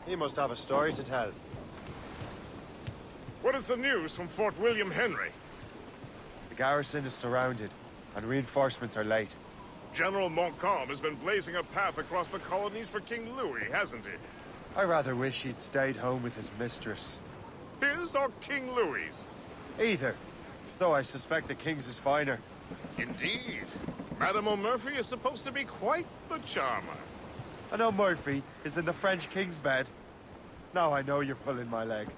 S5: He must have a story to tell.
S6: What is the news from Fort William Henry?
S5: The garrison is surrounded, and reinforcements are late.
S6: General Montcalm has been blazing a path across the colonies for King Louis, hasn't he?
S5: I rather wish he'd stayed home with his mistress.
S6: His or King Louis's?
S5: Either. Though I suspect the King's is finer.
S6: Indeed. Madame O'Murphy is supposed to be quite the charmer.
S5: I know Murphy is in the French King's bed. Now I know you're pulling my leg.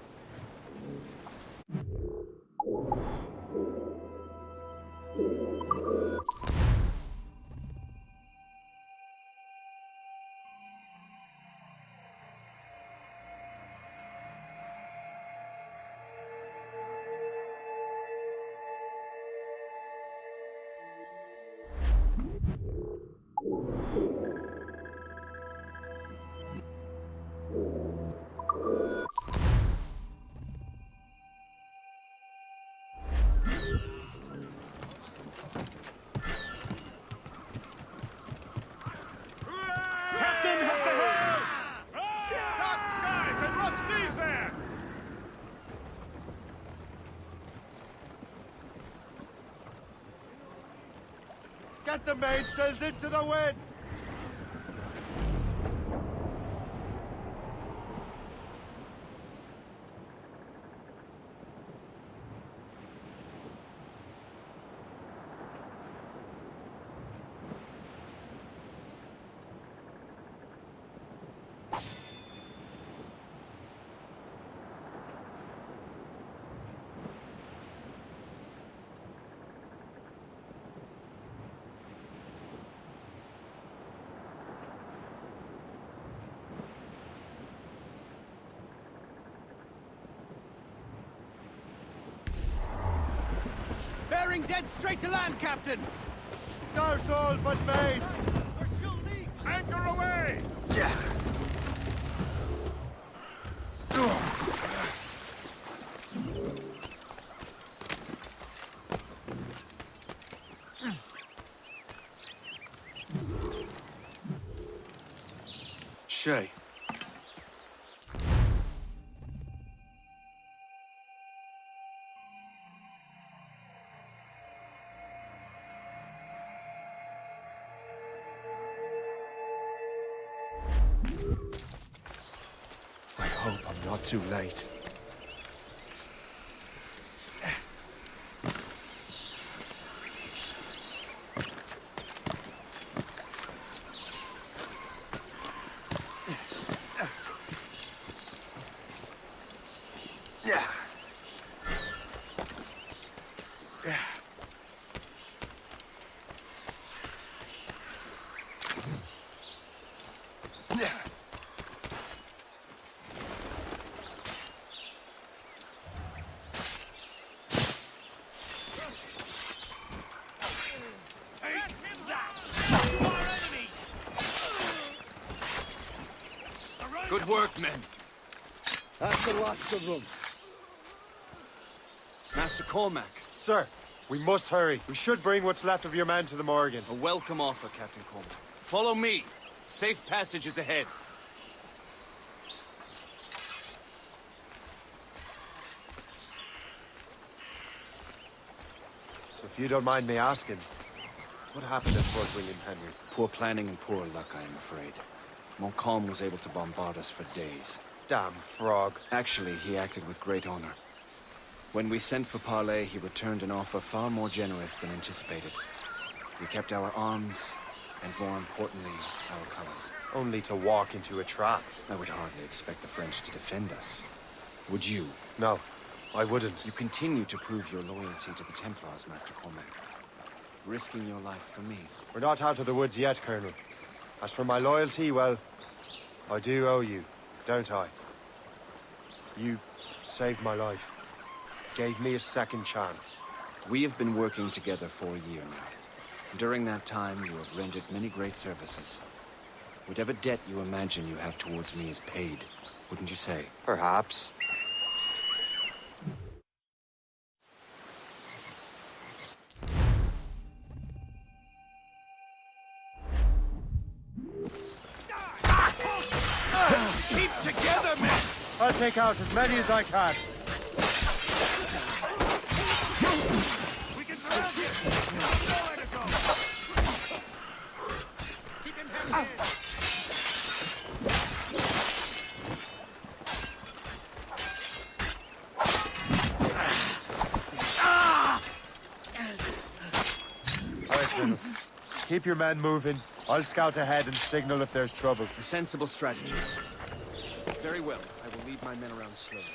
S5: Get the mainsails into the wind!
S13: Bearing dead straight to land, Captain!
S5: Douse all but mates!
S6: Anchor away!
S5: Yeah.
S9: Shay.
S5: I hope I'm not too late.
S1: Good work, men.
S10: That's the last of them.
S1: Master Cormac.
S5: Sir, we must hurry. We should bring what's left of your men to the Morgan.
S1: A welcome offer, Captain Cormac. Follow me. Safe passage is ahead.
S5: If you don't mind me asking, what happened at Fort William Henry?
S7: Poor planning and poor luck, I am afraid. Montcalm was able to bombard us for days.
S5: Damn frog.
S7: Actually, he acted with great honor. When we sent for parley, he returned an offer far more generous than anticipated. We kept our arms, and more importantly, our colors.
S5: Only to walk into a trap.
S7: I would hardly expect the French to defend us. Would you?
S5: No, I wouldn't.
S7: You continue to prove your loyalty to the Templars, Master Cormac. Risking your life for me.
S5: We're not out of the woods yet, Colonel. As for my loyalty, well, I do owe you, don't I? You saved my life. Gave me a second chance.
S7: We have been working together for a year now. During that time, you have rendered many great services. Whatever debt you imagine you have towards me is paid, wouldn't you say?
S5: Perhaps.
S20: Keep together, men!
S5: I'll take out as many as I can.
S20: We can surround him! Nowhere to go! Keep him hemmed in!
S5: All right, Colonel. Keep your men moving. I'll scout ahead and signal if there's trouble.
S7: A sensible strategy. Very well. I will lead my men around slowly.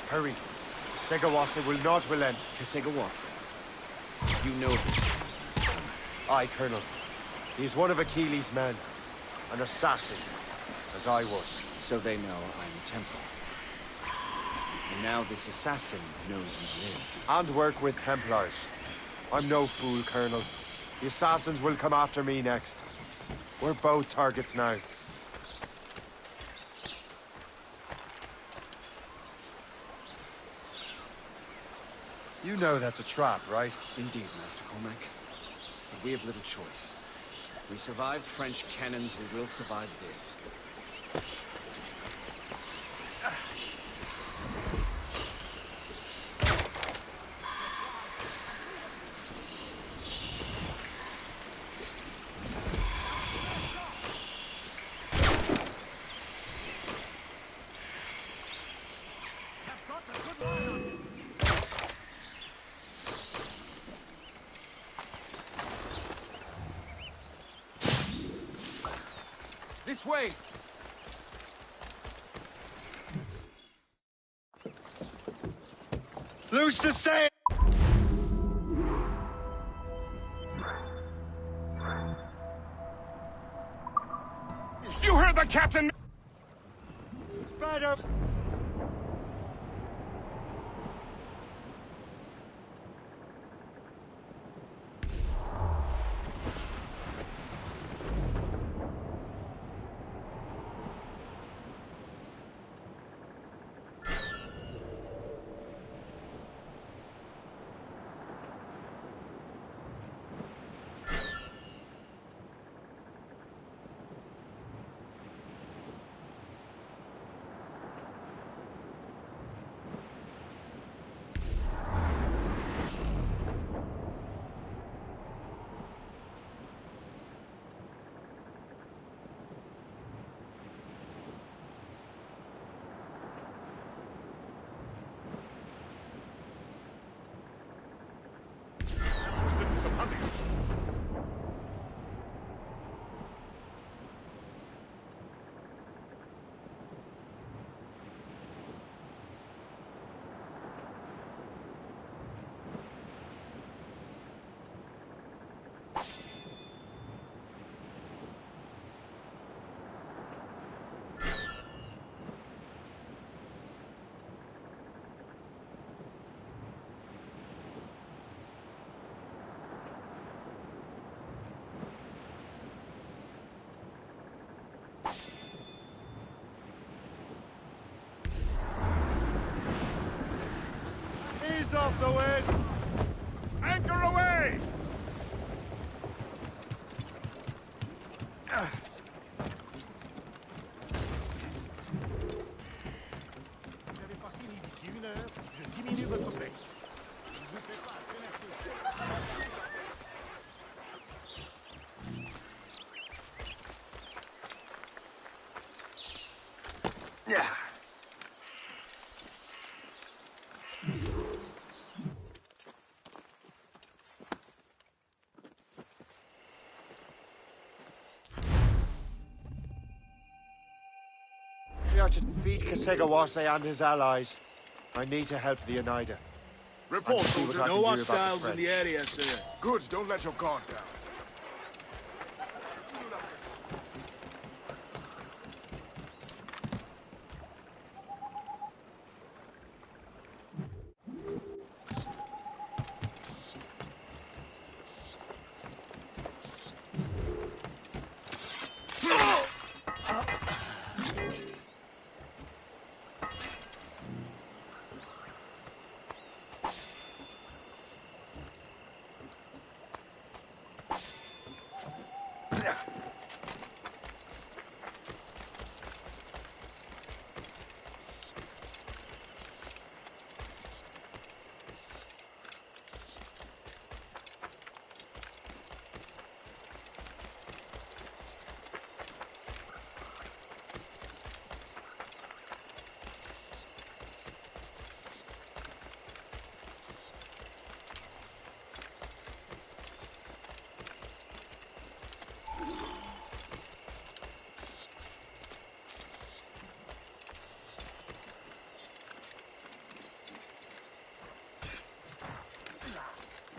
S5: Hurry. Segawasa will not relent.
S7: Kesegawasa. You know this, Mr. Cormac.
S5: Aye, Colonel. He is one of Achilles' men. An assassin, as I was.
S7: So they know I'm a Templar. And now this assassin knows you live.
S5: And work with Templars. I'm no fool, Colonel. The assassins will come after me next. We're both targets now. You know that's a trap, right?
S7: Indeed, Master Cormac. But we have little choice. We survived French cannons, we will survive this.
S13: This way!
S5: Loose the sail!
S6: You heard the captain!
S5: Spider!
S6: Some hunting.
S5: Ease off the wind!
S6: Anchor away!
S22: Vous n'avez pas fini d'ici 1 heure, je diminue votre paie. Ne vous faites pas, merci.
S5: Yeah. We are to defeat Kasegawase and his allies. I need to help the Oneida.
S11: Report,
S5: see what
S11: soldier.
S5: I can
S11: No
S5: do about the
S11: hostiles in the
S5: French.
S11: area, sir.
S6: Good, don't let your guard down.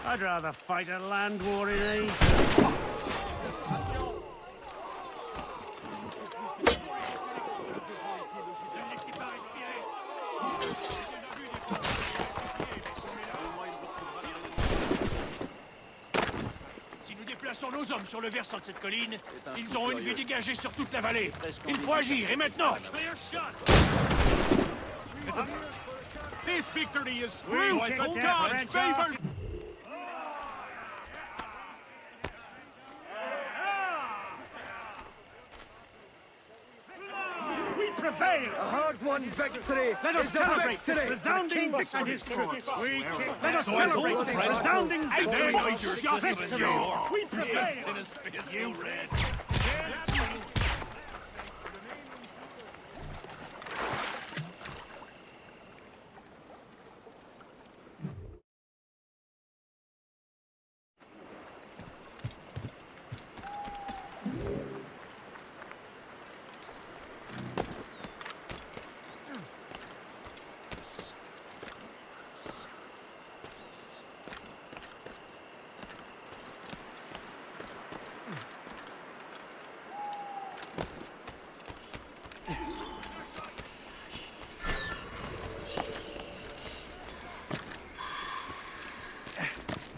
S22: I'd rather fight a land war in Asia.
S20: nos hommes sur le versant de cette colline, ils auront une vue dégagée sur toute la vallée. Il faut agir, et maintenant!
S6: This victory is
S20: Oui,
S6: proof
S20: God's
S6: that
S20: favor!
S6: we prevail.
S10: A hard-won victory.
S6: Let us
S10: is a
S6: celebrate
S10: victory.
S6: this resounding victory. And his troops. Let us
S20: So
S6: celebrate
S20: I
S6: this
S20: hope,
S6: resounding
S20: And
S6: victory.
S20: then I just got him
S6: Victory.
S20: you.
S6: We prevail.
S20: In his face, you red.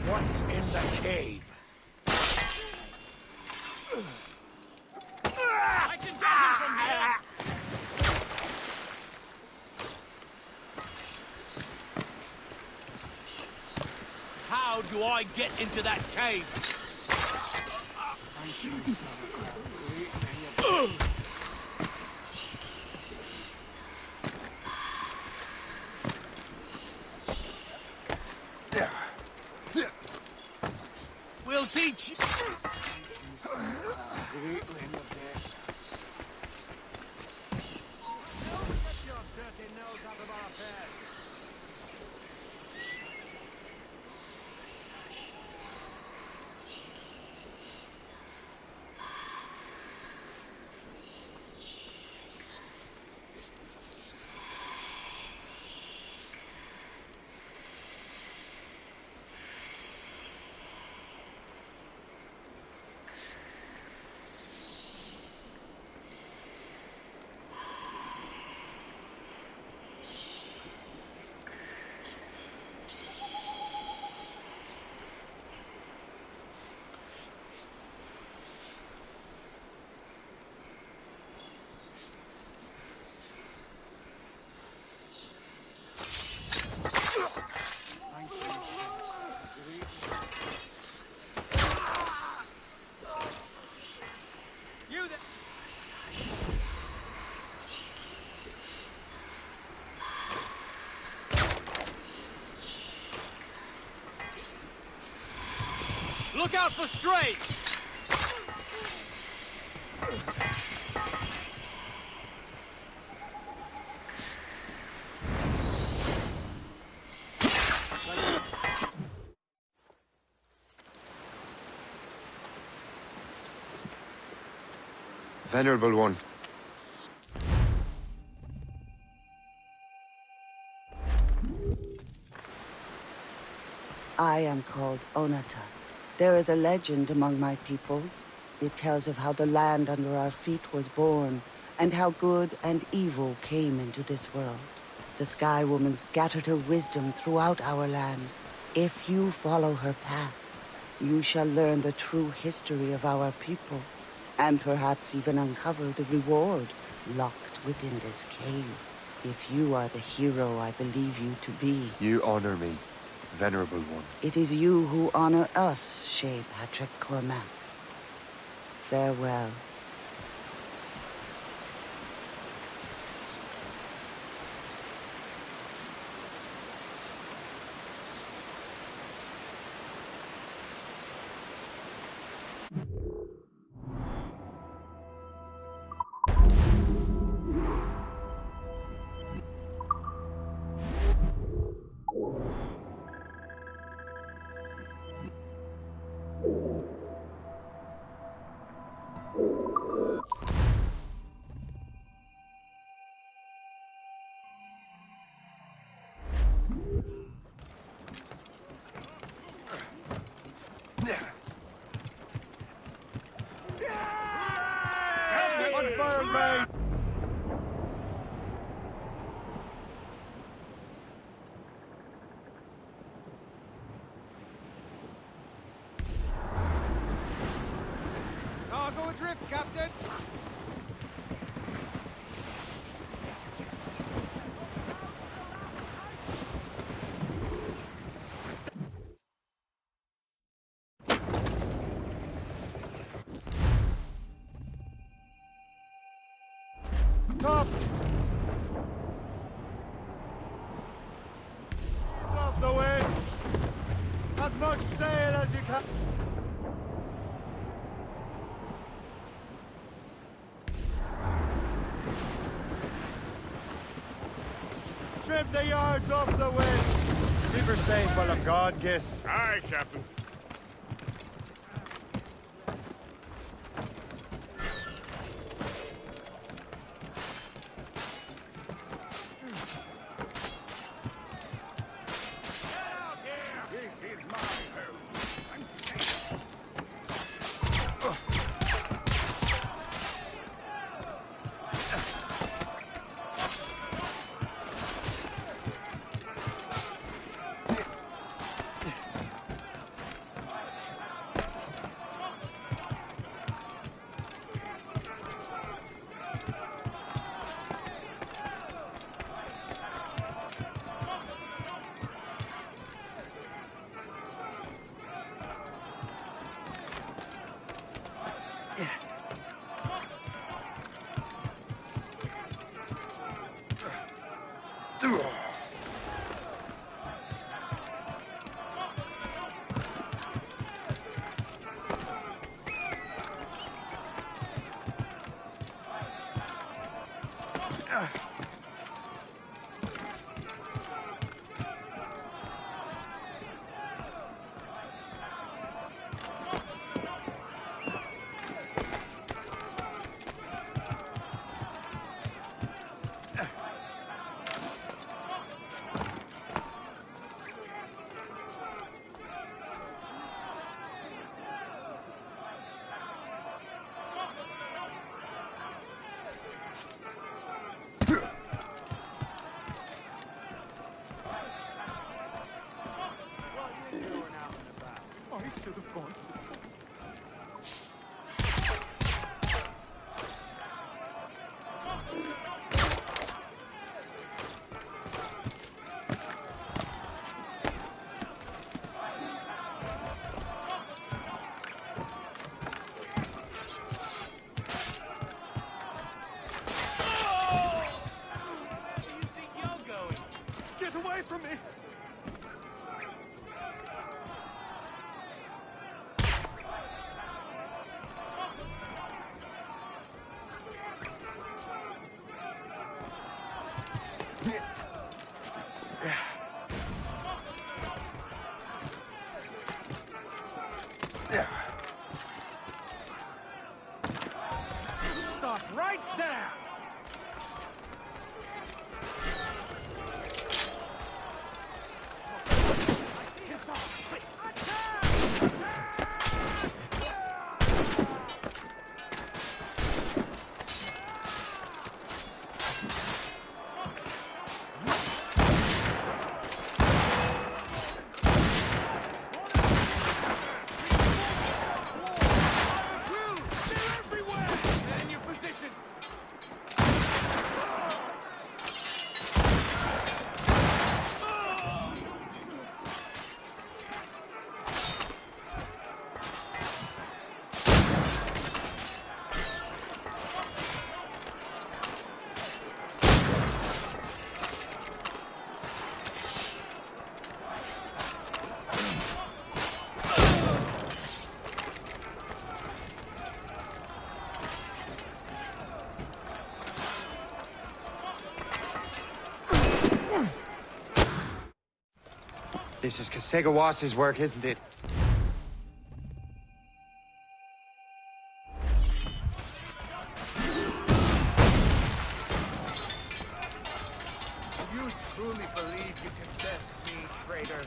S3: What's in the cave?
S20: I can get him from here!
S3: How do I get into that cave? We'll teach.
S20: Look out for strays!
S5: Venerable One.
S15: I am called Onata. There is a legend among my people. It tells of how the land under our feet was born, and how good and evil came into this world. The Sky Woman scattered her wisdom throughout our land. If you follow her path, you shall learn the true history of our people, and perhaps even uncover the reward locked within this cave. If you are the hero I believe you to be.
S5: You honor me, Venerable One.
S15: It is you who honor us, Shay Patrick Cormac. Farewell.
S13: Cargo adrift, Captain!
S5: Top! Ease off the wind! As much sail as you can! Trim the yards off the wind! Keep her safe while I'm gone, Gist.
S6: Aye, Captain.
S20: From me! Stop right there!
S5: This is Kasegawas's work, isn't it?
S13: You truly believe you can test me, traitor?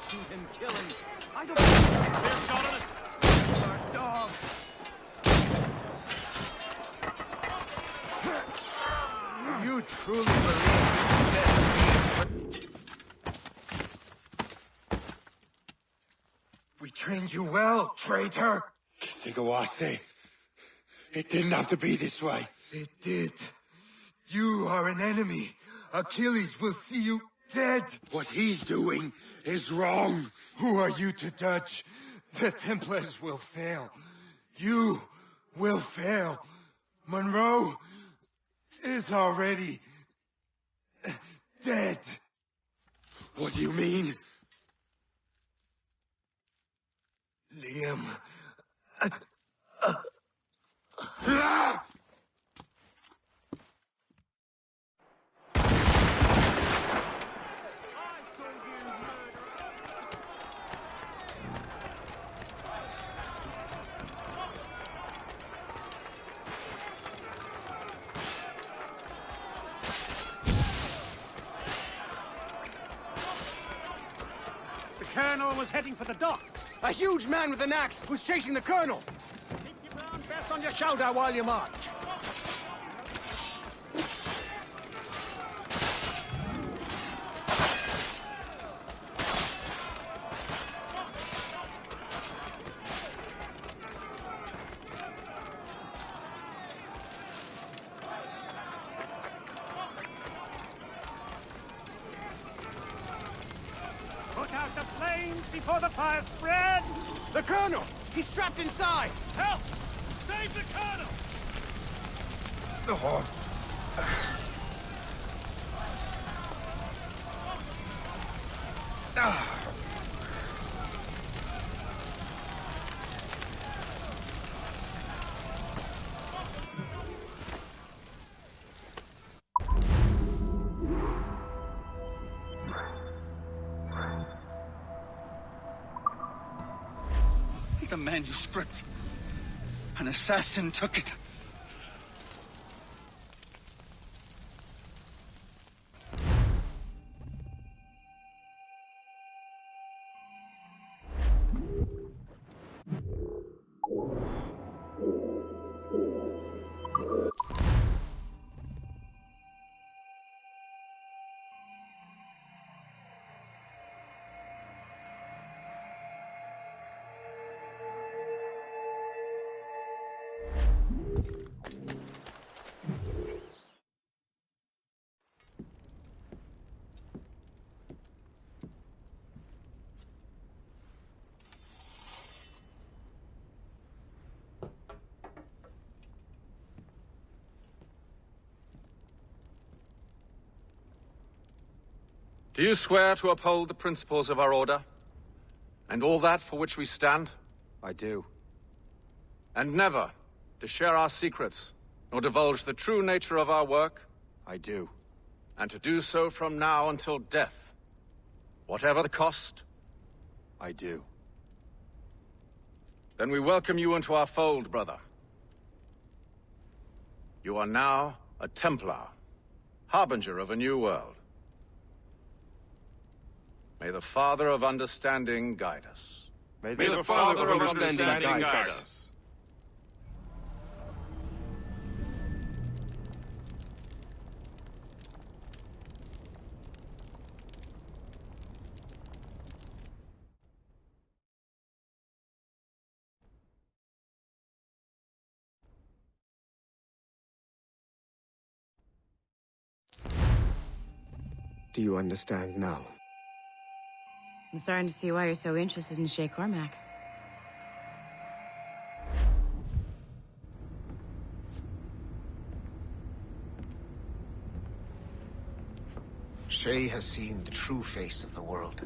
S13: Shoot him, kill him. I don't clear shot on it. Our dog. You truly believe you can test me?
S5: We trained you well, traitor! Sigawase, it didn't have to be this way.
S16: It did. You are an enemy. Achilles will see you dead.
S5: What he's doing is wrong.
S16: Who are you to judge? The Templars will fail. You will fail. Monroe is already dead.
S5: What do you mean?
S16: Liam.
S22: The Colonel was heading for the docks.
S7: A huge man with an axe was chasing the Colonel!
S22: Keep your brown vest on your shoulder while you march. Put out the flames before the fire spreads!
S7: The Colonel! He's trapped inside!
S22: Help! Save the Colonel!
S3: The manuscript. An assassin took it.
S2: Do you swear to uphold the principles of our order? And all that for which we stand?
S5: I do.
S2: And never to share our secrets, nor divulge the true nature of our work?
S5: I do.
S2: And to do so from now until death, whatever the cost?
S5: I do.
S2: Then we welcome you into our fold, brother. You are now a Templar, harbinger of a new world. May the Father of Understanding guide us.
S9: May the Father of Understanding guide us.
S5: Do you understand now?
S8: I'm starting to see why you're so interested in Shay Cormac.
S17: Shay has seen the true face of the world,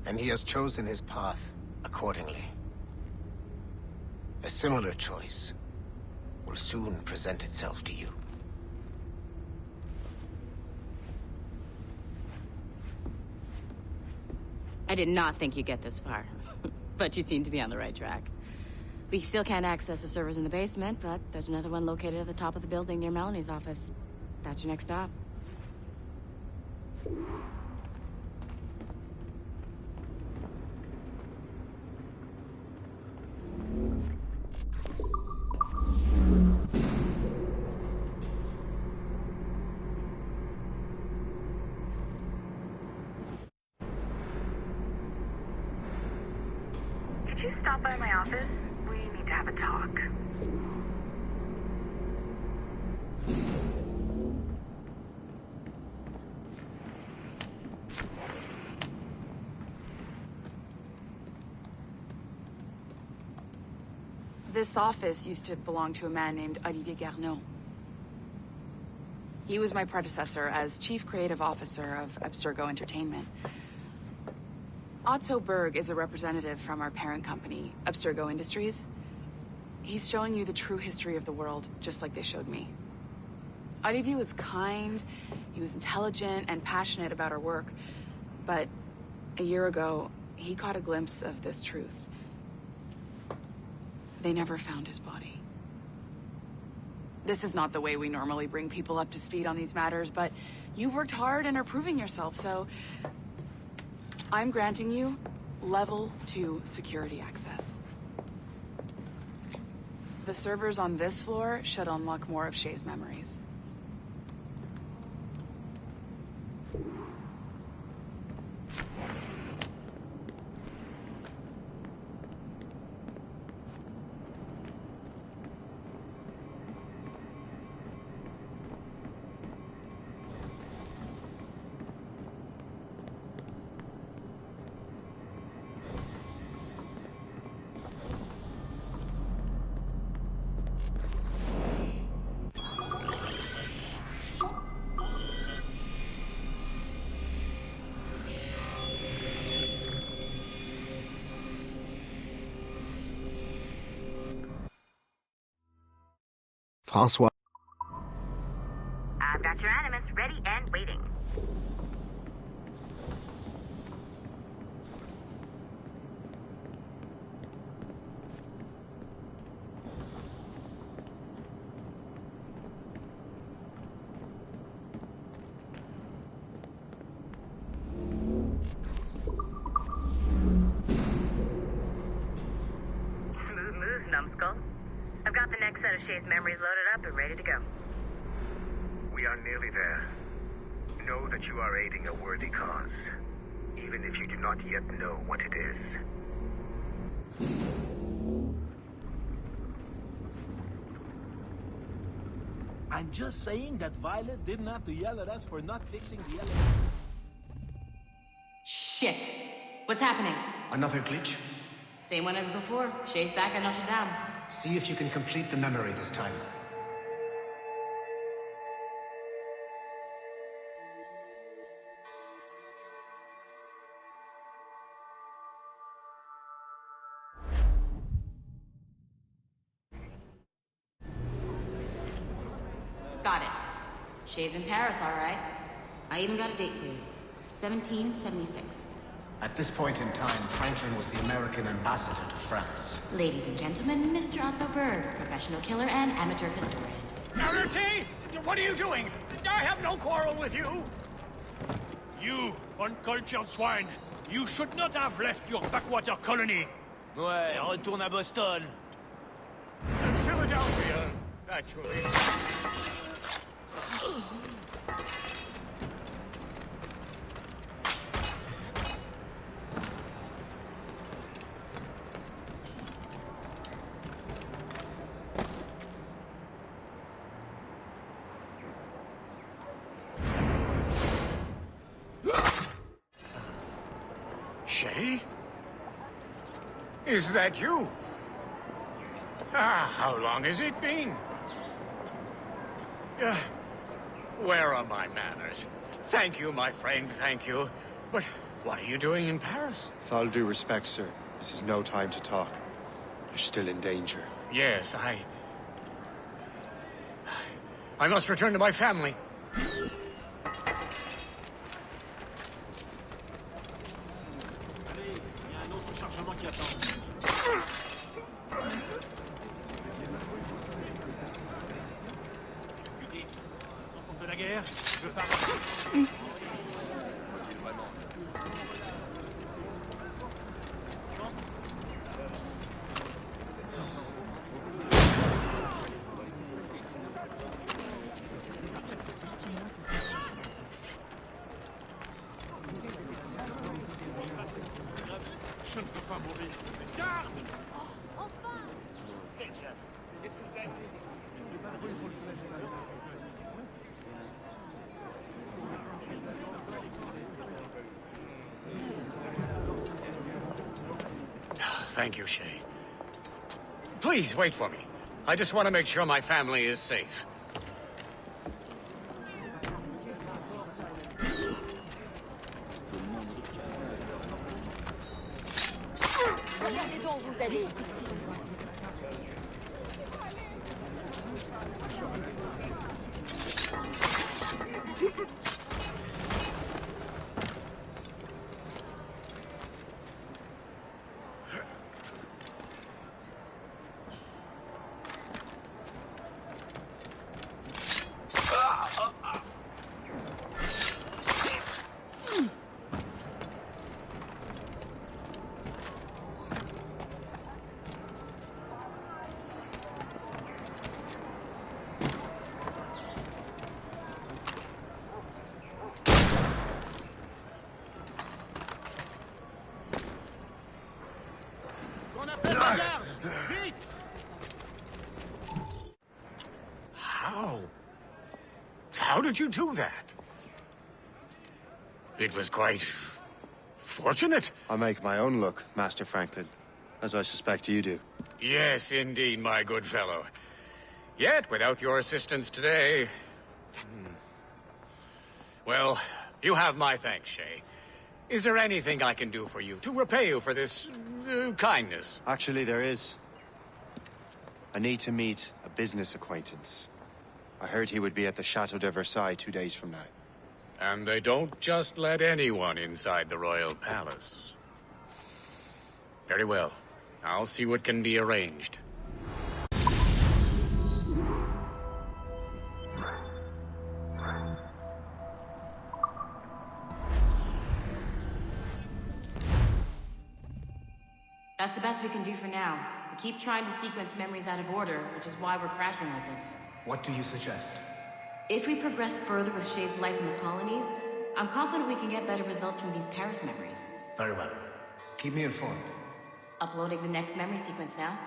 S17: and he has chosen his path accordingly. A similar choice will soon present itself to you.
S8: I did not think you'd get this far, but you seem to be on the right track. We still can't access the servers in the basement, but there's another one located at the top of the building near Melanie's office. That's your next stop.
S21: Could you stop by my office? We
S4: have a talk.
S12: This office used to belong to a man named Olivier Garneau. He was my predecessor as Chief Creative Officer of Abstergo Entertainment. Otto Berg is a representative from our parent company, Abstergo Industries. He's showing you the true history of the world, just like they showed me. Olivier was kind, he was intelligent and passionate about our work, but a year ago, he caught a glimpse of this truth. They never found his body. This is not the way we normally bring people up to speed on these matters, but you've worked hard and are proving yourself, so I'm granting you level 2 security access. The servers on this floor should unlock more of Shay's memories.
S17: Francois.
S4: I've got your animus ready and waiting. Smooth moves, numbskull. I've got the next set of Shay's memories loaded up and ready to go.
S21: We are nearly there. Know that you are aiding a worthy cause, even if you do not yet know what it is.
S11: I'm just saying that Violet didn't have to yell at us for not fixing the elevator.
S8: Shit. What's happening?
S17: Another glitch?
S8: Same one as before. Shay's back at Notre Dame.
S17: See if you can complete the memory this time.
S8: Got it. Shay's in Paris, all right. I even got a date for you. 1776.
S17: At this point in time, Franklin was the American ambassador to France.
S8: Ladies and gentlemen, Mr. Otto Berg, professional killer and amateur historian.
S20: Liberty! What are you doing? I have no quarrel with you! You, uncultured swine! You should not have left your backwater colony!
S24: Ouais, retourne à Boston!
S20: Philadelphia, actually. Shay? Is that you? How long has it been? Where are my manners? Thank you, my friend, thank you. But what are you doing in Paris?
S5: With all due respect, sir, this is no time to talk. You're still in danger.
S20: Yes, I must return to my family.
S22: Je ne peux pas mourir. Garde!
S20: Thank you, Shay. Please, wait for me. I just want to make sure my family is safe.
S14: Regardez donc, vous avez...
S20: How did you do that? It was quite... fortunate.
S5: I make my own luck, Master Franklin, as I suspect you do.
S20: Yes, indeed, my good fellow. Yet, without your assistance today... Well, you have my thanks, Shay. Is there anything I can do for you to repay you for this kindness?
S5: Actually, there is. I need to meet a business acquaintance. I heard he would be at the Chateau de Versailles 2 days from now.
S20: And they don't just let anyone inside the royal palace. Very well. I'll see what can be arranged.
S8: That's the best we can do for now. We keep trying to sequence memories out of order, which is why we're crashing like this.
S17: What do you suggest?
S8: If we progress further with Shay's life in the colonies, I'm confident we can get better results from these Paris memories.
S17: Very well. Keep me informed.
S8: Uploading the next memory sequence now.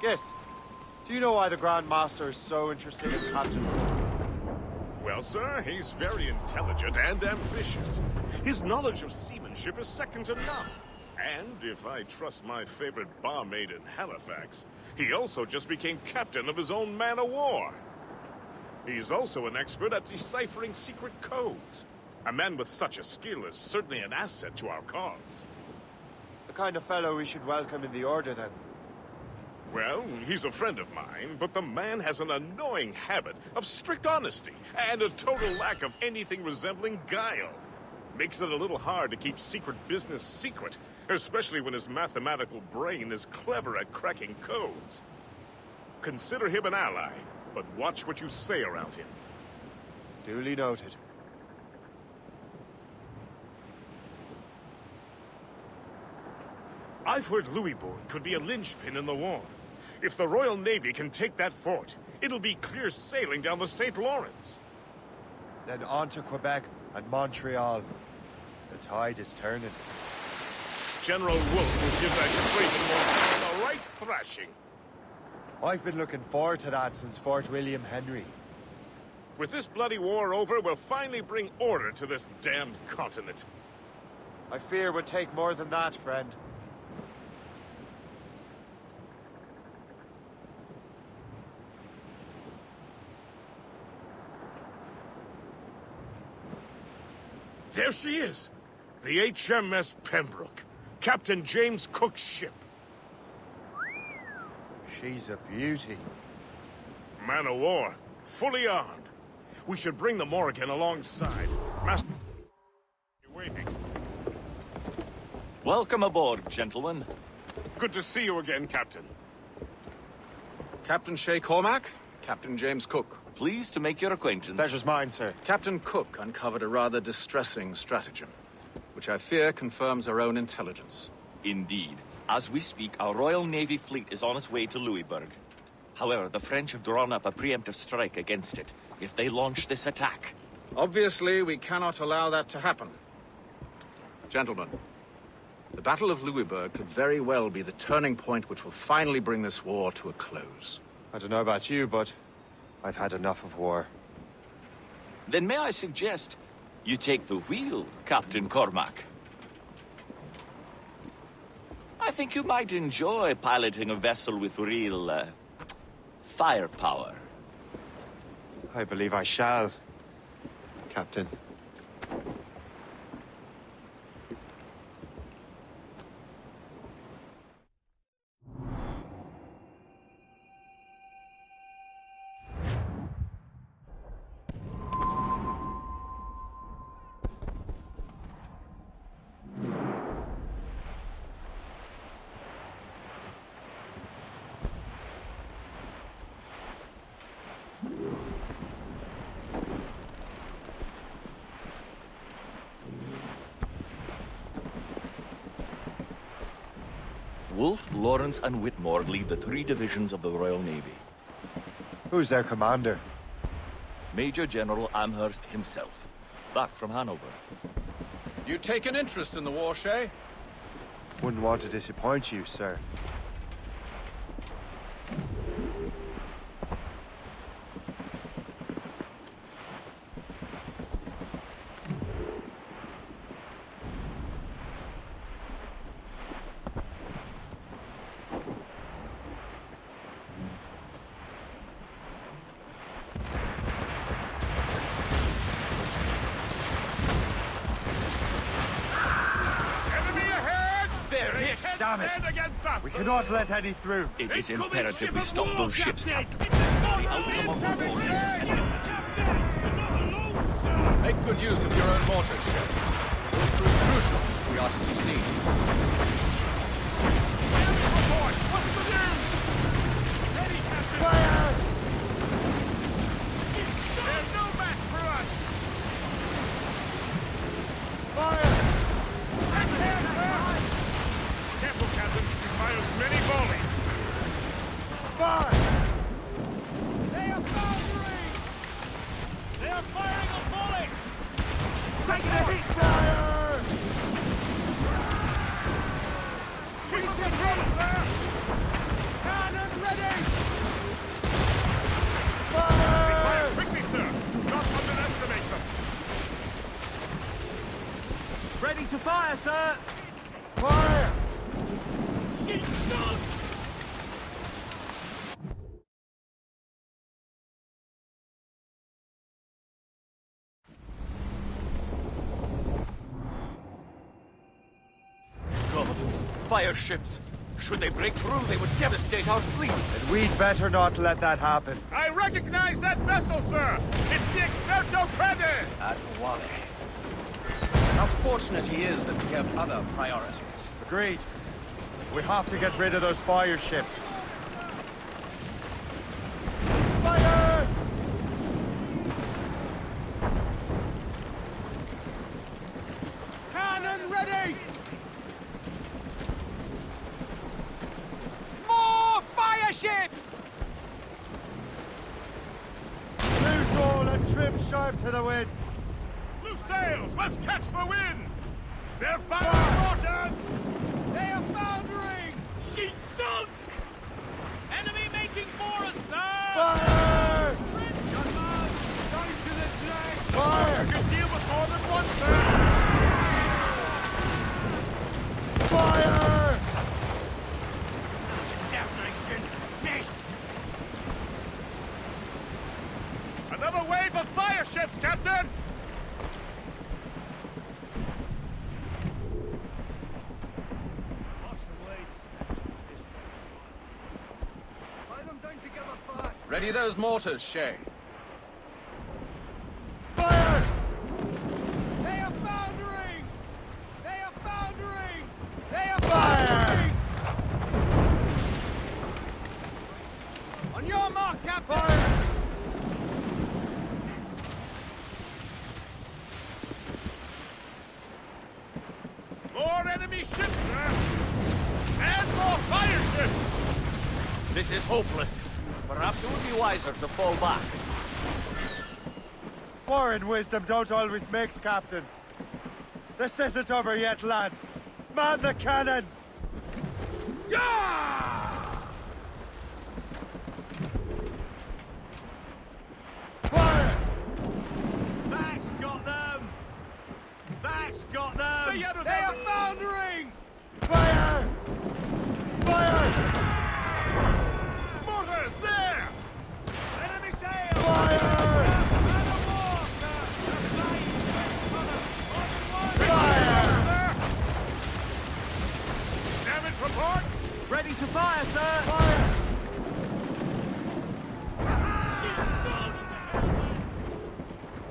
S5: Gist, do you know why the Grand Master is so interested in Captain?
S6: Well, sir, he's very intelligent and ambitious. His knowledge of seamanship is second to none. And if I trust my favorite barmaid in Halifax, he also just became captain of his own man-of-war. He's also an expert at deciphering secret codes. A man with such a skill is certainly an asset to our cause.
S5: The kind of fellow we should welcome in the Order, then.
S6: Well, he's a friend of mine, but the man has an annoying habit of strict honesty and a total lack of anything resembling guile. Makes it a little hard to keep secret business secret, especially when his mathematical brain is clever at cracking codes. Consider him an ally, but watch what you say around him.
S5: Duly noted.
S6: I've heard Louisbourg could be a linchpin in the war. If the Royal Navy can take that fort, it'll be clear sailing down the St. Lawrence.
S5: Then on to Quebec and Montreal. The tide is turning.
S6: General Wolfe will give that craven Montreal a right thrashing.
S5: I've been looking forward to that since Fort William Henry.
S6: With this bloody war over, we'll finally bring order to this damned continent.
S5: I fear it would take more than that, friend.
S6: There she is! The HMS Pembroke, Captain James Cook's ship.
S5: She's a beauty.
S6: Man of war, fully armed. We should bring the Morrigan alongside. Master... You're waiting.
S1: Welcome aboard, gentlemen.
S6: Good to see you again, Captain.
S2: Captain Shay Cormac? Captain James Cook.
S10: Pleased to make your acquaintance.
S5: Pleasure's mine, sir.
S2: Captain Cook uncovered a rather distressing stratagem, which I fear confirms our own intelligence.
S10: Indeed. As we speak, our Royal Navy fleet is on its way to Louisburg. However, the French have drawn up a preemptive strike against it if they launch this attack.
S2: Obviously, we cannot allow that to happen. Gentlemen, the Battle of Louisburg could very well be the turning point which will finally bring this war to a close.
S5: I don't know about you, but I've had enough of war.
S10: Then may I suggest you take the wheel, Captain Cormac? I think you might enjoy piloting a vessel with real, firepower.
S5: I believe I shall, Captain.
S10: Wolfe, Lawrence, and Whitmore lead the 3 divisions of the Royal Navy.
S5: Who's their commander?
S10: Major General Amherst himself, back from Hanover.
S2: You take an interest in the war, Shay?
S5: Wouldn't want to disappoint you, sir. Damn it! We cannot let any through.
S20: It is imperative we stop those ships, Captain.
S10: The outcome of the war.
S2: Make good use of your own mortars, Shay. It will prove crucial if we are to succeed.
S20: What's the news? Ready, Captain!
S5: Fire!
S20: There's no match for us!
S5: Fire!
S6: Careful, Captain. He fires many volleys.
S5: Fire!
S20: They are firing! They are firing a volley!
S5: Taking a heat, fire!
S20: Keep us control, sir! Cannon ready!
S5: Fire!
S6: Fire quickly, sir. Do not underestimate them.
S20: Ready to fire, sir!
S5: Fire!
S20: She's done!
S10: God, fire ships. Should they break through, they would devastate our fleet.
S5: And we'd better not let that happen.
S6: I recognize that vessel, sir. It's the Experto Crede.
S3: At Wally. How fortunate he is that we have other priorities.
S5: Agreed. We have to get rid of those fire ships. Fire!
S20: Cannon ready! More fire ships!
S5: Loose all and trim sharp to the wind.
S6: Loose sails. Let's catch the wind. They're firing mortars.
S20: They are foundering! She's sunk! Enemy making for us, sir!
S5: Fire!
S20: Gunboat! Going to the drag!
S5: Fire!
S6: You can deal with more than one, sir.
S5: Fire!
S20: Damnation! Missed!
S6: Another wave of fire ships, Captain.
S2: Ready those mortars, Shay.
S5: Fire!
S20: They are foundering! They are foundering! They are
S5: Fire!
S20: foundering! On your mark, Captain!
S5: Fire!
S10: This is hopeless. Perhaps it would be wiser to fall back.
S5: War and wisdom don't always mix, Captain. This isn't over yet, lads. Man the cannons! Fire!
S22: That's got them! That's got them!
S13: Stay out of
S22: They
S13: there!
S22: are foundering!
S5: Fire! Fire!
S6: Mortars, there!
S22: Enemy sail!
S5: Fire!
S6: Damage report!
S22: Ready to fire, sir!
S5: Fire!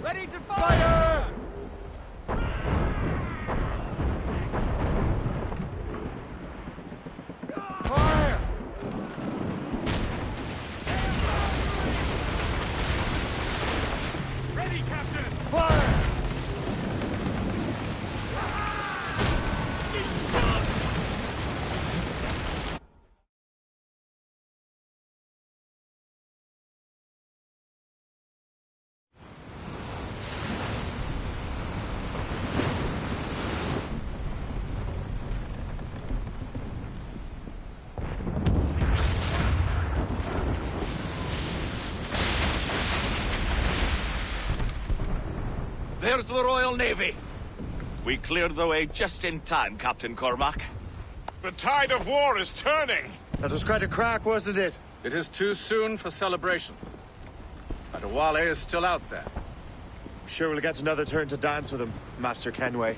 S22: Ready to fire!
S5: Fire! Fire!
S22: Ready, Captain!
S5: Fire!
S10: There's the Royal Navy. We cleared the way just in time, Captain Cormac.
S6: The tide of war is turning!
S5: That was quite a crack, wasn't it?
S2: It is too soon for celebrations. Adewale is still out there.
S5: I'm sure we'll get another turn to dance with him, Master Kenway.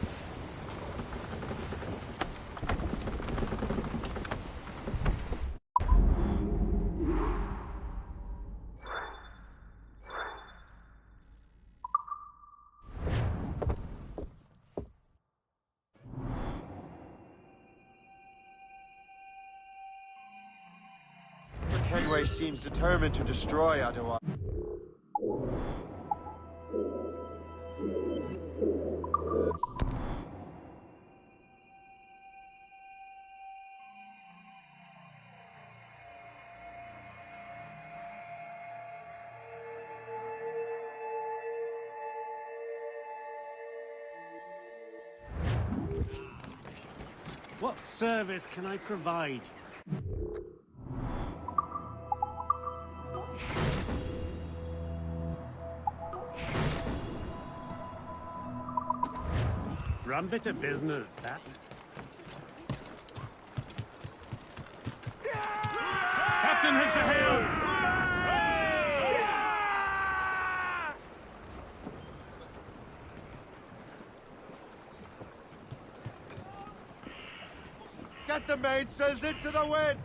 S5: Kenway seems determined to destroy Adewale.
S22: What service can I provide? Rum bit of business, that. Captain has the helm!
S5: Get the mainsails into the wind!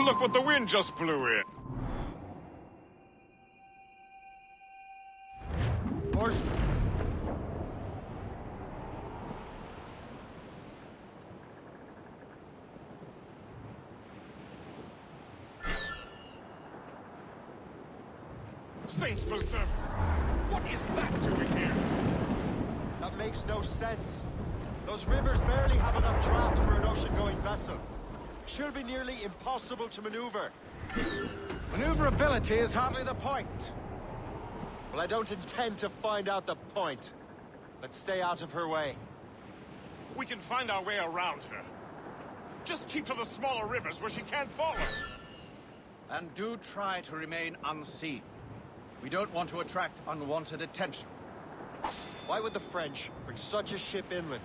S6: Look what the wind just blew in.
S5: Horse.
S6: Saints preserve us. What is that doing here?
S5: That makes no sense. Those rivers barely have enough draft for an ocean-going vessel. Should be nearly impossible to maneuver.
S2: Maneuverability is hardly the point.
S5: Well, I don't intend to find out the point. Let's stay out of her way.
S6: We can find our way around her. Just keep to the smaller rivers where she can't follow.
S2: And do try to remain unseen. We don't want to attract unwanted attention.
S5: Why would the French bring such a ship inland?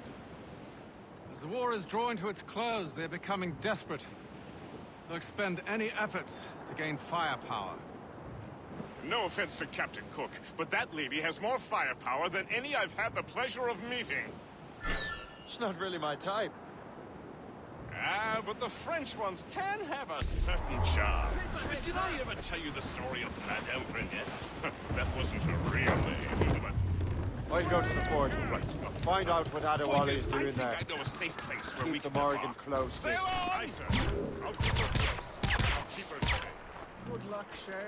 S2: As the war is drawing to its close, they're becoming desperate. They'll expend any efforts to gain firepower.
S6: No offense to Captain Cook, but that lady has more firepower than any I've had the pleasure of meeting.
S5: She's not really my type.
S6: Ah, but the French ones can have a certain charm. Did I ever tell you the story of Madame Frenette? That wasn't her real name, but...
S5: I'll go to the fort.
S6: Right.
S5: Find out what Adewale is doing there.
S6: I think I know a safe place where we
S5: Keep
S6: can
S5: the Morrigan
S6: embark.
S5: close,
S6: Sail
S5: sis.
S6: on! Aye, sir. I'll keep her close. I'll keep her safe.
S22: Good luck, Shay.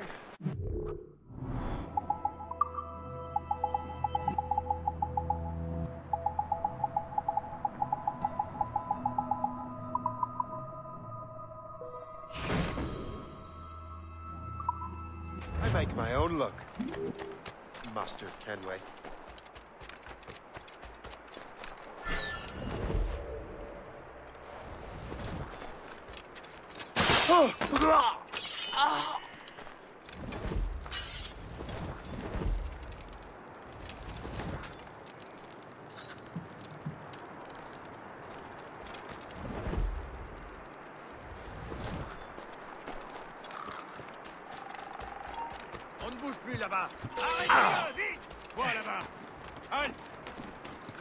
S5: I make my own luck, Master Kenway.
S20: On ne bouge plus là-bas. Arrêtez, vite. Quoi là-bas? Halte.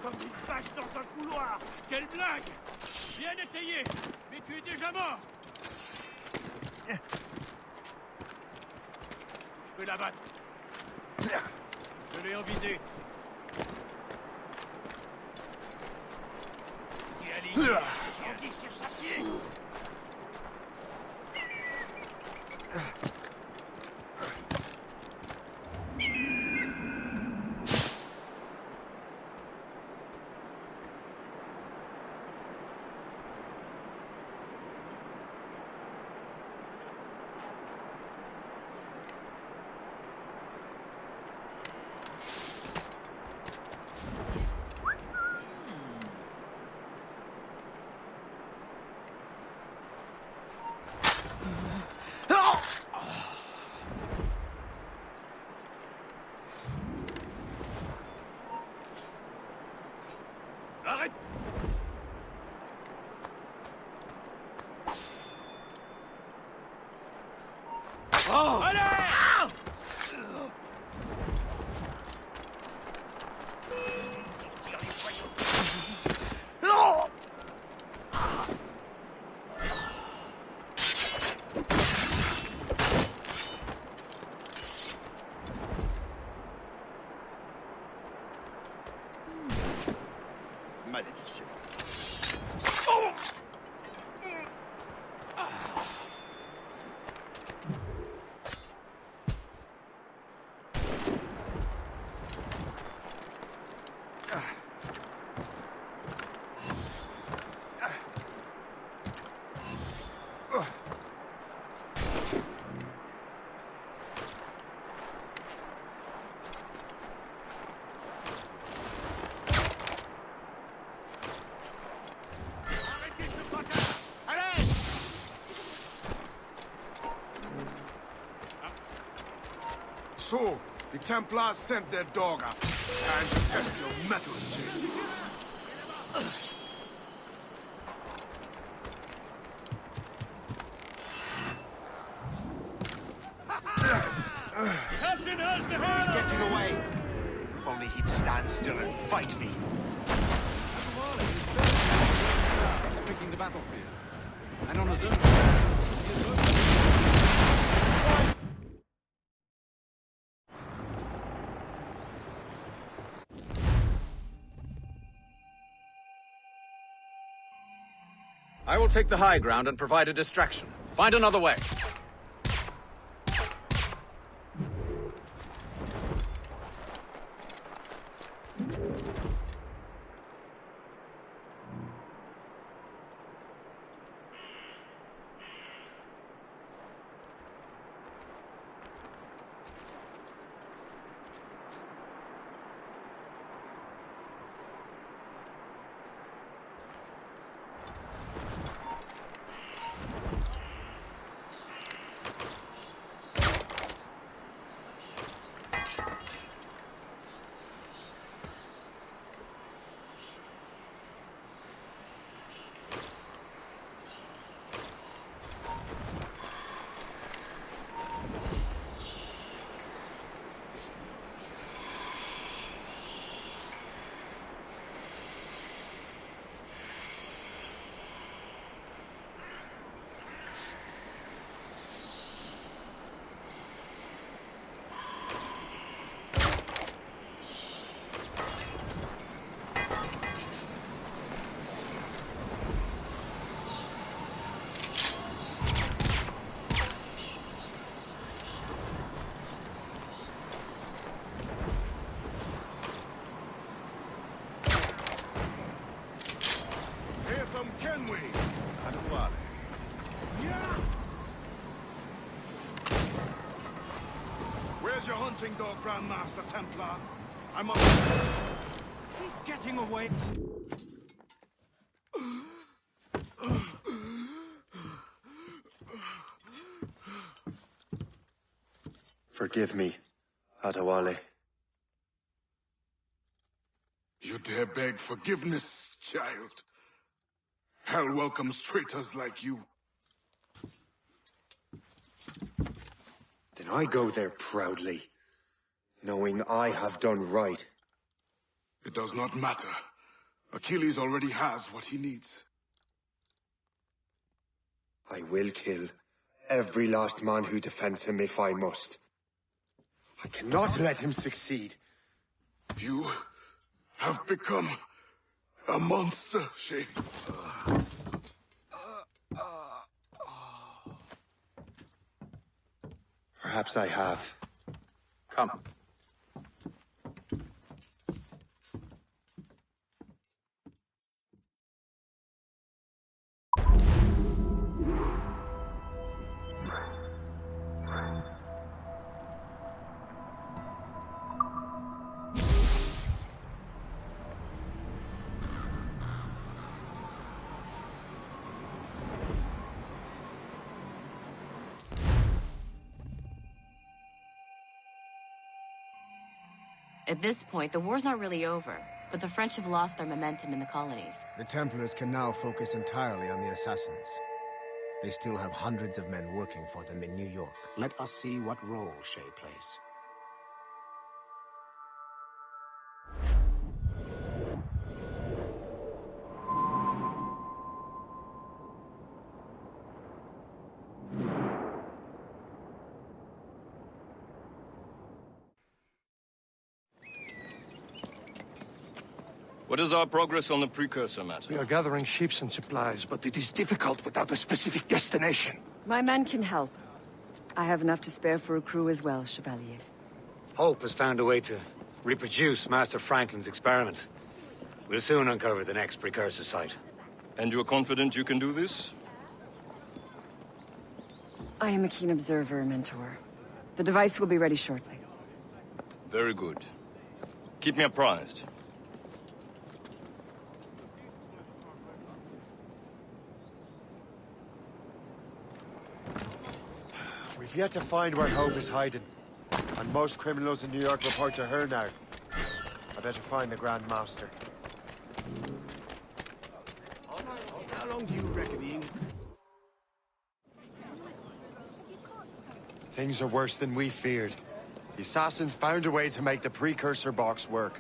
S20: Comme une vache dans un couloir. Quelle blague. Bien essayé, mais tu es déjà mort. Je peux l'abattre. Je l'ai envisé. Qui aligne? Chien qui cherche à pied. Arrête! Oh! Allez!
S10: Malédiction.
S16: So, the Templars sent their dog after you. Time to test your mettle, Jin.
S20: Captain has the
S5: He's
S20: hurdle!
S5: getting away. If only he'd stand still and fight me.
S2: He's picking the battlefield. And on his own, he is I will take the high ground and provide a distraction. Find another way.
S6: Can we? Where's your hunting dog, Grandmaster Templar? I'm on.
S20: He's getting away.
S5: Forgive me, Adewale.
S16: You dare beg forgiveness, child? Hell welcomes traitors like you.
S5: Then I go there proudly, knowing I have done right.
S16: It does not matter. Achilles already has what he needs.
S5: I will kill every last man who defends him if I must. I cannot let him succeed.
S16: You have become a monster, Shay.
S5: Perhaps I have.
S2: Come.
S8: At this point, the war's not really over, but the French have lost their momentum in the colonies.
S17: The Templars can now focus entirely on the assassins. They still have hundreds of men working for them in New York. Let us see what role Shay plays.
S15: What is our progress on the precursor matter?
S18: We are gathering ships and supplies, but it is difficult without a specific destination.
S19: My men can help. I have enough to spare for a crew as well, Chevalier.
S23: Hope has found a way to reproduce Master Franklin's experiment. We'll soon uncover the next precursor site.
S15: And you're confident you can do this?
S19: I am a keen observer, Mentor. The device will be ready shortly.
S15: Very good. Keep me apprised.
S5: We've yet to find where Hope is hiding. And most criminals in New York report to her now. I better find the Grand Master.
S17: How long do you reckon the
S5: Things are worse than we feared. The assassins found a way to make the precursor box work.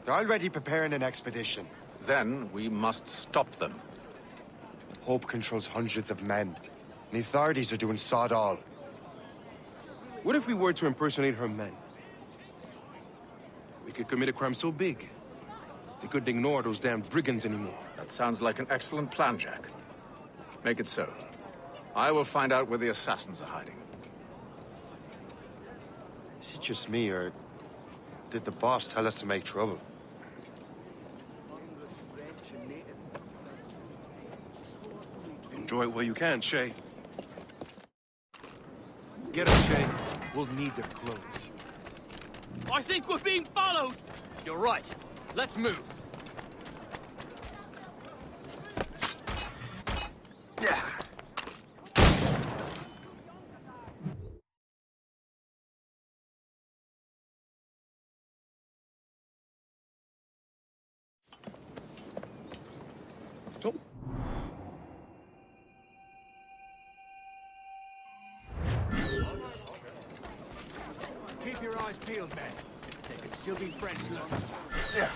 S5: They're already preparing an expedition.
S2: Then we must stop them.
S5: Hope controls hundreds of men. And the authorities are doing sod all.
S9: What if we were to impersonate her men? We could commit a crime so big, they couldn't ignore those damn brigands anymore.
S2: That sounds like an excellent plan, Jack. Make it so. I will find out where the assassins are hiding.
S5: Is it just me, or did the boss tell us to make trouble?
S9: Enjoy it while you can, Shay.
S18: Get up, Shay. We'll need their clothes.
S13: I think we're being followed!
S15: You're right. Let's move.
S22: Keep your eyes peeled, men. They could still be French long.
S5: Yeah.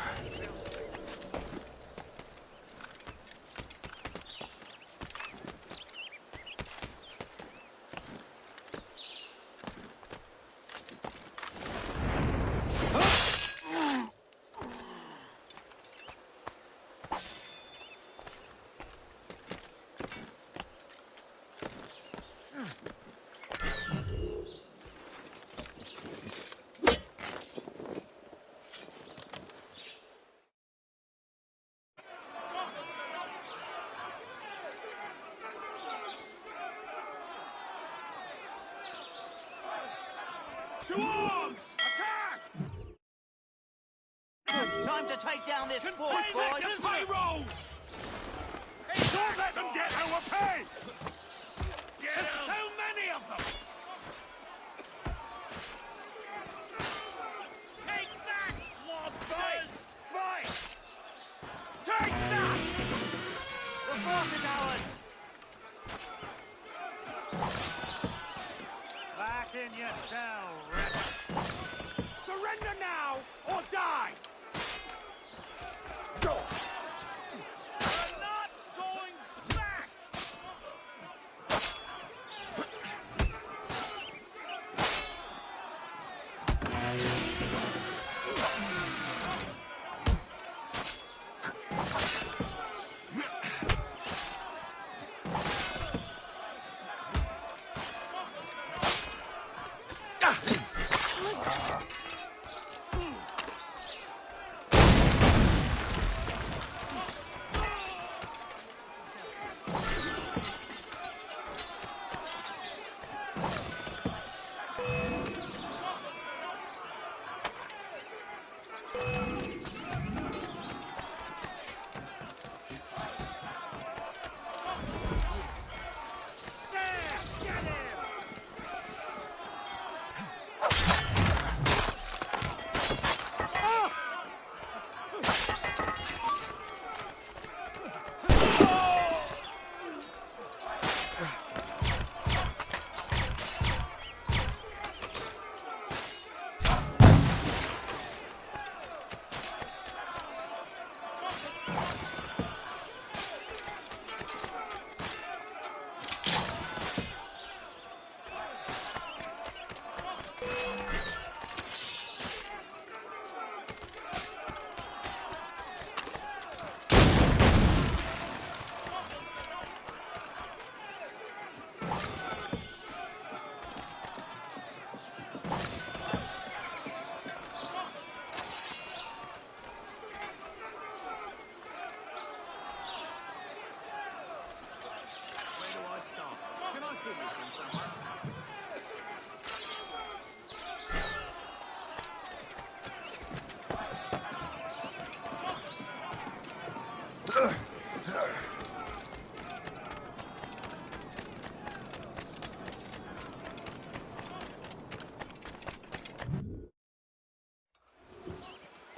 S20: To arms! Attack!
S24: Time to take down this fort,
S20: Take
S24: boys!
S20: the payroll! Don't let them get our pay! There's so many of them! Take that, lobsters! Fight! Take that!
S24: The fort is ours!
S20: Back in your cell, rat! Surrender now, or die! Go! We're not going back!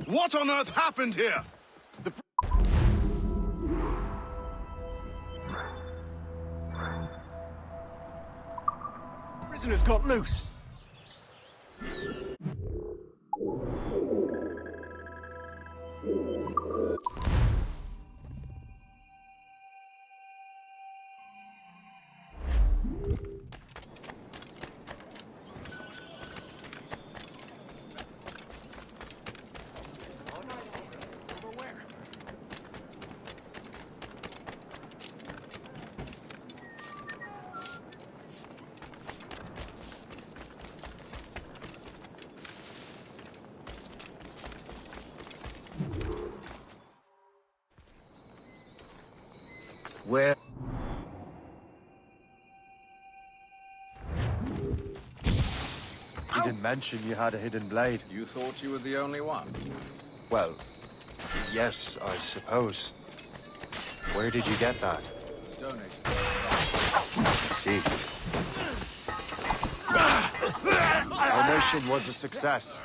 S16: What on earth happened here? The prisoners got loose.
S2: Where...
S5: You didn't mention you had a hidden blade.
S2: You thought you were the only one?
S5: Well, yes, I suppose. Where did you get that?
S2: Stone Age.
S5: I see. Our mission was a success.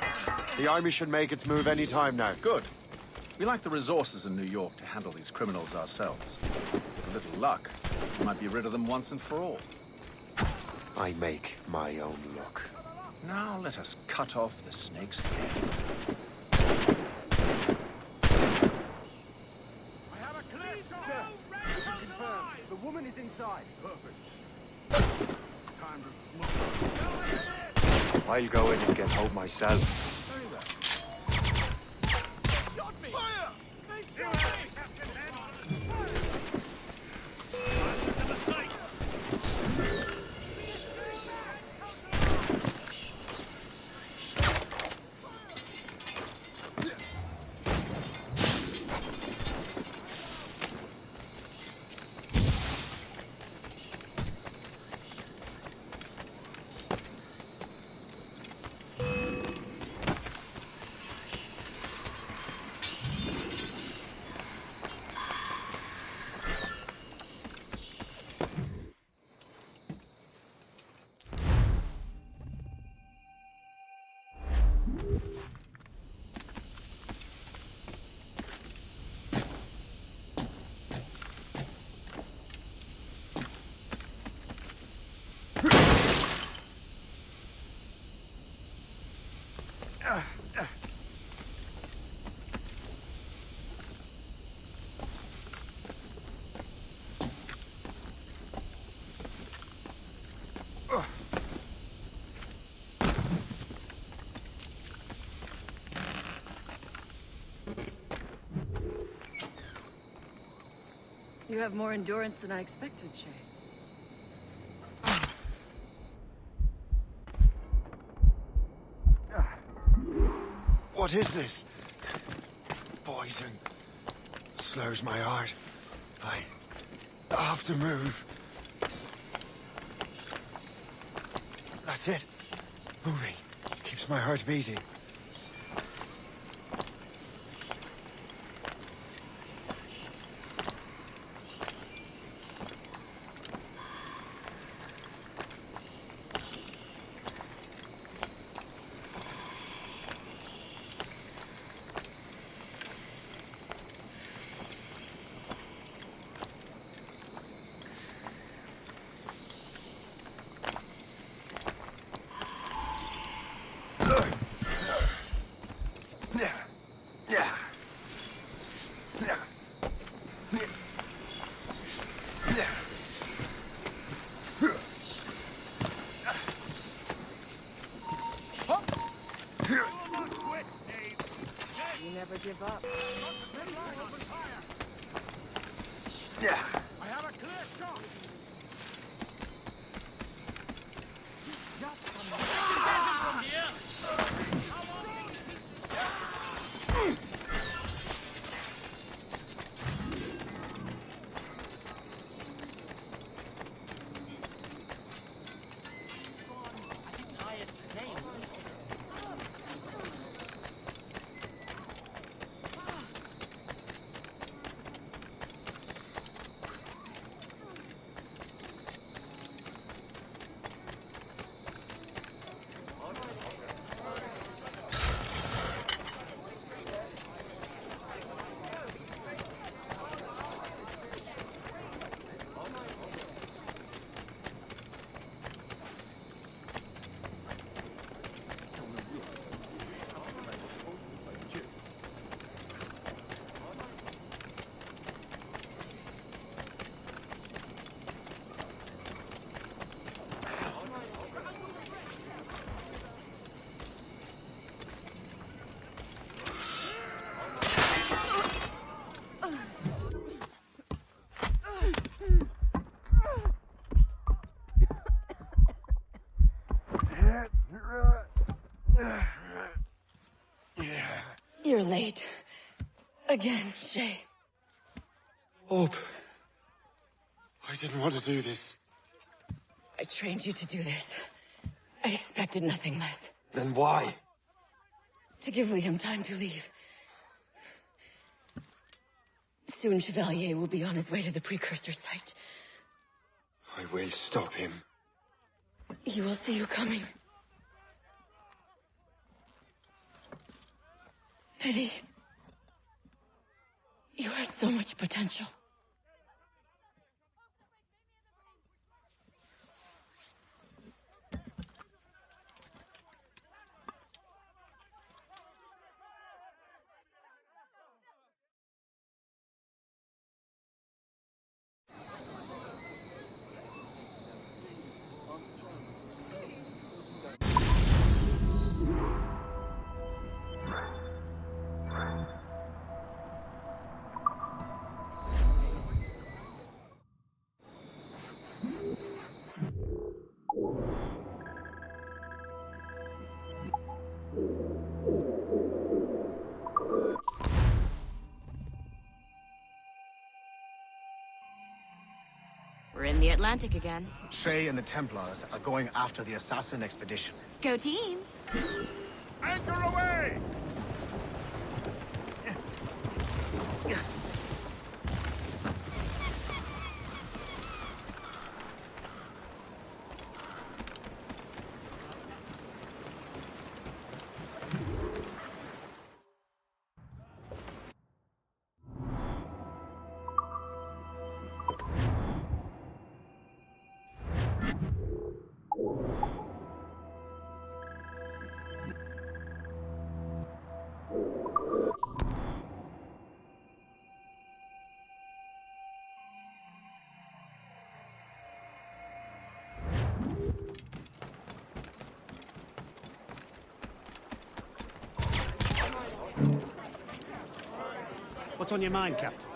S5: The army should make its move any time now.
S2: Good. We lack the resources in New York to handle these criminals ourselves. With a little luck, we might be rid of them once and for all.
S5: I make my own luck.
S2: Now let us cut off the snake's head.
S11: I have a clear shot. Sir, we can confirm. The woman is inside. Perfect. Time to...
S5: I'll go in and get Hope myself.
S2: Very well.
S11: Shot me! Fire! They shot me! Captain Head!
S19: You have more endurance than I expected, Shay.
S5: What is this? Poison. Slurs my heart. I have to move. That's it. Moving. Keeps my heart beating.
S19: You never give up.
S11: I have a clear shot. From here.
S19: You're late. Again, Shay.
S16: Hope. I didn't want to do this.
S19: I trained you to do this. I expected nothing less.
S16: Then why?
S19: To give Liam time to leave. Soon Chevalier will be on his way to the precursor site.
S16: I will stop him.
S19: He will see you coming. Pity. You had so much potential.
S8: We're in the Atlantic again.
S17: Shay and the Templars are going after the assassin expedition.
S8: Go team!
S6: Anchor away!
S22: What's on your mind, Captain?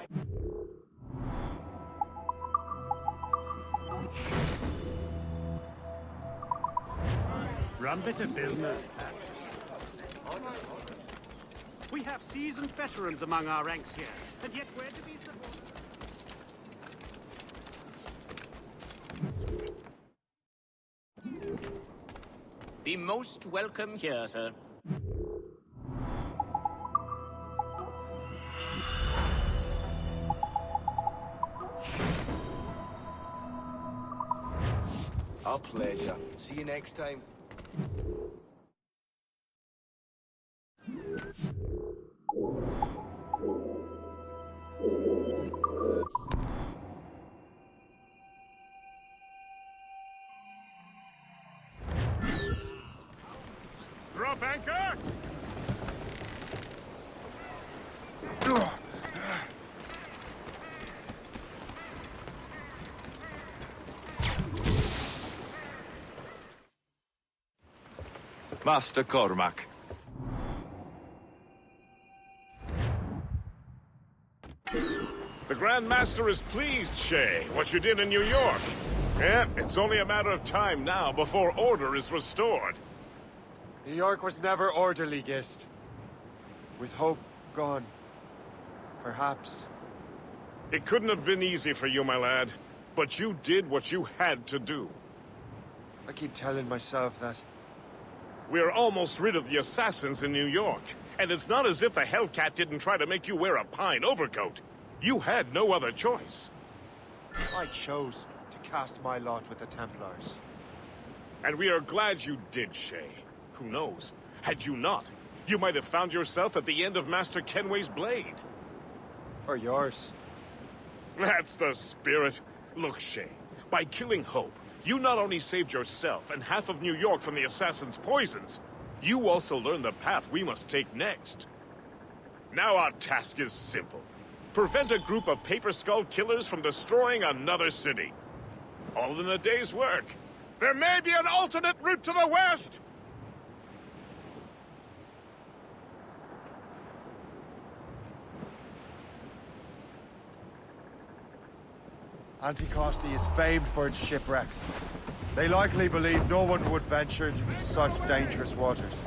S22: Run bit of business. We have seasoned veterans among our ranks here, and yet we're to be supported.
S4: Be most welcome here, sir.
S16: Our pleasure. See you next time.
S6: Drop anchor!
S10: Master Cormac.
S6: The Grand Master is pleased, Shay, what you did in New York. Yeah, it's only a matter of time now before order is restored.
S5: New York was never orderly, Gist. With hope gone, perhaps.
S6: It couldn't have been easy for you, my lad. But you did what you had to do.
S5: I keep telling myself that.
S6: We're almost rid of the assassins in New York. And it's not as if the Hellcat didn't try to make you wear a pine overcoat. You had no other choice.
S5: I chose to cast my lot with the Templars.
S6: And we are glad you did, Shay. Who knows? Had you not, you might have found yourself at the end of Master Kenway's blade.
S5: Or yours.
S6: That's the spirit. Look, Shay, by killing Hope, you not only saved yourself and half of New York from the assassin's poisons, you also learned the path we must take next. Now our task is simple. Prevent a group of Paper Skull killers from destroying another city. All in a day's work. There may be an alternate route to the west!
S5: Anticosti is famed for its shipwrecks. They likely believe no one would venture into such dangerous waters.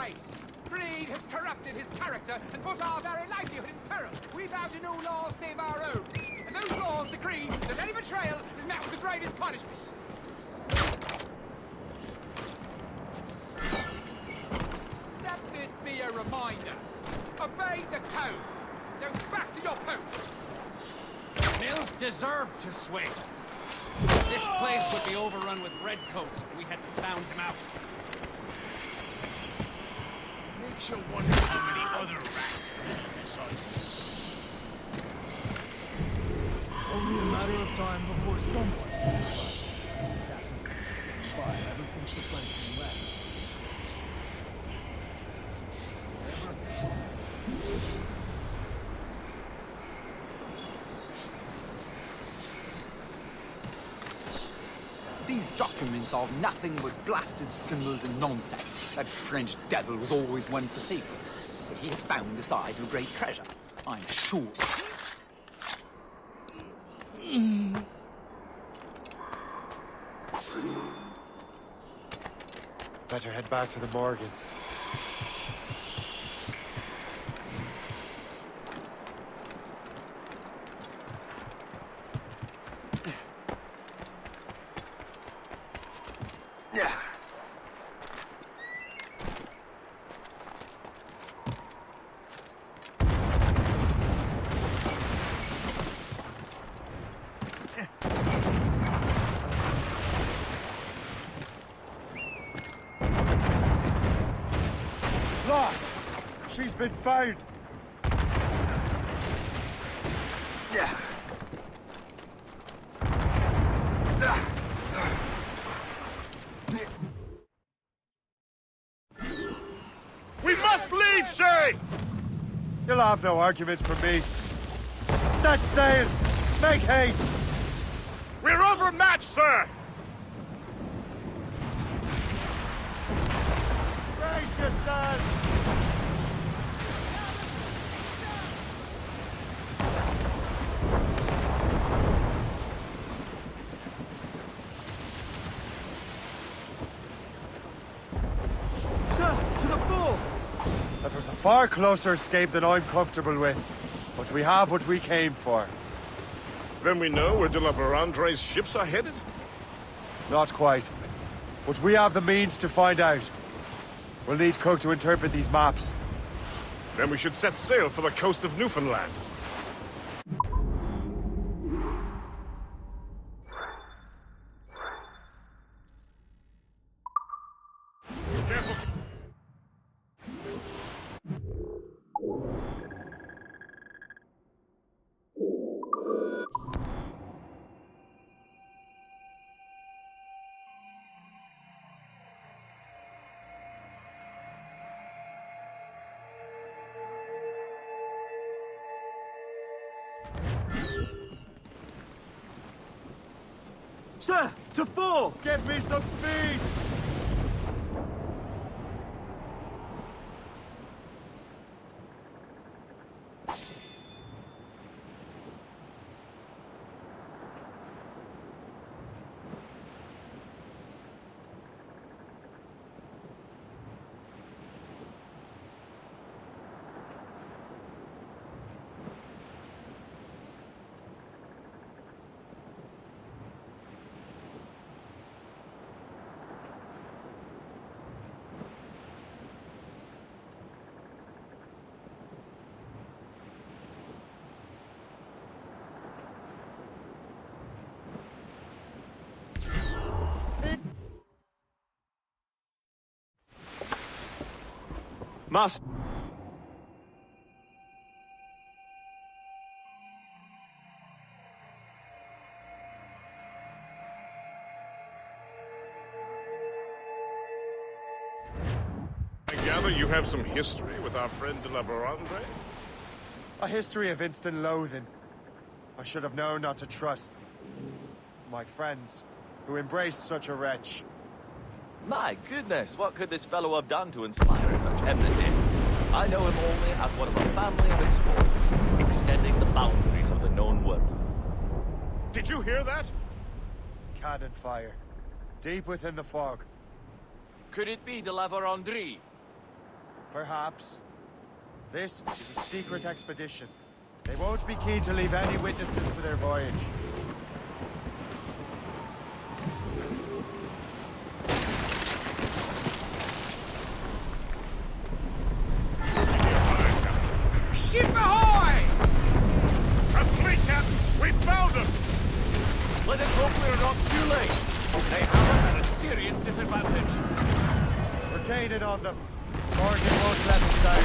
S7: disgrace. Greed has corrupted his character and put our very livelihood in peril. We vow to no law save our own. And those laws decree that any betrayal is met with the greatest punishment. Let this be a reminder. Obey the code. Go back to your posts.
S12: Mills deserved to swing. This place would be overrun with redcoats if we hadn't found him out.
S6: Makes you wonder how many other rats rule this island.
S20: Only a matter of time before someone...
S14: These documents are nothing but blasted symbols and nonsense. That French devil was always one for secrets, but he has found the side of great treasure, I'm sure.
S5: Better head back to the Morgan. Lost! She's been found!
S6: We must leave, Shay!
S5: You'll have no arguments from me. Set sails! Make haste!
S6: We're overmatched, sir!
S5: Brace yourselves!
S7: Sir, to the fore!
S5: That was a far closer escape than I'm comfortable with. But we have what we came for.
S6: Then we know where de la Vérendrye's ships are headed?
S5: Not quite. But we have the means to find out. We'll need Cook to interpret these maps.
S6: Then we should set sail for the coast of Newfoundland. Careful.
S7: Sir, to fore!
S5: Give me some speed!
S10: Must.
S6: I gather you have some history with our friend de la Vérendrye?
S5: A history of instant loathing. I should have known not to trust my friends who embraced such a wretch.
S10: My goodness, what could this fellow have done to inspire such enmity? I know him only as one of a family of explorers, extending the boundaries of the known world.
S6: Did you hear that?
S5: Cannon fire. Deep within the fog.
S10: Could it be de la Vérendrye?
S5: Perhaps. This is a secret expedition. They won't be keen to leave any witnesses to their voyage.
S7: Ship ahoy!
S6: A fleet, Captain! We found them!
S4: Let us hope we're not too late. They have us at a serious disadvantage.
S5: We're gaining on them. Morgan won't let us down.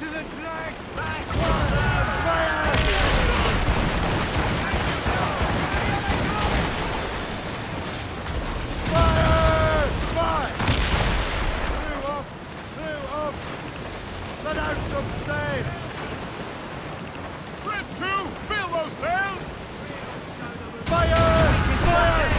S16: To the drag!
S5: Let out some sail!
S6: Trip 2! Fill those sails!
S5: Fire! Fire!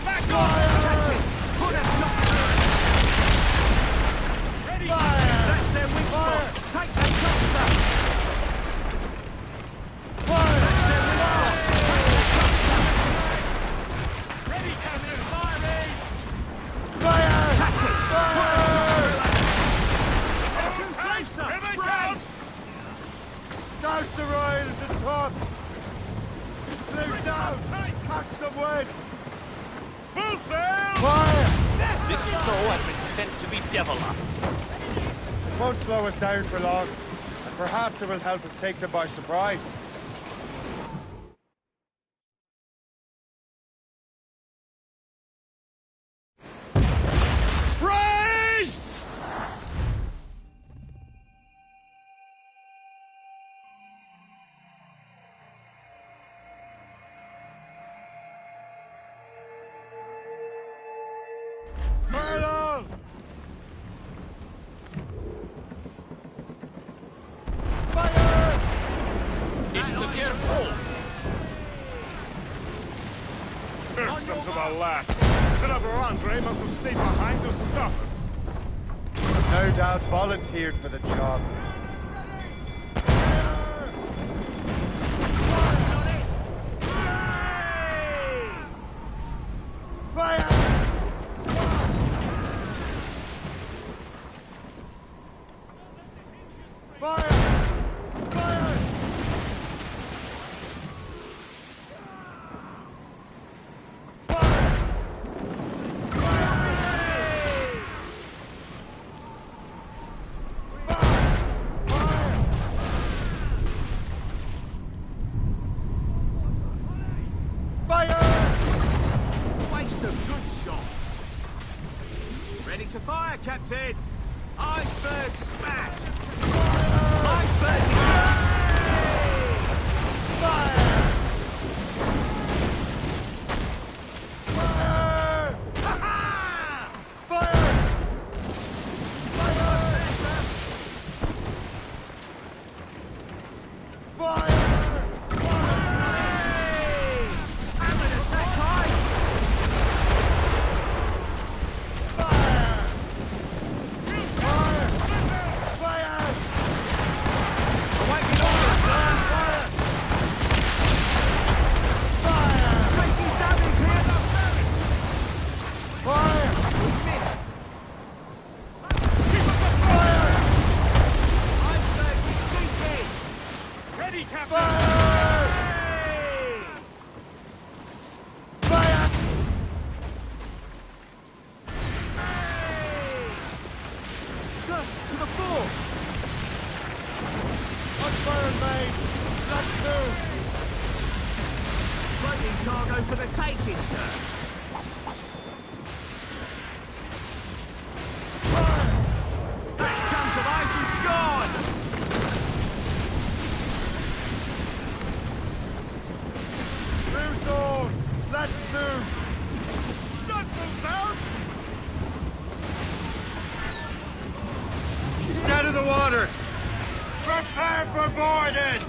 S6: Back
S5: Fire!
S12: Put us not ready!
S5: Fire!
S12: That's their wing spot! Take that shot, sir!
S5: Fire!
S12: Ready, Captain! Firing!
S5: Fire!
S12: Captain!
S5: Fire!
S12: Too close, sir!
S6: Here they
S12: Brace!
S6: come!
S5: Douse the royals and tops! Blues down! Catch some wind!
S6: Full sail!
S5: Fire!
S4: This foe has been sent to bedevil us.
S5: It won't slow us down for long, and perhaps it will help us take them by surprise.
S6: Brace!
S5: Fire! Fire!
S4: It's the dear foe.
S6: Irksome to the last. Driver Andre must have stayed behind to stop us.
S5: No doubt volunteered for the job. Fire! Fire! Fire!
S12: Waste a good shot! Ready to fire, Captain! Iceberg smash! Iceberg!
S7: Cargo for the taking, sir. That chunk of ice is gone!
S5: Move on! Let's move!
S6: Stunsels out!
S5: He's dead in the water! Prepare for boarding!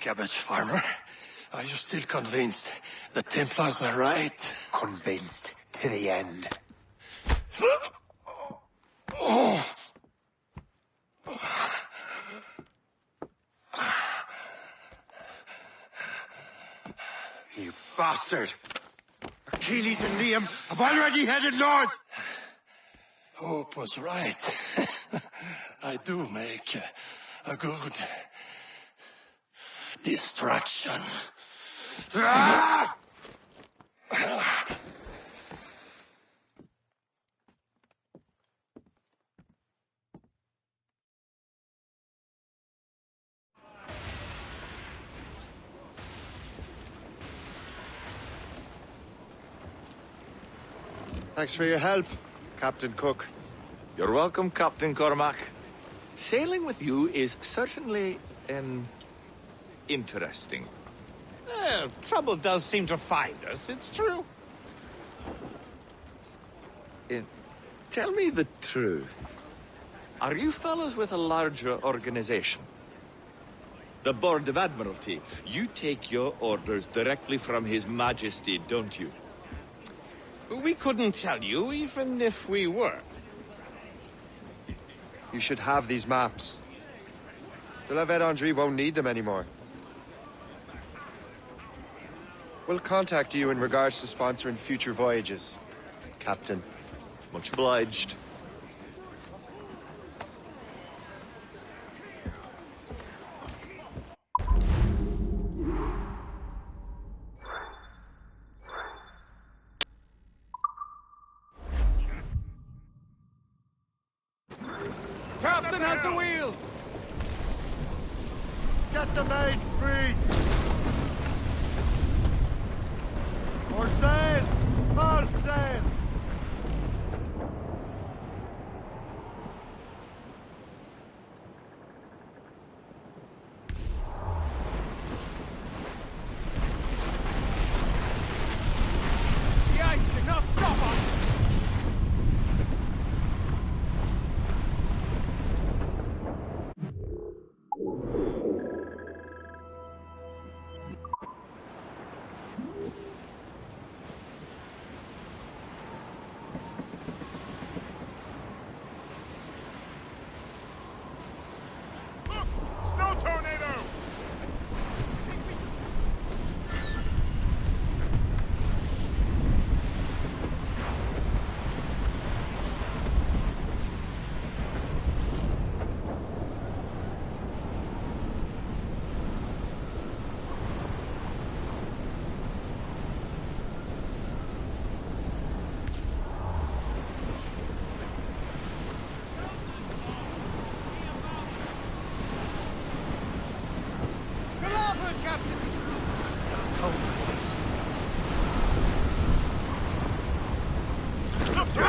S18: cabbage farmer. Are you still convinced the Templars are right?
S5: Convinced to the end. You bastard! Achilles and Liam have already headed north!
S18: Hope was right. I do make a good distraction.
S5: Ah! Thanks for your help, Captain Cook.
S10: You're welcome, Captain Cormac. Sailing with you is certainly, interesting.
S2: Trouble does seem to find us, it's true.
S10: Tell me the truth. Are you fellas with a larger organization? The Board of Admiralty. You take your orders directly from His Majesty, don't you?
S2: We couldn't tell you, even if we were.
S5: You should have these maps. The La Vedendrie won't need them anymore. We'll contact you in regards to sponsoring future voyages, Captain.
S10: Much obliged.
S12: Captain has the wheel!
S5: Get the mains free! More sail! More sail!
S12: The ice cannot stop us!
S6: Snow tornado!
S12: To larboard, Captain!
S6: Look to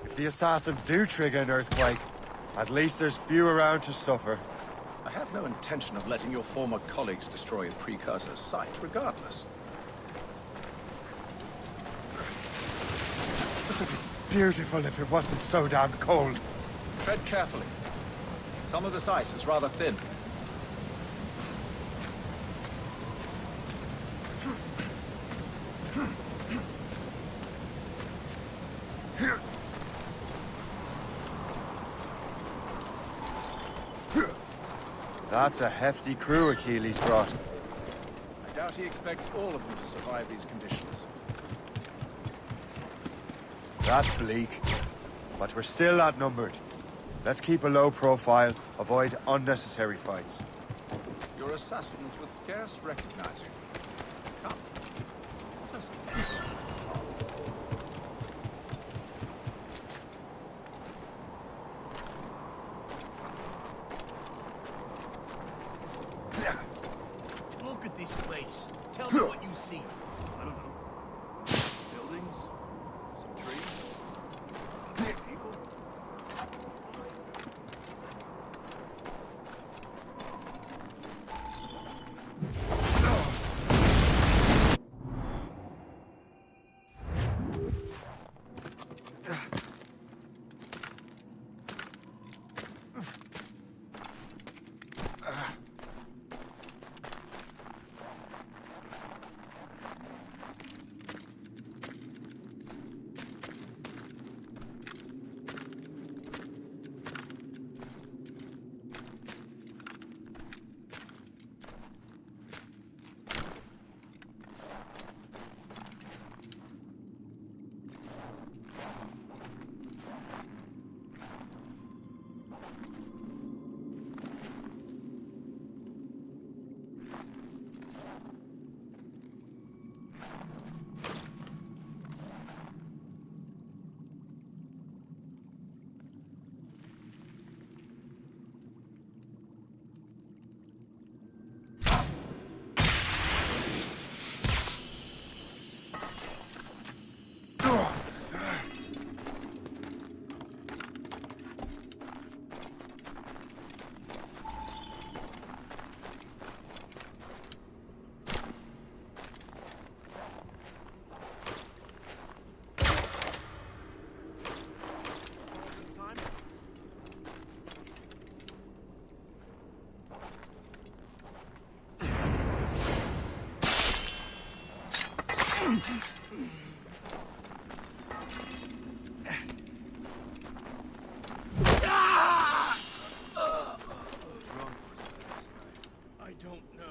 S5: If the assassins do trigger an earthquake, at least there's few around to suffer.
S2: I have no intention of letting your former colleagues destroy a precursor's site, regardless.
S5: This would be beautiful if it wasn't so damn cold.
S2: Tread carefully. Some of this ice is rather thin.
S5: That's a hefty crew Achilles brought.
S2: I doubt he expects all of them to survive these conditions.
S5: That's bleak. But we're still outnumbered. Let's keep a low profile, avoid unnecessary fights.
S2: Your assassins will scarce recognize you. Come. Just
S11: Look at this place. Tell me what you see.
S13: I don't know. Buildings? Some trees? People?
S11: I don't know.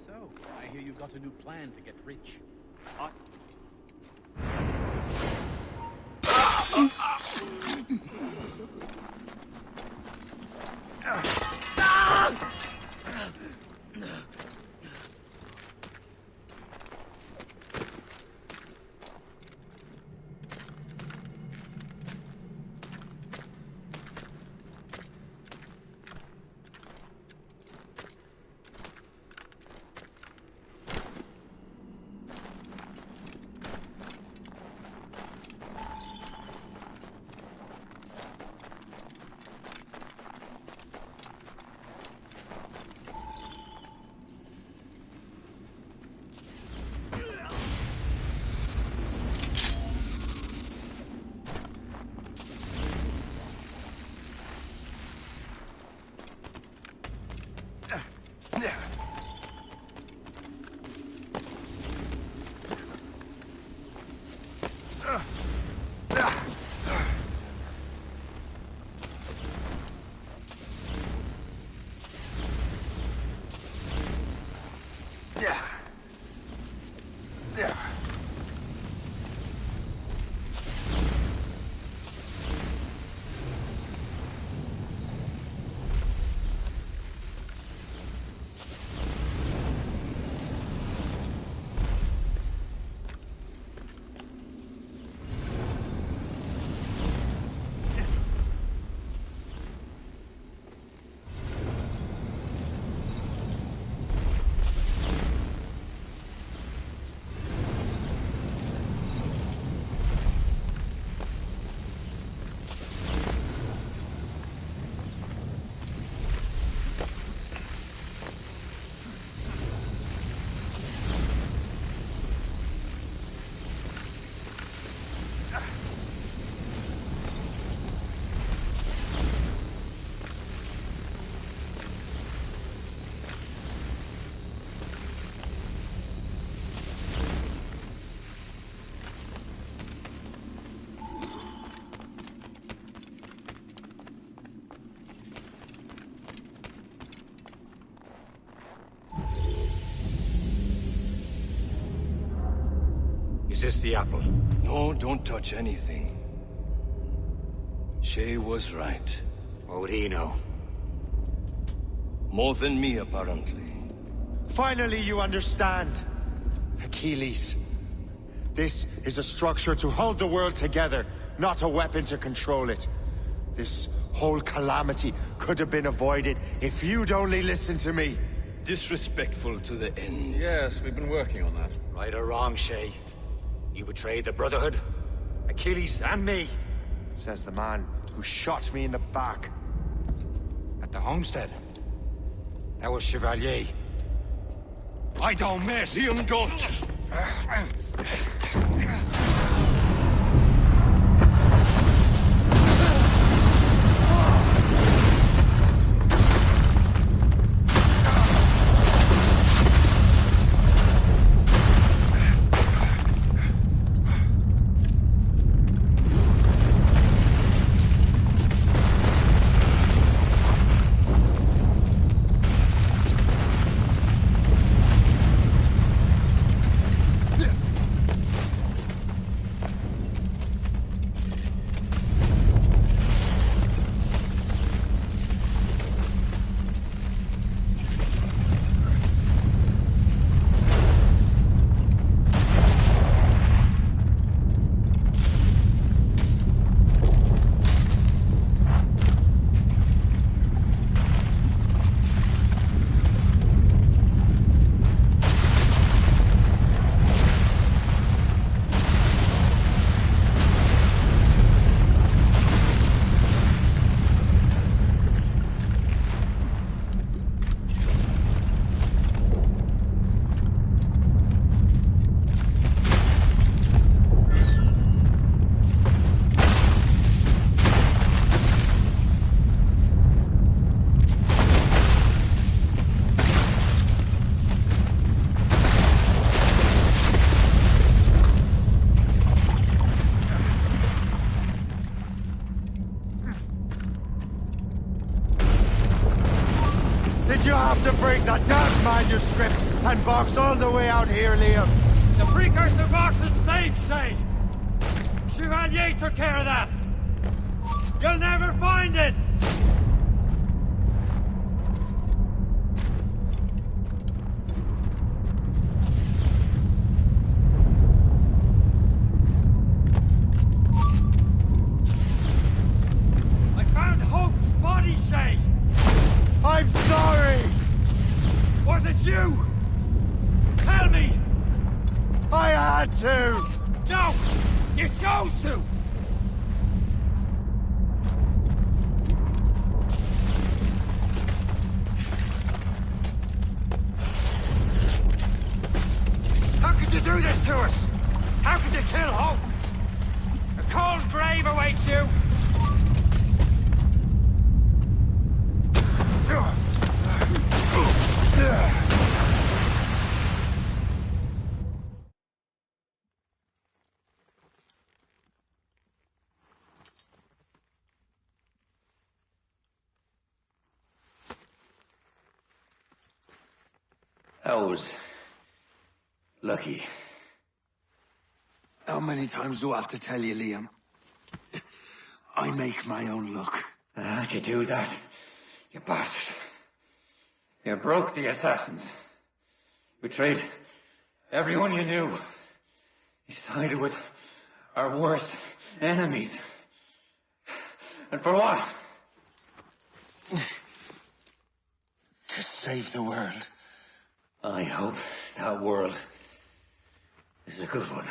S11: So, I hear you got a new plan to get rich.
S18: Is this the apple? No, don't touch anything. Shay was right.
S17: What would he know?
S18: More than me, apparently.
S5: Finally, you understand. Achilles. This is a structure to hold the world together, not a weapon to control it. This whole calamity could have been avoided if you'd only listened to me.
S18: Disrespectful to the end.
S2: Yes, we've been working on that.
S17: Right or wrong, Shay. You betrayed the Brotherhood, Achilles, and me.
S5: Says the man who shot me in the back.
S17: At the homestead. That was Chevalier.
S18: I don't miss! Liam, don't!
S5: Did you have to bring the damn manuscript and box all the way out here, Liam?
S20: The precursor box is safe, Shay! Chevalier took care of that! You'll never find it! I found Hope's body, Shay!
S5: I'm sorry!
S20: Was it you? Tell me!
S5: I had to!
S20: No! You chose to! How could you do this to us? How could you kill Hope? A cold grave awaits you!
S17: That was... lucky.
S16: How many times do I have to tell you, Liam? I make my own luck.
S17: How'd you do that? You bastard. You broke the assassins. Betrayed everyone you knew. You sided with our worst enemies. And for what?
S16: To save the world.
S17: I hope that world is a good one.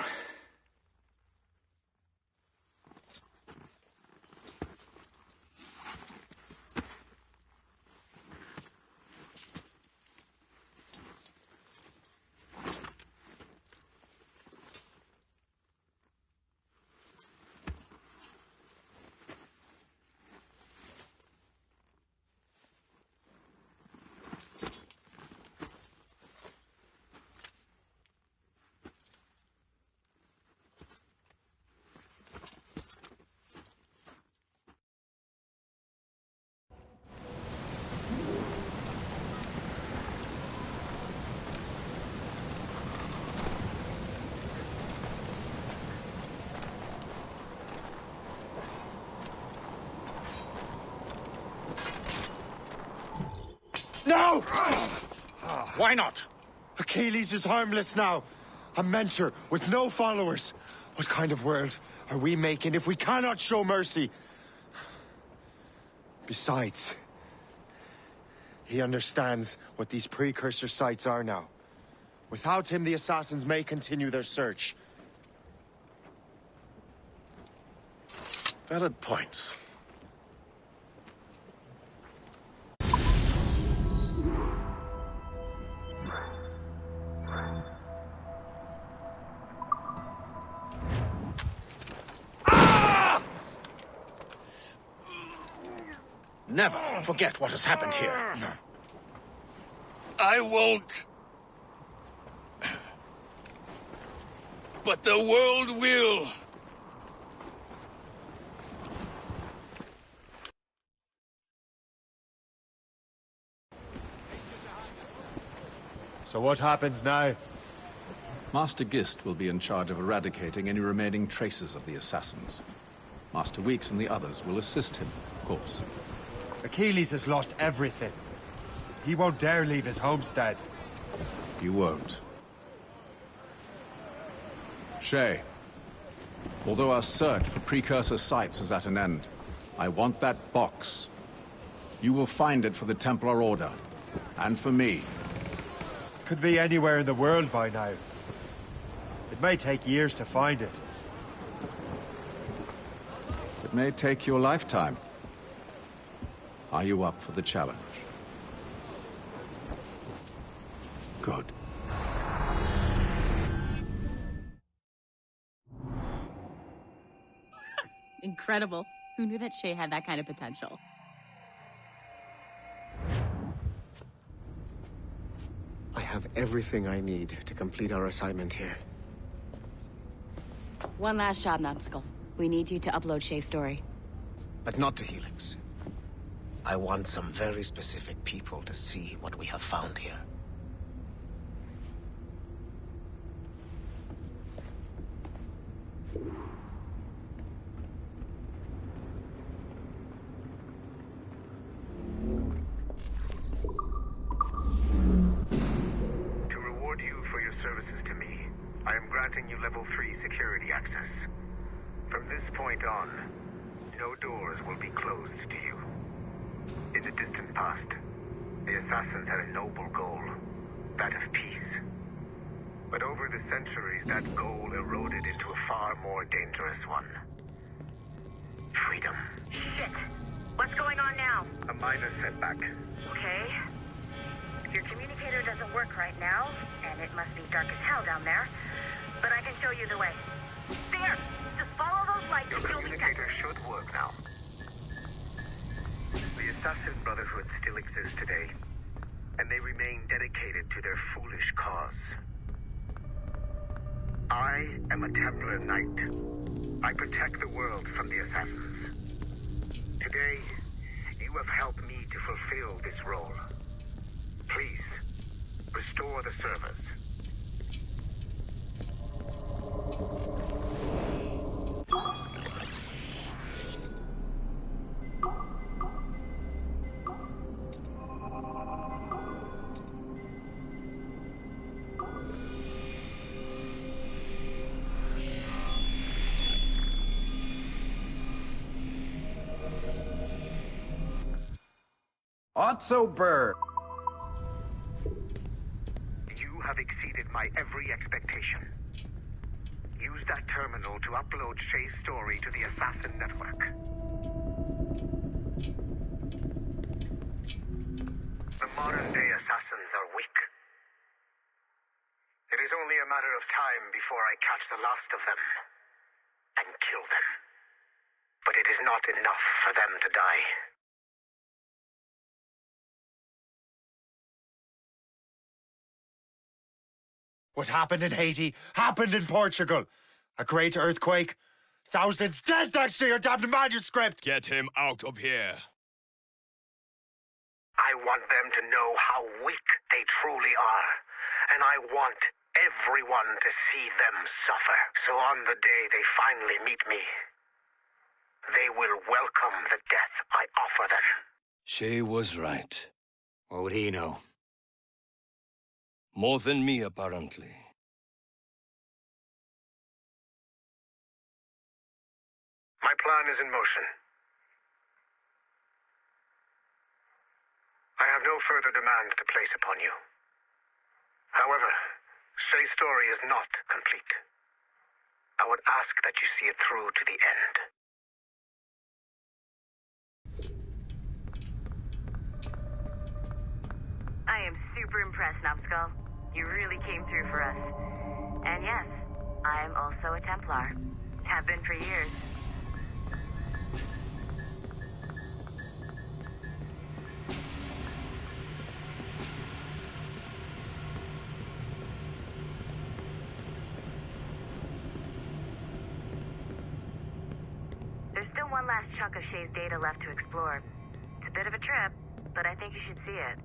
S2: Why not?
S5: Achilles is harmless now. A mentor with no followers. What kind of world are we making if we cannot show mercy? Besides, he understands what these precursor sites are now. Without him, the assassins may continue their search.
S2: Valid points. Never forget what has happened here.
S15: I won't. But the world will.
S5: So what happens now?
S2: Master Gist will be in charge of eradicating any remaining traces of the assassins. Master Weeks and the others will assist him, of course.
S5: Achilles has lost everything. He won't dare leave his homestead.
S2: You won't. Shay, although our search for precursor sites is at an end, I want that box. You will find it for the Templar Order, and for me.
S5: Could be anywhere in the world by now. It may take years to find it.
S2: It may take your lifetime. Are you up for the challenge? Good.
S8: Incredible. Who knew that Shay had that kind of potential?
S1: I have everything I need to complete our assignment here.
S8: One last job, Numbskull. We need you to upload Shay's story.
S1: But not to Helix. I want some very specific people to see what we have found here.
S3: To reward you for your services to me, I am granting you level 3 security access. From this point on, no doors will be closed to you. In the distant past, the assassins had a noble goal, that of peace. But over the centuries, that goal eroded into a far more dangerous one. Freedom.
S21: Shit. What's going on now?
S3: A minor setback.
S21: Okay. Your communicator doesn't work right now, and it must be dark as hell down there. But I can show you the way. There! Just follow those lights
S3: Your
S21: and you'll be set.
S3: communicator should work now. The Assassin Brotherhood still exists today, and they remain dedicated to their foolish cause. I am a Templar Knight. I protect the world from the Assassins. Today, you have helped me to fulfill this role. Please, restore the servers.
S23: Otso Burr.
S3: You have exceeded my every expectation. Use that terminal to upload Shay's story to the Assassin Network. The modern-day assassins are weak. It is only a matter of time before I catch the last of them and kill them. But it is not enough for them to die.
S5: What happened in Haiti happened in Portugal. A great earthquake. Thousands dead thanks to your damned manuscript.
S6: Get him out of here.
S3: I want them to know how weak they truly are. And I want everyone to see them suffer. So on the day they finally meet me, they will welcome the death I offer them.
S18: Shay was right.
S11: What would he know?
S15: More than me, apparently.
S3: My plan is in motion. I have no further demands to place upon you. However, Shay's story is not complete. I would ask that you see it through to the end.
S21: I am super impressed, Numbskull. You really came through for us. And yes, I am also a Templar. Have been for years. There's still one last chunk of Shay's data left to explore. It's a bit of a trip, but I think you should see it.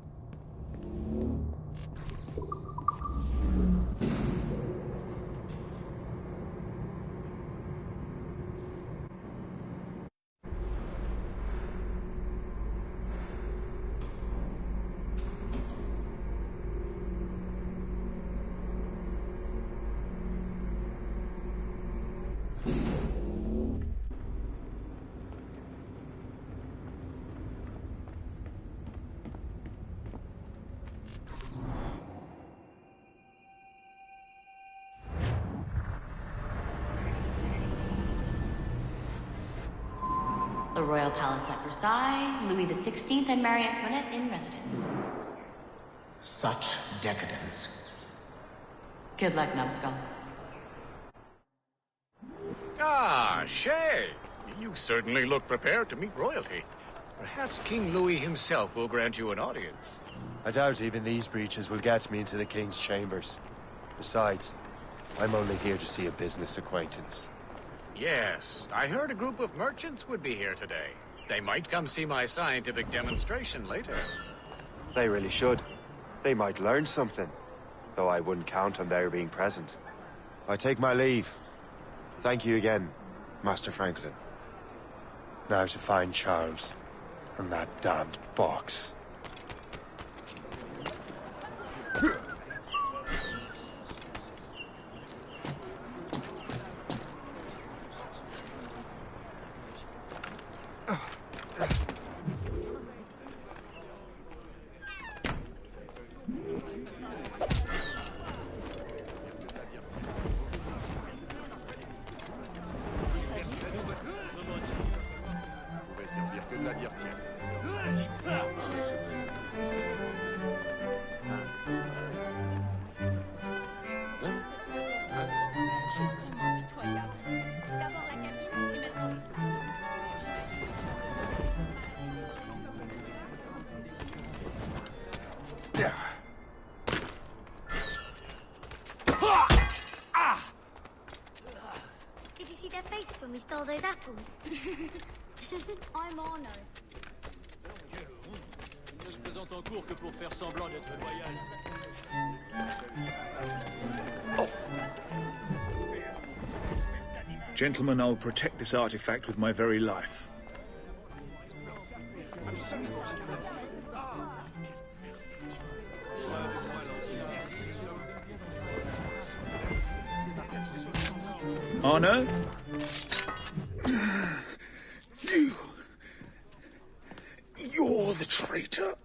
S8: The Royal Palace at Versailles, Louis XVI and Marie Antoinette in residence.
S1: Such decadence.
S8: Good luck, Numbskull.
S2: Ah, Shay! You certainly look prepared to meet royalty. Perhaps King Louis himself will grant you an audience.
S5: I doubt even these breaches will get me into the king's chambers. Besides, I'm only here to see a business acquaintance.
S2: Yes, I heard a group of merchants would be here today. They might come see my scientific demonstration later.
S5: They really should. They might learn something, though I wouldn't count on their being present. I take my leave. Thank you again, Master Franklin. Now to find Charles and that damned box.
S9: Did you see their faces when we stole those apples? I'm Arno.
S20: Il ne se présente en cours que pour faire semblant d'être loyal.
S19: Gentlemen, I'll protect this artifact with my very life. Arno? You're the traitor.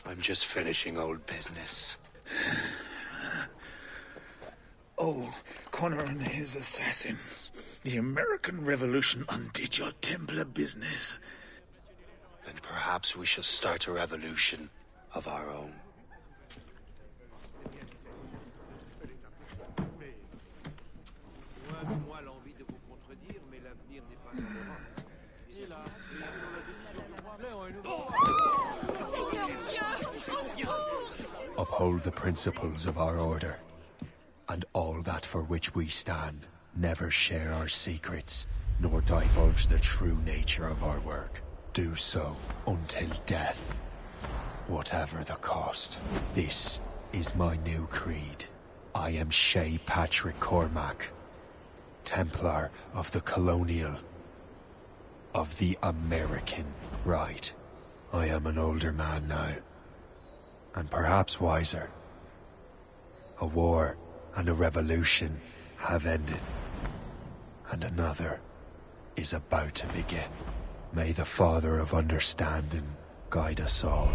S5: I'm just finishing old business.
S19: Oh, Connor and his assassins. The American Revolution undid your Templar business.
S5: Then perhaps we shall start a revolution of our own. Uphold the principles of our order, and all that for which we stand. Never share our secrets, nor divulge the true nature of our work. Do so until death, whatever the cost. This is my new creed. I am Shay Patrick Cormac, Templar of the Colonial, of the American right. I am an older man now, and perhaps wiser. A war and a revolution have ended, and another is about to begin. May the Father of Understanding guide us all.